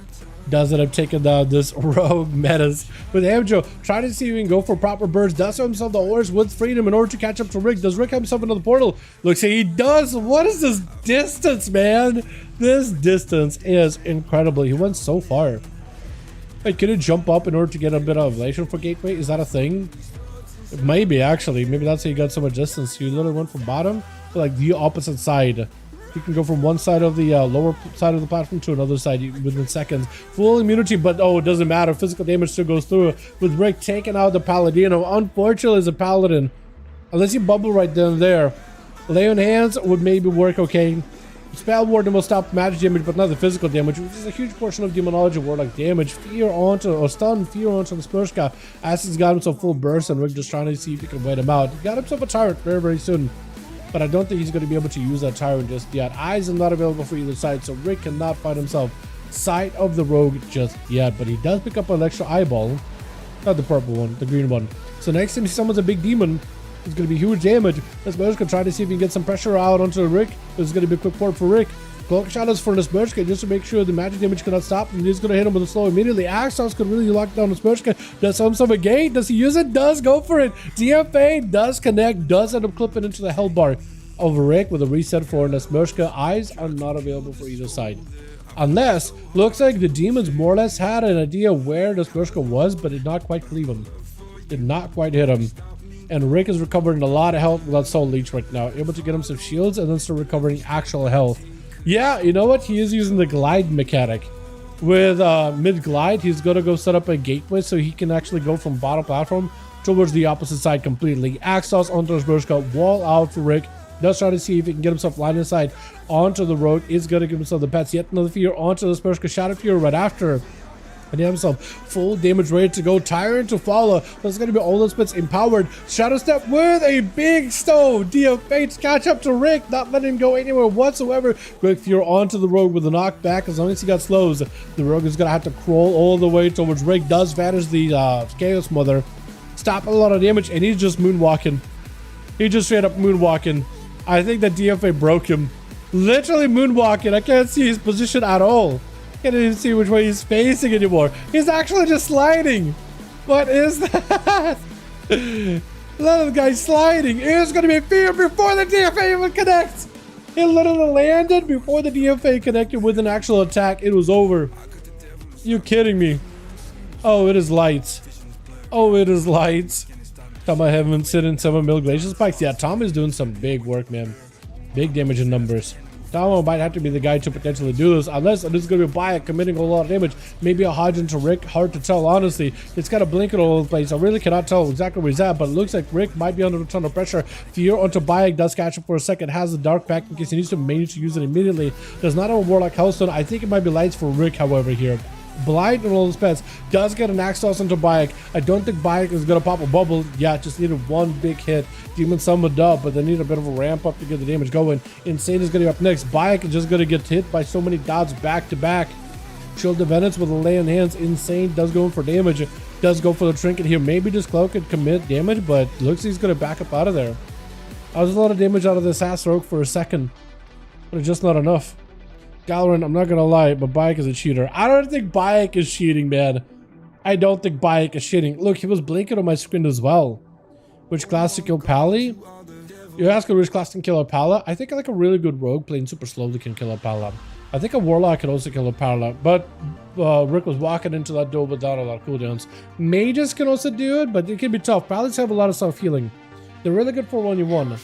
Speaker 2: does end up taking down this rogue menace with Ham Joe trying to see if he can go for proper burst. Does himself the horse with freedom in order to catch up to Rick. Does Rick have himself into the portal? Looks like he does. What is this distance, man? This distance is incredible. He went so far. Like, could it jump up in order to get a bit of elevation for Gateway? Is that a thing? Maybe, actually. Maybe that's how you got so much distance. You literally went from bottom to like the opposite side. You can go from one side of the lower side of the platform to another side within seconds. Full immunity, but oh, it doesn't matter. Physical damage still goes through. With Rick taking out the Paladino. Unfortunately, as a Paladin, unless you bubble right then there, Lay on Hands would maybe work okay. Spell Warden will stop magic damage, but not the physical damage, which is a huge portion of Demonology Warlock damage. Fear onto, or stun, fear onto the Splurshka. ASUS got himself full burst, and Rick just trying to see if he can wait him out. He got himself a Tyrant very, very soon. But I don't think he's going to be able to use that Tyrant just yet. Eyes are not available for either side, so Rick cannot find himself sight of the Rogue just yet. But he does pick up an extra eyeball. Not the purple one, the green one. So next time he summons a big demon, it's going to be huge damage. Nesmershka try to see if he can get some pressure out onto Rick. This is going to be a quick port for Rick. Cloak Shadows for Nesmershka just to make sure the magic damage cannot stop. And he's going to hit him with a slow immediately. ASUS could really lock down Nesmershka. Does himself a gate? Does he use it? Does go for it. DFA does connect. Does end up clipping into the health bar of Rick with a reset for Nesmershka. Eyes are not available for either side. Unless, looks like the demons more or less had an idea where Nesmershka was, but did not quite cleave him. Did not quite hit him. And Rick is recovering a lot of health without Soul Leech right now. Able to get him some shields and then start recovering actual health. Yeah, you know what? He is using the glide mechanic. With mid-glide, he's going to go set up a gateway so he can actually go from bottom platform towards the opposite side completely. ASUS onto Nesmershka, wall out for Rick. Does try to see if he can get himself line inside onto the road. Is going to give himself the pets. Yet another fear onto the Nesmershka. Shadow Fear right after. And he has himself full damage ready to go. Tyrant to follow. There's going to be all those bits empowered. Shadow Step with a big stone. DFA to catch up to Rick. Not letting him go anywhere whatsoever. Rick Fear onto the Rogue with a knockback. As long as he got slows, the Rogue is going to have to crawl all the way towards Rick. Does vanish the Chaos Mother. Stop a lot of damage. And he's just moonwalking. He just straight up moonwalking. I think that DFA broke him. Literally moonwalking. I can't see his position at all. Can't even see which way he's facing anymore. He's actually just sliding. What is that? Look at the guy sliding. It's going to be Fear before the DFA even connects. It literally landed before the DFA connected with an actual attack. It was over. You kidding me? Oh, it is lights. Oh, it is lights. Tama haven't sit in 7 mil glacial spikes. Yeah, Tom is doing some big work, man. Big damage in numbers. Tama might have to be the guy to potentially do this, unless it is going to be Bayek committing a lot of damage. Maybe a Hodge into Rick. Hard to tell, honestly. It's got a blinking all over the place. I really cannot tell exactly where he's at, but it looks like Rick might be under a ton of pressure. Fear onto Bayek does catch him for a second. Has the Dark Pack in case he needs to manage to use it immediately. Does not have a Warlock Hellstone. I think it might be lights for Rick, however, here. Blind and all those pets does get an axe toss into Bayek. I don't think Bayek is gonna pop a bubble. Yeah, just needed one big hit. Demon summoned up, but they need a bit of a ramp up to get the damage going. Insane is gonna be up next. Bayek is just gonna get hit by so many gods back to back. Shield of Venus with a lay in hands. Insane does go in for damage. Does go for the trinket here. Maybe this cloak could commit damage, but looks like he's gonna back up out of there. That was a lot of damage out of this ass rogue for a second, but it's just not enough. Dalaran, I'm not gonna lie, but Bayek is a cheater. I don't think Bayek is cheating, man. I don't think Bayek is cheating. Look, he was blinking on my screen as well. Which class to kill Pally? You're asking which class can kill a Pala? I think like a really good rogue playing super slowly can kill a Pala. I think a Warlock can also kill a Pala, but Rick was walking into that door without a lot of cooldowns. Mages can also do it, but it can be tough. Palas have a lot of self-healing. They're really good for 1v1.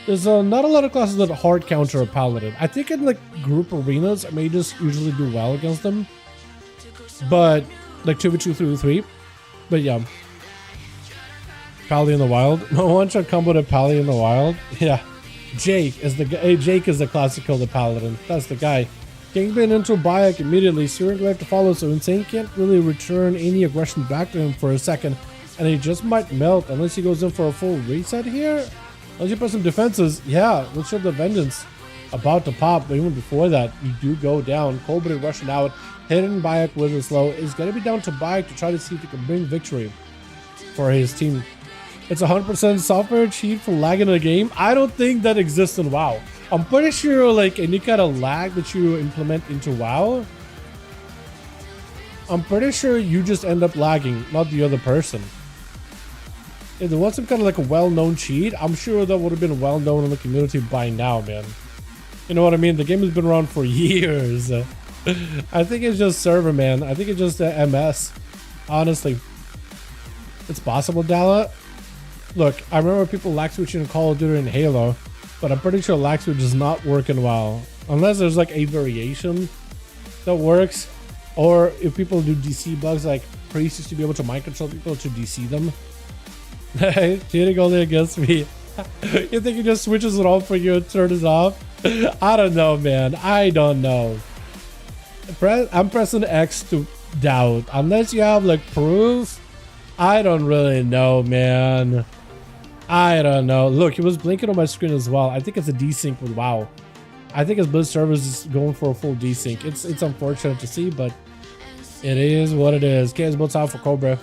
Speaker 2: There's not a lot of classes that hard counter a paladin. I think in like group arenas, mages usually do well against them. But like 2v2, 3v3. But yeah. Pally in the wild. No one should combo to Pally in the wild. Yeah. Jake is the guy. Jake is the class to kill the paladin. That's the guy. Kingpin into Bayek immediately. Searing glaive to follow, so Insane can't really return any aggression back to him for a second. And he just might melt unless he goes in for a full reset here. Unless you put some defenses, yeah, let's show the vengeance about to pop. But even before that, you do go down. Colbert rushing out, hitting Bayek with a slow. Is going to be down to Bayek to try to see if he can bring victory for his team. It's 100% software cheat for lagging in a game. I don't think that exists in WoW. I'm pretty sure like any kind of lag that you implement into WoW, I'm pretty sure you just end up lagging, not the other person. If there was some kind of like a well-known cheat, I'm sure that would have been well-known in the community by now, man. You know what I mean? The game has been around for years. I think it's just server, man. I think it's just MS. Honestly. It's possible, Dala. Look, I remember people lag switching in Call of Duty and Halo, but I'm pretty sure lag switch does not work in WoW. Unless there's like a variation that works. Or if people do DC bugs, like Priest used to be able to mind control people to DC them. Cheating only against me. You think he just switches it on for you and turns it off? I don't know, man. I don't know. I'm pressing X to doubt. Unless you have like proof, I don't really know, man. I don't know. Look, he was blinking on my screen as well. I think it's a desync with WoW. I think his Blizz servers is going for a full desync. It's unfortunate to see, but it is what it is. Chaos builds out for Cobra.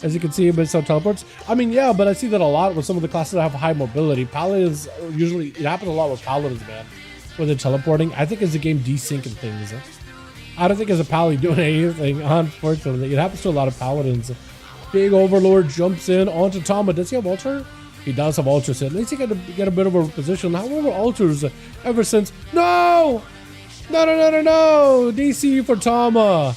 Speaker 2: As you can see, but some teleports. I mean, yeah, but I see that a lot with some of the classes that have high mobility. Paladins, usually, it happens a lot with Paladins, man. When they're teleporting. I think it's the game desyncing things. I don't think it's a Pally doing anything, unfortunately. It happens to a lot of Paladins. Big Overlord jumps in onto Tama. Does he have Altar? He does have Altar, so at least he got to get a bit of a position. However, Altars, ever since... No! No, no, no, no, no! DC for Tama.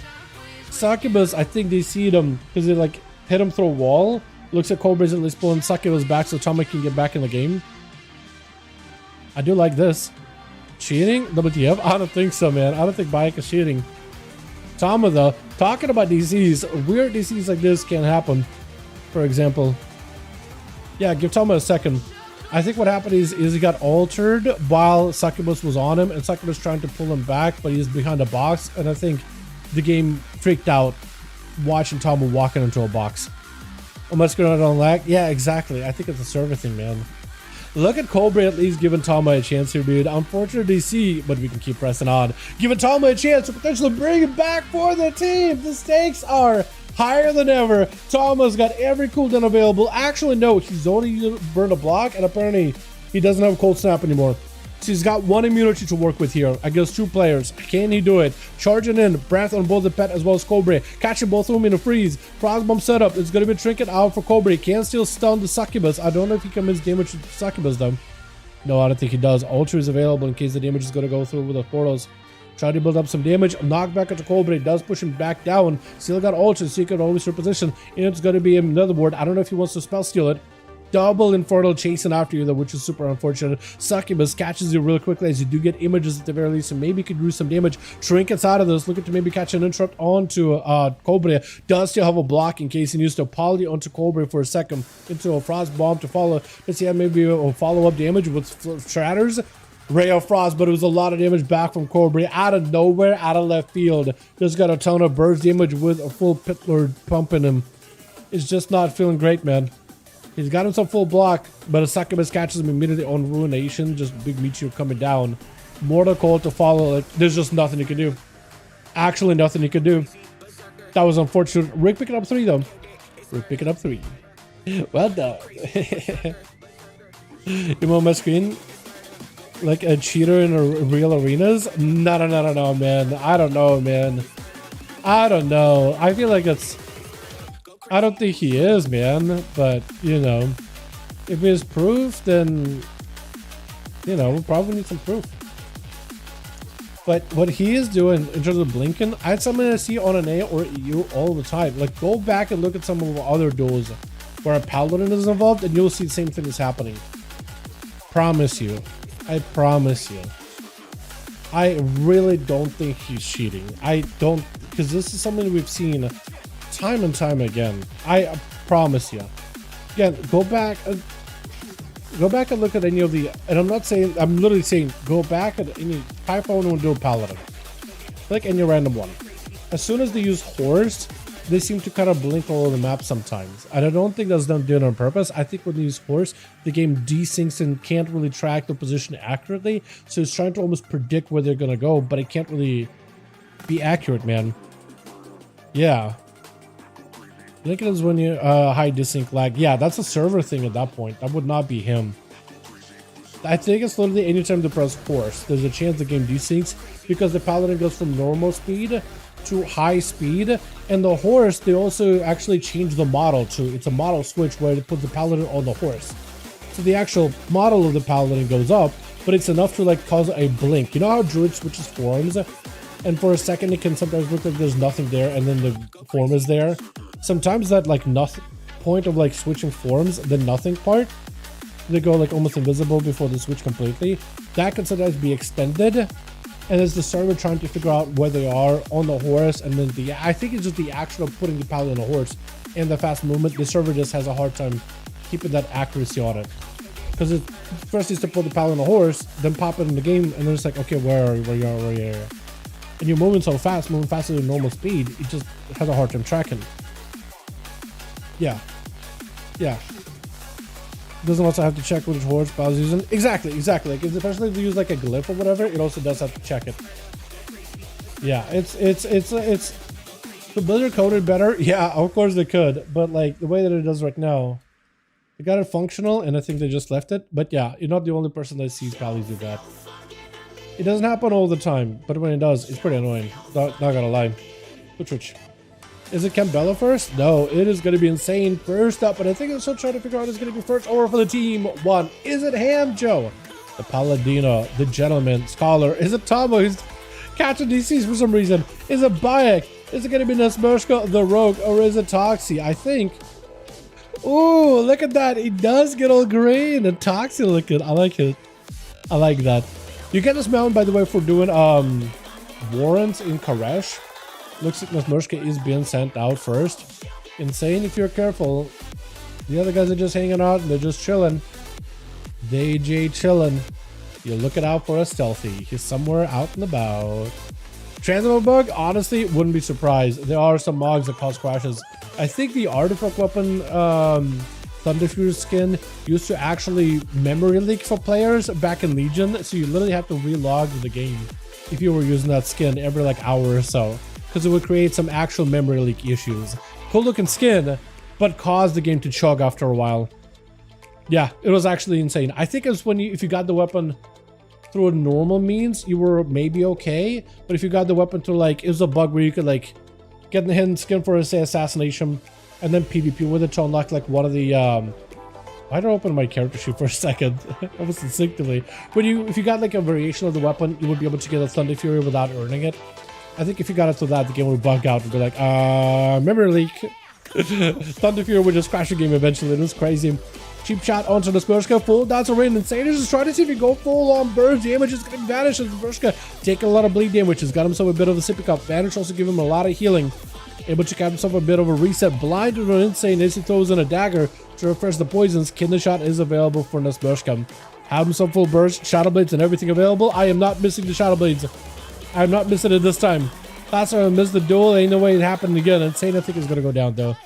Speaker 2: Succubus, I think they see him because they like... hit him through a wall. Looks at Cobra's at least pulling Succubus back so Tama can get back in the game. I do like this. Cheating? WTF? I don't think so, man. I don't think Bayek is cheating. Tama, though, talking about DCs, weird DCs like this can happen. For example. Yeah, give Tama a second. I think what happened is he got altered while Succubus was on him, and Succubus trying to pull him back, but he's behind a box, and I think the game freaked out watching Tama walking into a box. Unless going on lag? Yeah, exactly. I think it's a server thing, man. Look at Cobra at least giving Tama a chance here, dude. Unfortunate DC, but we can keep pressing on. Giving Tama a chance to potentially bring it back for the team. The stakes are higher than ever. Tama's got every cooldown available. Actually, no, he's only burned a block, and apparently he doesn't have cold snap anymore. So he's got one immunity to work with here against 2 players. Can he do it? Charging in, breath on both the pet as well as Cobra. Catching both of them in a freeze. Frostbomb setup. It's going to be trinket out for Cobra. He can still stun the succubus. I don't know if he can miss damage to succubus though. No, I don't think he does. Ultra is available in case the damage is going to go through with the portals. Try to build up some damage. Knockback at the Cobra. It does push him back down. Still got Ultra, so he can always reposition. And it's going to be another board. I don't know if he wants to spell steal it. Double Infernal chasing after you though, which is super unfortunate. Succubus catches you real quickly as you do get images at the very least, so maybe you could do some damage. Trinkets out of this, looking to maybe catch an interrupt onto Cobra. Does still have a block in case he needs to poly onto Cobra for a second into a frost bomb to follow. Let's see, maybe a follow-up damage with shatters. Ray of Frost, but it was a lot of damage back from Cobra out of nowhere, out of left field. Just got a ton of burst damage with a full Pit Lord pumping him. It's just not feeling great, man. He's got himself full block, but a succubus catches him immediately on Ruination. Just big meteor coming down. Mortal Coil to follow. Like, there's just nothing he can do. Actually, nothing he can do. That was unfortunate. Rick picking up 3 though. Rick picking up 3. Well done. You want my screen? Like a cheater in a real arenas? No, man. I don't know, man. I don't know. I feel like it's... I don't think he is, man, but, you know, if it's proof, then, you know, we'll probably need some proof. But what he is doing in terms of blinking, that's something I see on an A or EU all the time. Like, go back and look at some of the other duels where a paladin is involved, and you'll see the same thing is happening. Promise you. I promise you. I really don't think he's cheating. I don't, because this is something we've seen time and time again. I promise you. Again, go back and look at any of the, and I'm not saying, I'm literally saying go back at any type of one do a paladin. Like any random one. As soon as they use horse, they seem to kind of blink all over the map sometimes. And I don't think that's them doing it on purpose. I think when they use horse, the game desyncs and can't really track the position accurately. So it's trying to almost predict where they're gonna go, but it can't really be accurate, man. Yeah. Blinking is when you high desync lag. Yeah, that's a server thing at that point. That would not be him. I think it's literally anytime they press horse, there's a chance the game desyncs because the paladin goes from normal speed to high speed, and the horse, they also actually change the model to, it's a model switch where they put the paladin on the horse. So the actual model of the paladin goes up, but it's enough to like cause a blink. You know how druid switches forms? And for a second it can sometimes look like there's nothing there and then the form is there. Sometimes that like nothing point of like switching forms, the nothing part, they go like almost invisible before they switch completely. That can sometimes be extended, and it's the server trying to figure out where they are on the horse, and then the, I think it's just the action of putting the paladin on the horse and the fast movement. The server just has a hard time keeping that accuracy on it, because it first needs to put the paladin on the horse, then pop it in the game, and then it's like, okay, where are you, where you are, where you are, and you're moving so fast, moving faster than normal speed, it just has a hard time tracking. Yeah. Doesn't also have to check which horse Bow's using. Exactly. Like, especially if you use like a glyph or whatever, it also does have to check it. Yeah, it's could Blizzard code it better? Yeah, of course they could, but like the way that it does right now, they got it functional, and I think they just left it. But yeah, you're not the only person that sees Pallies do that. It doesn't happen all the time, but when it does, it's pretty annoying. Not gonna lie. Which. Is it Campbell first? No, it is going to be Insane first up, but I think I'm still trying to figure out who's going to be first over for the team one. Is it Ham Joe, the Paladino, the Gentleman, Scholar? Is it Tomo who's catching DCs for some reason? Is it Bayek? Is it going to be Nesmershka, the Rogue, or is it Toxie? I think. Ooh, look at that. He does get all green and Toxie looking. I like it. I like that. You get this mount, by the way, for doing warrants in Karesh. Looks like Nesmershka is being sent out first. Insane, if you're careful. The other guys are just hanging out and they're just chilling. DJ chilling. You're looking out for a stealthy. He's somewhere out and about. Transmog bug, honestly, wouldn't be surprised. There are some mods that cause crashes. I think the artifact weapon Thunderfury skin used to actually memory leak for players back in Legion, so you literally have to relog the game if you were using that skin every like hour or so, because it would create some actual memory leak issues. Cool looking skin, but caused the game to chug after a while. Yeah, it was actually insane. I think it's when if you got the weapon through a normal means, you were maybe okay, but if you got the weapon through like, it was a bug where you could like get the hidden skin for say assassination and then PvP with it to unlock like one of the I don't open my character sheet for a second. Almost instinctively. But if you got like a variation of the weapon, you would be able to get a Thunder Fury without earning it. I think if you got it to that, the game would bug out and be like, memory leak. Thunder Fury would just crash the game eventually. It was crazy. Cheap shot onto the Sperska, full down to rain. Insane is just trying to see if he go full on burst. Damage is getting vanished as Sperska taking a lot of bleed damage. Has got himself a bit of a sippy cup. Vanish also give him a lot of healing. Able to get himself a bit of a reset. Blinded on Insane as he throws in a dagger to refresh the poisons. Kidney shot is available for Nesbershka. Have himself full burst, Shadow Blades and everything available. I am not missing the Shadow Blades. I'm not missing it this time. Last time I missed the duel. Ain't no way it happened again. Insane I think is gonna go down though.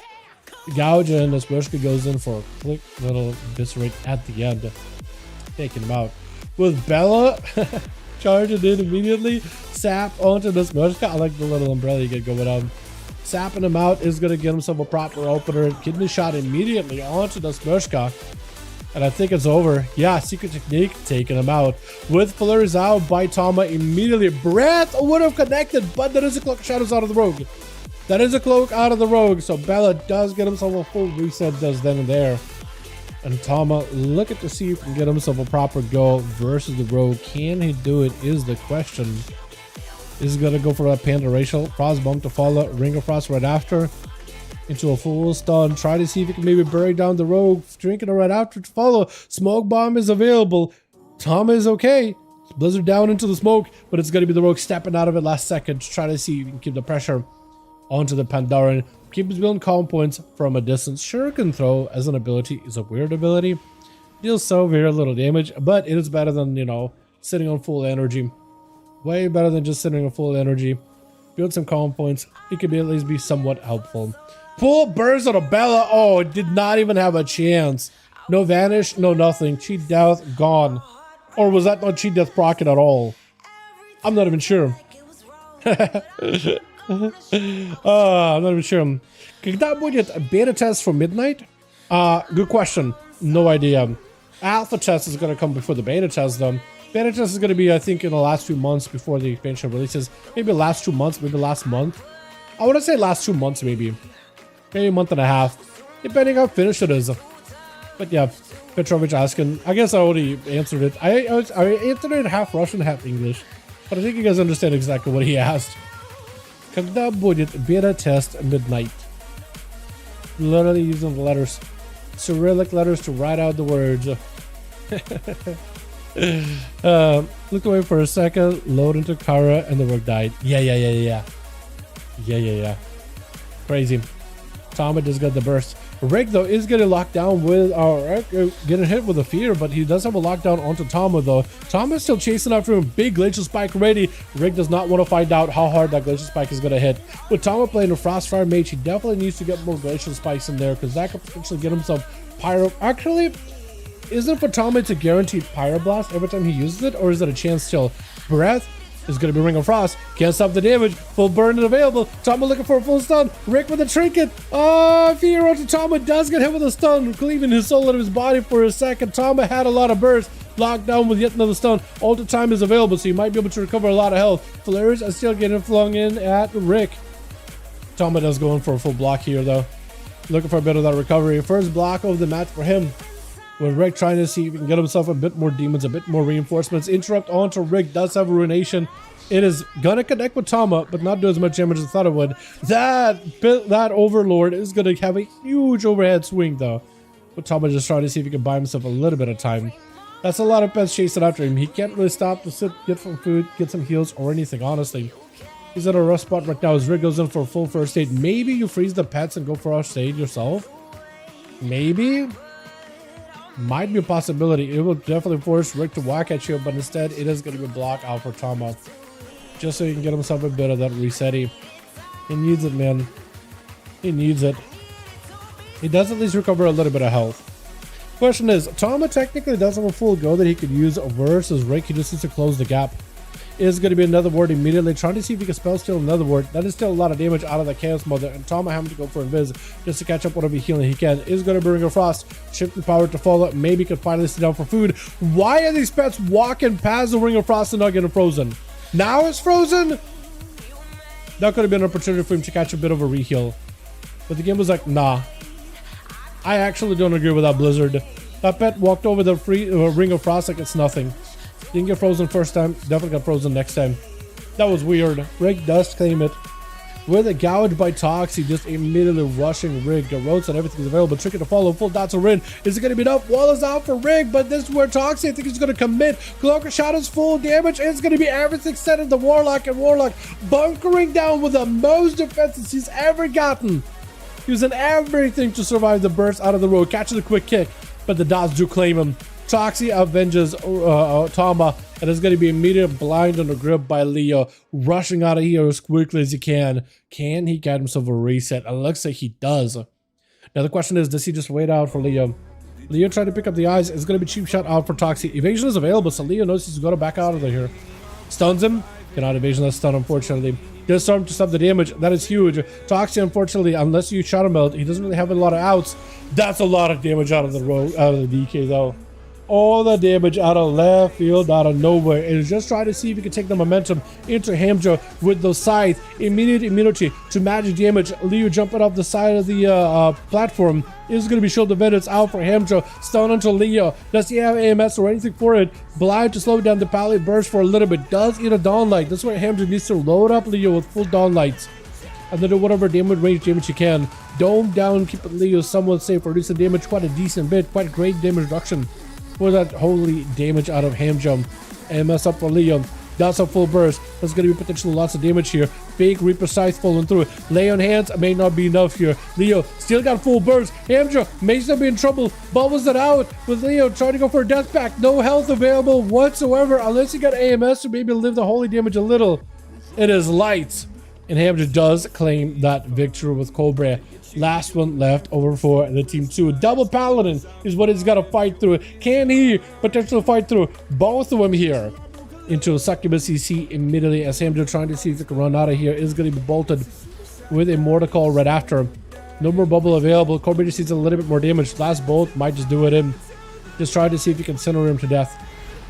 Speaker 2: Gouge and Nesbershka goes in for a quick little eviscerate at the end. Taking him out. With Bella charging in immediately. Sap onto Nesbershka. I like the little umbrella you get going on. Sapping him out is going to get himself a proper opener. Kidney shot immediately onto the Sperska. And I think it's over. Yeah, secret technique taking him out. With Flurries out by Tama immediately. Breath would have connected, but there is a cloak of shadows out of the rogue. That is a cloak out of the rogue. So Bella does get himself a full reset, does then and there. And Tama looking to see if he can get himself a proper go versus the rogue. Can he do it is the question. Is gonna go for a Panda Racial. Frostbomb to follow. Ring of Frost right after. Into a full stun. Try to see if he can maybe bury down the rogue. Drinking it right after to follow. Smoke Bomb is available. Tom is okay. Blizzard down into the smoke, but it's gonna be the rogue stepping out of it last second to try to see if he can keep the pressure onto the Pandaren. Keep his building calm points from a distance. Shuriken Throw as an ability is a weird ability. Deals so very little damage, but it is better than, you know, sitting on full energy. Way better than just sitting on full energy. Build some calm points. It could be at least be somewhat helpful. Full burst on a Bella. Oh, it did not even have a chance. No vanish, no nothing. Cheat death, gone. Or was that not cheat death procced at all? I'm not even sure. I'm not even sure. Когда будет beta test for midnight? Good question. No idea. Alpha test is going to come before the beta test though. Beta test is going to be, I think, in the last few months before the expansion releases. Maybe last 2 months, maybe last month. I want to say last 2 months, maybe. Maybe a month and a half. Depending how finished it is. But yeah, Petrovich asking. I guess I already answered it. I answered it half Russian, half English. But I think you guys understand exactly what he asked. Когда будет beta test midnight? Literally using the letters. Cyrillic letters to write out the words. Look away for a second, load into Kara, and the work died. Yeah. Crazy. Tama just got the burst. Rick though is getting locked down with getting hit with a fear, but he does have a lockdown onto Tama though. Tama's still chasing after him. Big glacial spike ready. Rick does not want to find out how hard that glacial spike is gonna hit. With Tama playing a Frostfire Mage, he definitely needs to get more glacial spikes in there because that could potentially get himself pyro. Actually, isn't for Tama it's a guaranteed pyroblast every time he uses it, or is it a chance still? Breath is going to be Ring of Frost. Can't stop the damage. Full burn is available. Tama looking for a full stun. Rick with a trinket. Fear onto Tama does get hit with a stun, cleaving his soul out of his body for a second. Tama had a lot of burst. Locked down with yet another stun. Ultra time is available, so you might be able to recover a lot of health. Flares are still getting flung in at Rick. Tama does go in for a full block here, though. Looking for a bit of that recovery. First block of the match for him. With Rick trying to see if he can get himself a bit more demons, a bit more reinforcements. Interrupt onto Rick does have a ruination. It is gonna connect with Tama, but not do as much damage as I thought it would. That Overlord is gonna have a huge overhead swing though. But Tama just trying to see if he can buy himself a little bit of time. That's a lot of pets chasing after him. He can't really stop to sit, get some food, get some heals, or anything, honestly. He's at a rough spot right now as Rick goes in for a full first aid. Maybe you freeze the pets and go for first aid yourself. Maybe. Might be a possibility. It will definitely force Rick to whack at you, but instead it is going to be block out for Tama. just so he can get himself a bit of that resetty. He needs it, man. He needs it. He does at least recover a little bit of health. Question is, Tama technically does have a full go that he could use versus Rick. He just needs to close the gap. Is going to be another ward immediately, trying to see if he can spell steal another ward. That is still a lot of damage out of the Chaos Mother, and Tama having to go for Invis just to catch up whatever healing he can. Is going to bring a Frost, shifting power to follow. Maybe could finally sit down for food. Why are these pets walking past the Ring of Frost and not getting frozen? Now it's frozen? That could have been an opportunity for him to catch a bit of a reheal. But the game was like, nah. I actually don't agree with that, Blizzard. That pet walked over the Ring of Frost like it's nothing. Didn't get frozen first time, definitely got frozen next time. That was weird. Rig does claim it. With a gouge by Toxie, just immediately rushing Rig. Roads and everything is available. Tricky to follow. Full dots are in. Is it going to be enough? Wall is out for Rig, but this is where Toxie, I think, is going to commit. Cloak of Shadow's full damage. It's going to be everything set in the Warlock, and Warlock bunkering down with the most defenses he's ever gotten. Using everything to survive the burst out of the road. Catches a quick kick, but the dots do claim him. Toxie avenges Tama, and is going to be immediate blind on the grip by Leo, rushing out of here as quickly as he can. Can he get himself a reset? It looks like he does. Now the question is, does he just wait out for Leo? Leo trying to pick up the eyes. Is going to be cheap shot out for Toxie. Evasion is available, so Leo knows he's going to back out of here. Stuns him. Cannot evasion that stun, unfortunately. Disarm to stop the damage. That is huge. Toxie, unfortunately, unless you Shadow Melt, he doesn't really have a lot of outs. That's a lot of damage out of the DK though. All the damage out of left field, out of nowhere. And he's just trying to see if he can take the momentum into Hamjo with those scythe. Immediate immunity to magic damage. Leo jumping off the side of the platform. Is going to be Shield of Vengeance out for Hamjo. Stun onto Leo. Does he have AMS or anything for it? Blind to slow down the Pally burst for a little bit. Does eat a Dawn Light. That's why Hamjo needs to load up Leo with full Dawn Lights. And then do whatever range damage you can. Dome down, keep Leo somewhat safe. Reduce the damage quite a decent bit. Quite great damage reduction for that holy damage out of Hamjo. AMS up for Leo. That's a full burst. There's going to be potentially lots of damage here. Fake Reaper Scythe falling through. Lay on hands may not be enough here. Leo still got full burst. Hamjo may still be in trouble. Bubbles it out with Leo trying to go for a death pack. No health available whatsoever unless you got AMS to maybe live the holy damage a little. It is lights. And Hamjo does claim that victory with Cobra. Last one left over for the team 2. Double Paladin is what he's got to fight through. Can he potentially fight through both of them here? Into a Succubus CC immediately as Hamjo trying to see if he can run out of here. Is going to be bolted with a Mortal Call right after him. No more bubble available. Cobra just needs a little bit more damage. Last bolt might just do it in. Just trying to see if he can center him to death.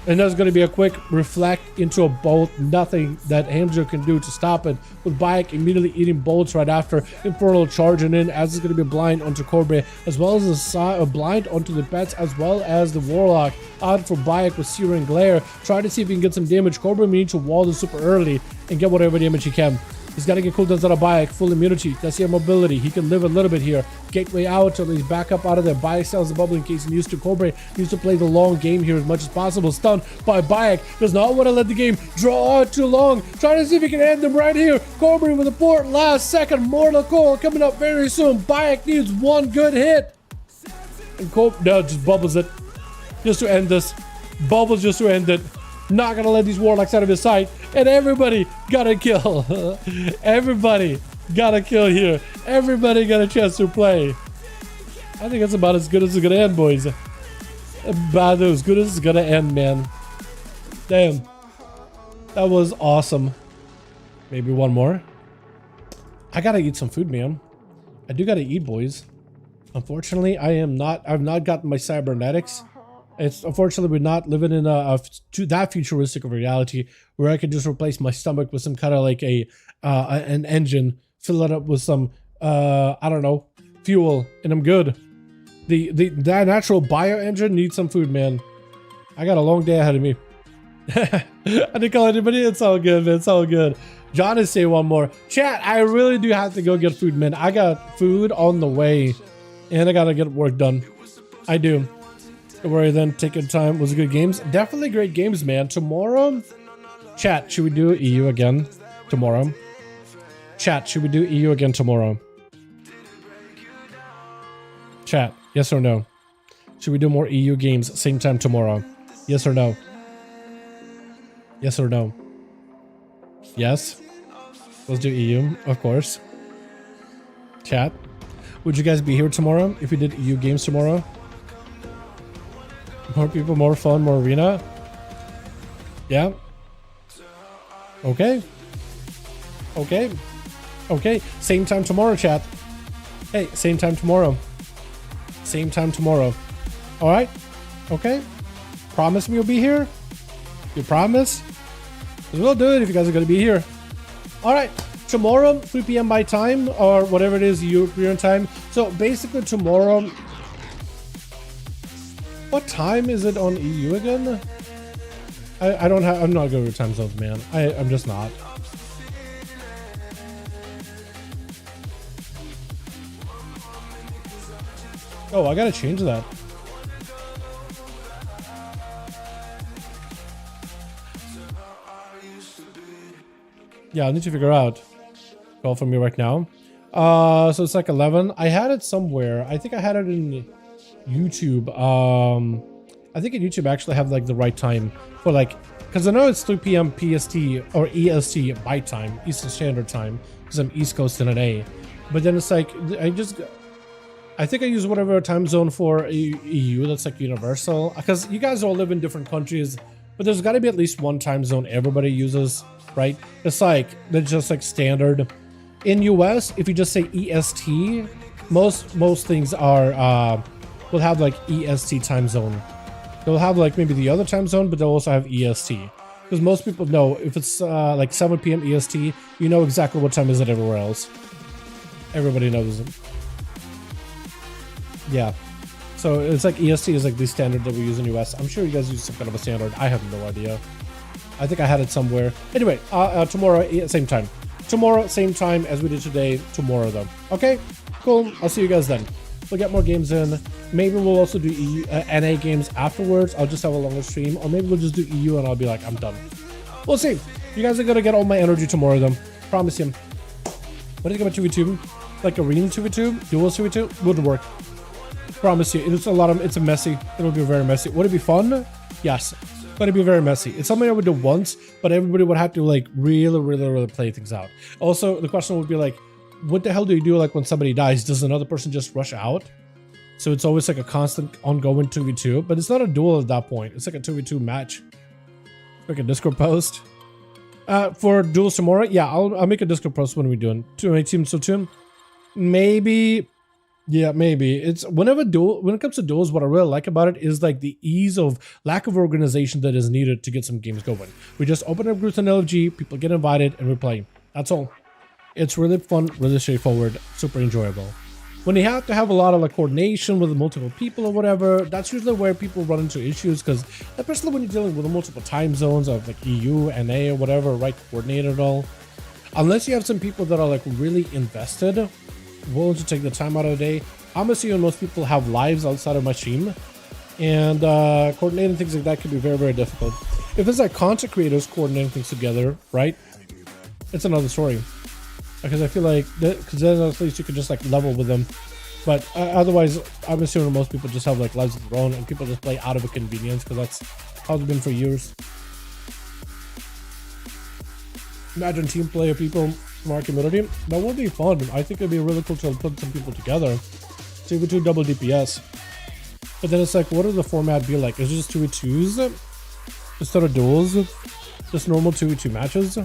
Speaker 2: And there's going to be a quick reflect into a bolt. Nothing that Hamjo can do to stop it. With Bayek immediately eating bolts right after. Infernal charging in as it's going to be blind onto Cobra. As well as a blind onto the pets. As well as the Warlock. Out for Bayek with Searing Glare. Try to see if he can get some damage. Cobra may need to wall this super early. And get whatever damage he can. He's got to get cooldowns out of Bayek. Full immunity. Does he have mobility? He can live a little bit here. Gateway out till he's back up out of there. Bayek sells the bubble in case he needs to. Cobra needs to play the long game here as much as possible. Stunned by Bayek. Does not want to let the game draw out too long. Trying to see if he can end them right here. Cobra with a port last second. Mortal Call coming up very soon. Bayek needs one good hit. And Cobra no, just bubbles it. Just to end this. Bubbles just to end it. Not gonna let these Warlocks out of his sight. And everybody got a kill. Everybody got a kill here. Everybody got a chance to play. I think that's about as good as it's gonna end, boys. About as good as it's gonna end, man. Damn. That was awesome. Maybe one more. I gotta eat some food, man. I do gotta eat, boys. Unfortunately, I've not gotten my cybernetics. It's unfortunately we're not living in that futuristic of a reality where I can just replace my stomach with some kind of like an engine, fill it up with some I don't know, fuel, and I'm good. That natural bio engine needs some food, man. I got a long day ahead of me. I didn't call anybody. It's all good, man. It's all good. John is saying one more. Chat, I really do have to go get food, man. I got food on the way, and I gotta get work done. I do. Don't worry then, take your time. Was it good games? Definitely great games, man. Tomorrow, chat, should we do EU again tomorrow? Chat, should we do EU again tomorrow? Chat, yes or no? Should we do more EU games same time tomorrow? Yes or no? Yes or no? Yes. Let's do EU, of course. Chat. Would you guys be here tomorrow if we did EU games tomorrow? More people, more fun, more arena. Yeah. Okay. Okay. Okay. Same time tomorrow, chat. Hey, same time tomorrow. Same time tomorrow. All right. Okay. Promise me you'll be here? You promise? 'Cause we'll do it if you guys are going to be here. All right. Tomorrow, 3 p.m. my time, or whatever it is, European time. So basically tomorrow... What time is it on EU again? I don't have... I'm not good with time zones, man. I'm just not. Oh, I gotta change that. Yeah, I need to figure out. Call from me right now. So it's like 11. I had it somewhere. I think I had it in YouTube. I think in YouTube I actually have like the right time for like, because I know it's 3 p.m. PST or EST by time, Eastern Standard Time, because I'm East Coast in an A. But then it's like I think I use whatever time zone for EU that's like universal, because you guys all live in different countries, but there's got to be at least one time zone everybody uses, right? It's like that's just like standard. In US, if you just say EST, most things are will have like EST time zone. They'll have like maybe the other time zone, but they'll also have EST, because most people know if it's like 7 p.m. EST, you know exactly what time is it everywhere else. Everybody knows it. Yeah, so it's like EST is like the standard that we use in US. I'm sure you guys use some kind of a standard. I have no idea. I think I had it somewhere. Anyway, tomorrow same time. Tomorrow same time as we did today. Tomorrow though. Okay, cool. I'll see you guys then. We'll get more games in. Maybe we'll also do EU, NA games afterwards. I'll just have a longer stream, or maybe we'll just do EU and I'll be like, I'm done. We'll see. You guys are gonna get all my energy tomorrow though. Promise you. What do you think about 2v2? Like arena 2v2? Duels 2v2? Would work. Promise you. It's a lot of, it's a messy. It'll be very messy. Would it be fun? Yes. But it'd be very messy. It's something I would do once, but everybody would have to like really play things out. Also, the question would be like, what the hell do you do like when somebody dies? Does another person just rush out? So it's always like a constant ongoing 2v2, but it's not a duel at that point. It's like a 2v2 match. Like a Discord post. For duels tomorrow, yeah, I'll make a Discord post when we're doing 2 teams so soon. Maybe. Yeah, maybe. It's when it comes to duels, what I really like about it is like the ease of lack of organization that is needed to get some games going. We just open up groups on LFG, people get invited, and we play. That's all. It's really fun, really straightforward, super enjoyable. When you have to have a lot of like coordination with multiple people or whatever, that's usually where people run into issues, because especially when you're dealing with multiple time zones of like EU, NA, or whatever, right, coordinated at all. Unless you have some people that are like really invested, willing to take the time out of the day. I'm assuming most people have lives outside of my stream, and coordinating things like that can be very difficult. If it's like content creators coordinating things together, right, it's another story, because I feel like because then at least you can just like level with them. But otherwise, I'm assuming most people just have like lives of their own, and people just play out of a convenience, because that's how it's been for years. Imagine team player people from our community. That would be fun. I think it'd be really cool to put some people together. 2v2 double DPS. But then it's like, what would the format be like? Is it just 2v2s? Instead of duels? Just normal 2v2 matches?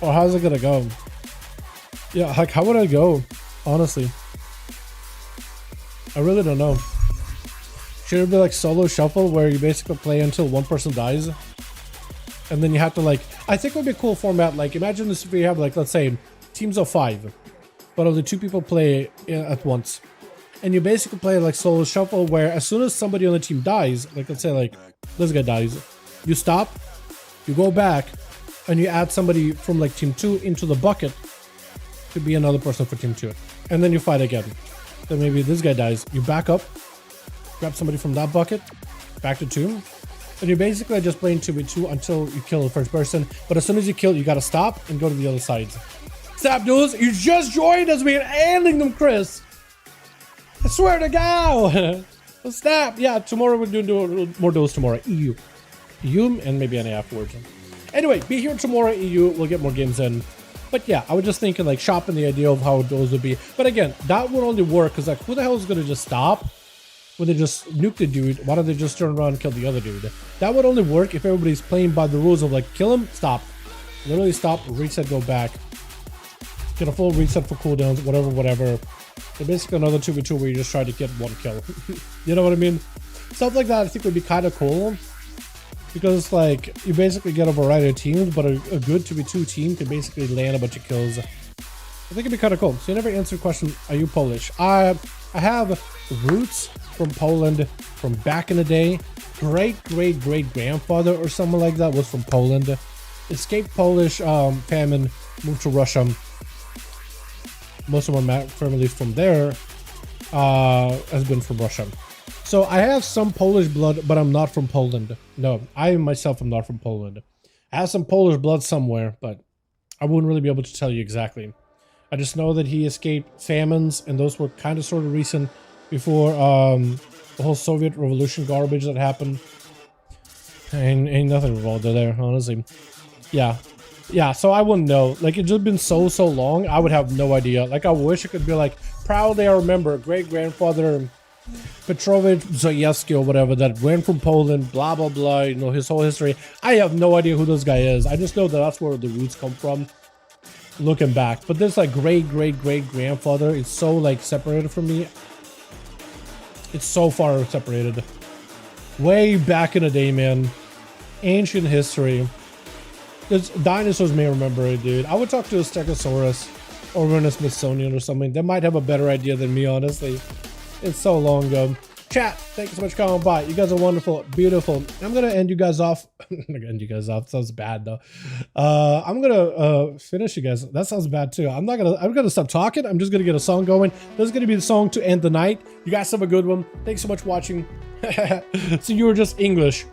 Speaker 2: Or how's it gonna go? Yeah, like how would I go? Honestly. I really don't know. Should it be like solo shuffle where you basically play until one person dies? And then you have to like, I think it would be a cool format. Like imagine this if we have like, let's say teams of 5, but only 2 people play at once. And you basically play like solo shuffle where as soon as somebody on the team dies, like let's say like this guy dies, you stop, you go back, and you add somebody from like team 2 into the bucket to be another person for team 2. And then you fight again. Then maybe this guy dies, you back up, grab somebody from that bucket, back to 2. And you're basically just playing 2v2 until you kill the first person. But as soon as you kill, you gotta stop and go to the other side. Stop, duels! You just joined us, we're ending them, Chris! I swear to God! Stop! Yeah, tomorrow we're doing more duels tomorrow. EU, and maybe NA afterwards. Anyway, be here tomorrow, EU. We'll get more games in. But yeah, I was just thinking like shopping the idea of how those would be. But again, that would only work because like who the hell is gonna just stop when they just nuke the dude? Why don't they just turn around and kill the other dude? That would only work if everybody's playing by the rules of like kill him, stop, literally stop, reset, go back, get a full reset for cooldowns, whatever. So basically another 2v2 where you just try to get one kill. You know what I mean? Stuff like that I think would be kind of cool. Because like you basically get a variety of teams, but a good 2v2 team can basically land a bunch of kills. I think it'd be kind of cool. So you never answered the question, are you Polish? I have roots from Poland from back in the day. Great grandfather or someone like that was from Poland. Escaped Polish famine, moved to Russia. Most of my family from there has been from Russia. So I have some Polish blood, but I'm not from Poland. No, I myself am not from Poland. I have some Polish blood somewhere, but I wouldn't really be able to tell you exactly. I just know that he escaped famines, and those were kind of sort of recent before the whole Soviet Revolution garbage that happened. Ain't nothing involved there, honestly. Yeah, so I wouldn't know. Like, it's just been so long, I would have no idea. Like, I wish I could be like, proudly I remember great-grandfather Petrovich Zajewski or whatever that went from Poland, blah blah blah, you know, his whole history. I have no idea who this guy is. I just know that that's where the roots come from, looking back. But this like great-grandfather, it's so like separated from me. It's so far separated. Way back in the day, man. Ancient history. There's dinosaurs may remember it, dude. I would talk to a Stegosaurus or run a Smithsonian or something. They might have a better idea than me, honestly. It's so long ago. Chat, thank you so much for coming by. You guys are wonderful, beautiful. I'm gonna end you guys off. I'm gonna end you guys off. Sounds bad though. I'm gonna finish you guys. That sounds bad too. I'm gonna stop talking. I'm just gonna get a song going. This is gonna be the song to end the night. You guys have a good one. Thanks so much for watching. So you were just English.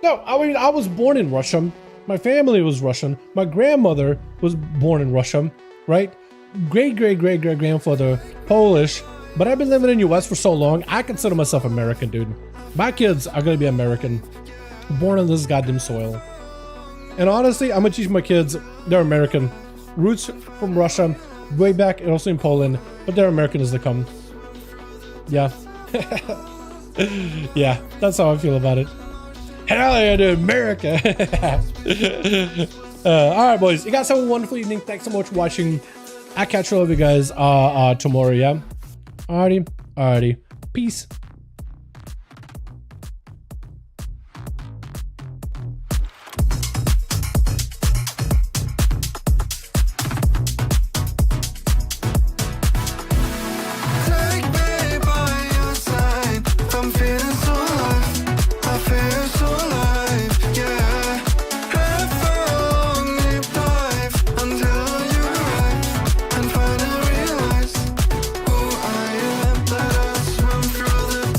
Speaker 2: No, I mean I was born in Russia. My family was Russian. My grandmother was born in Russia, right? Great-grandfather Polish. But I've been living in the US for so long, I consider myself American, dude. My kids are gonna be American. Born on this goddamn soil. And honestly, I'm gonna teach my kids they're American. Roots from Russia, way back, and also in Poland, but they're American as they come. Yeah. Yeah, that's how I feel about it. Hell yeah, dude, America. Alright, boys. You guys have a wonderful evening. Thanks so much for watching. I'll catch all of you guys tomorrow, yeah? Alrighty. Peace.
Speaker 3: Let us run through the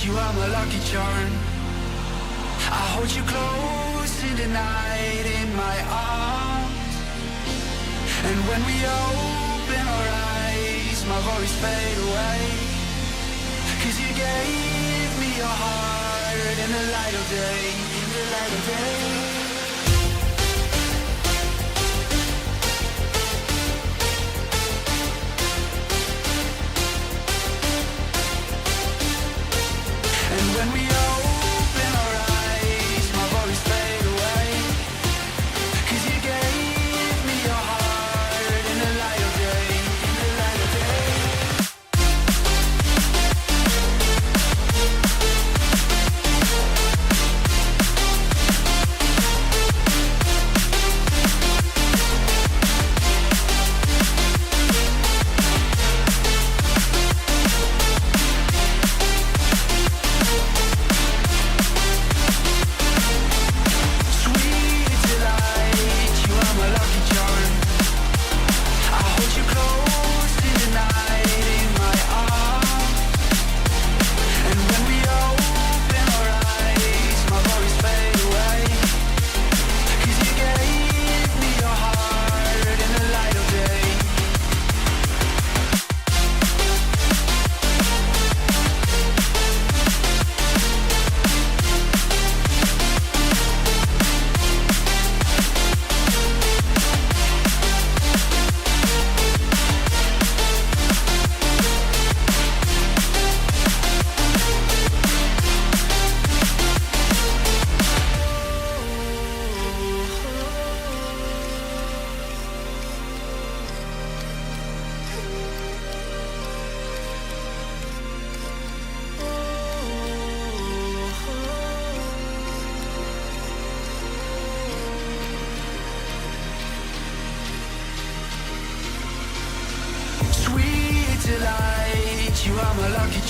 Speaker 1: you are my lucky charm. I hold you close in the night in my arms. And when we open our eyes, my worries fade away. 'Cause you gave me your heart in the light of day, in the light of day. When we open our eyes, my worries fade away. 'Cause you gave me your heart in the light of day, in the light of day. Sweet delight, you are my lucky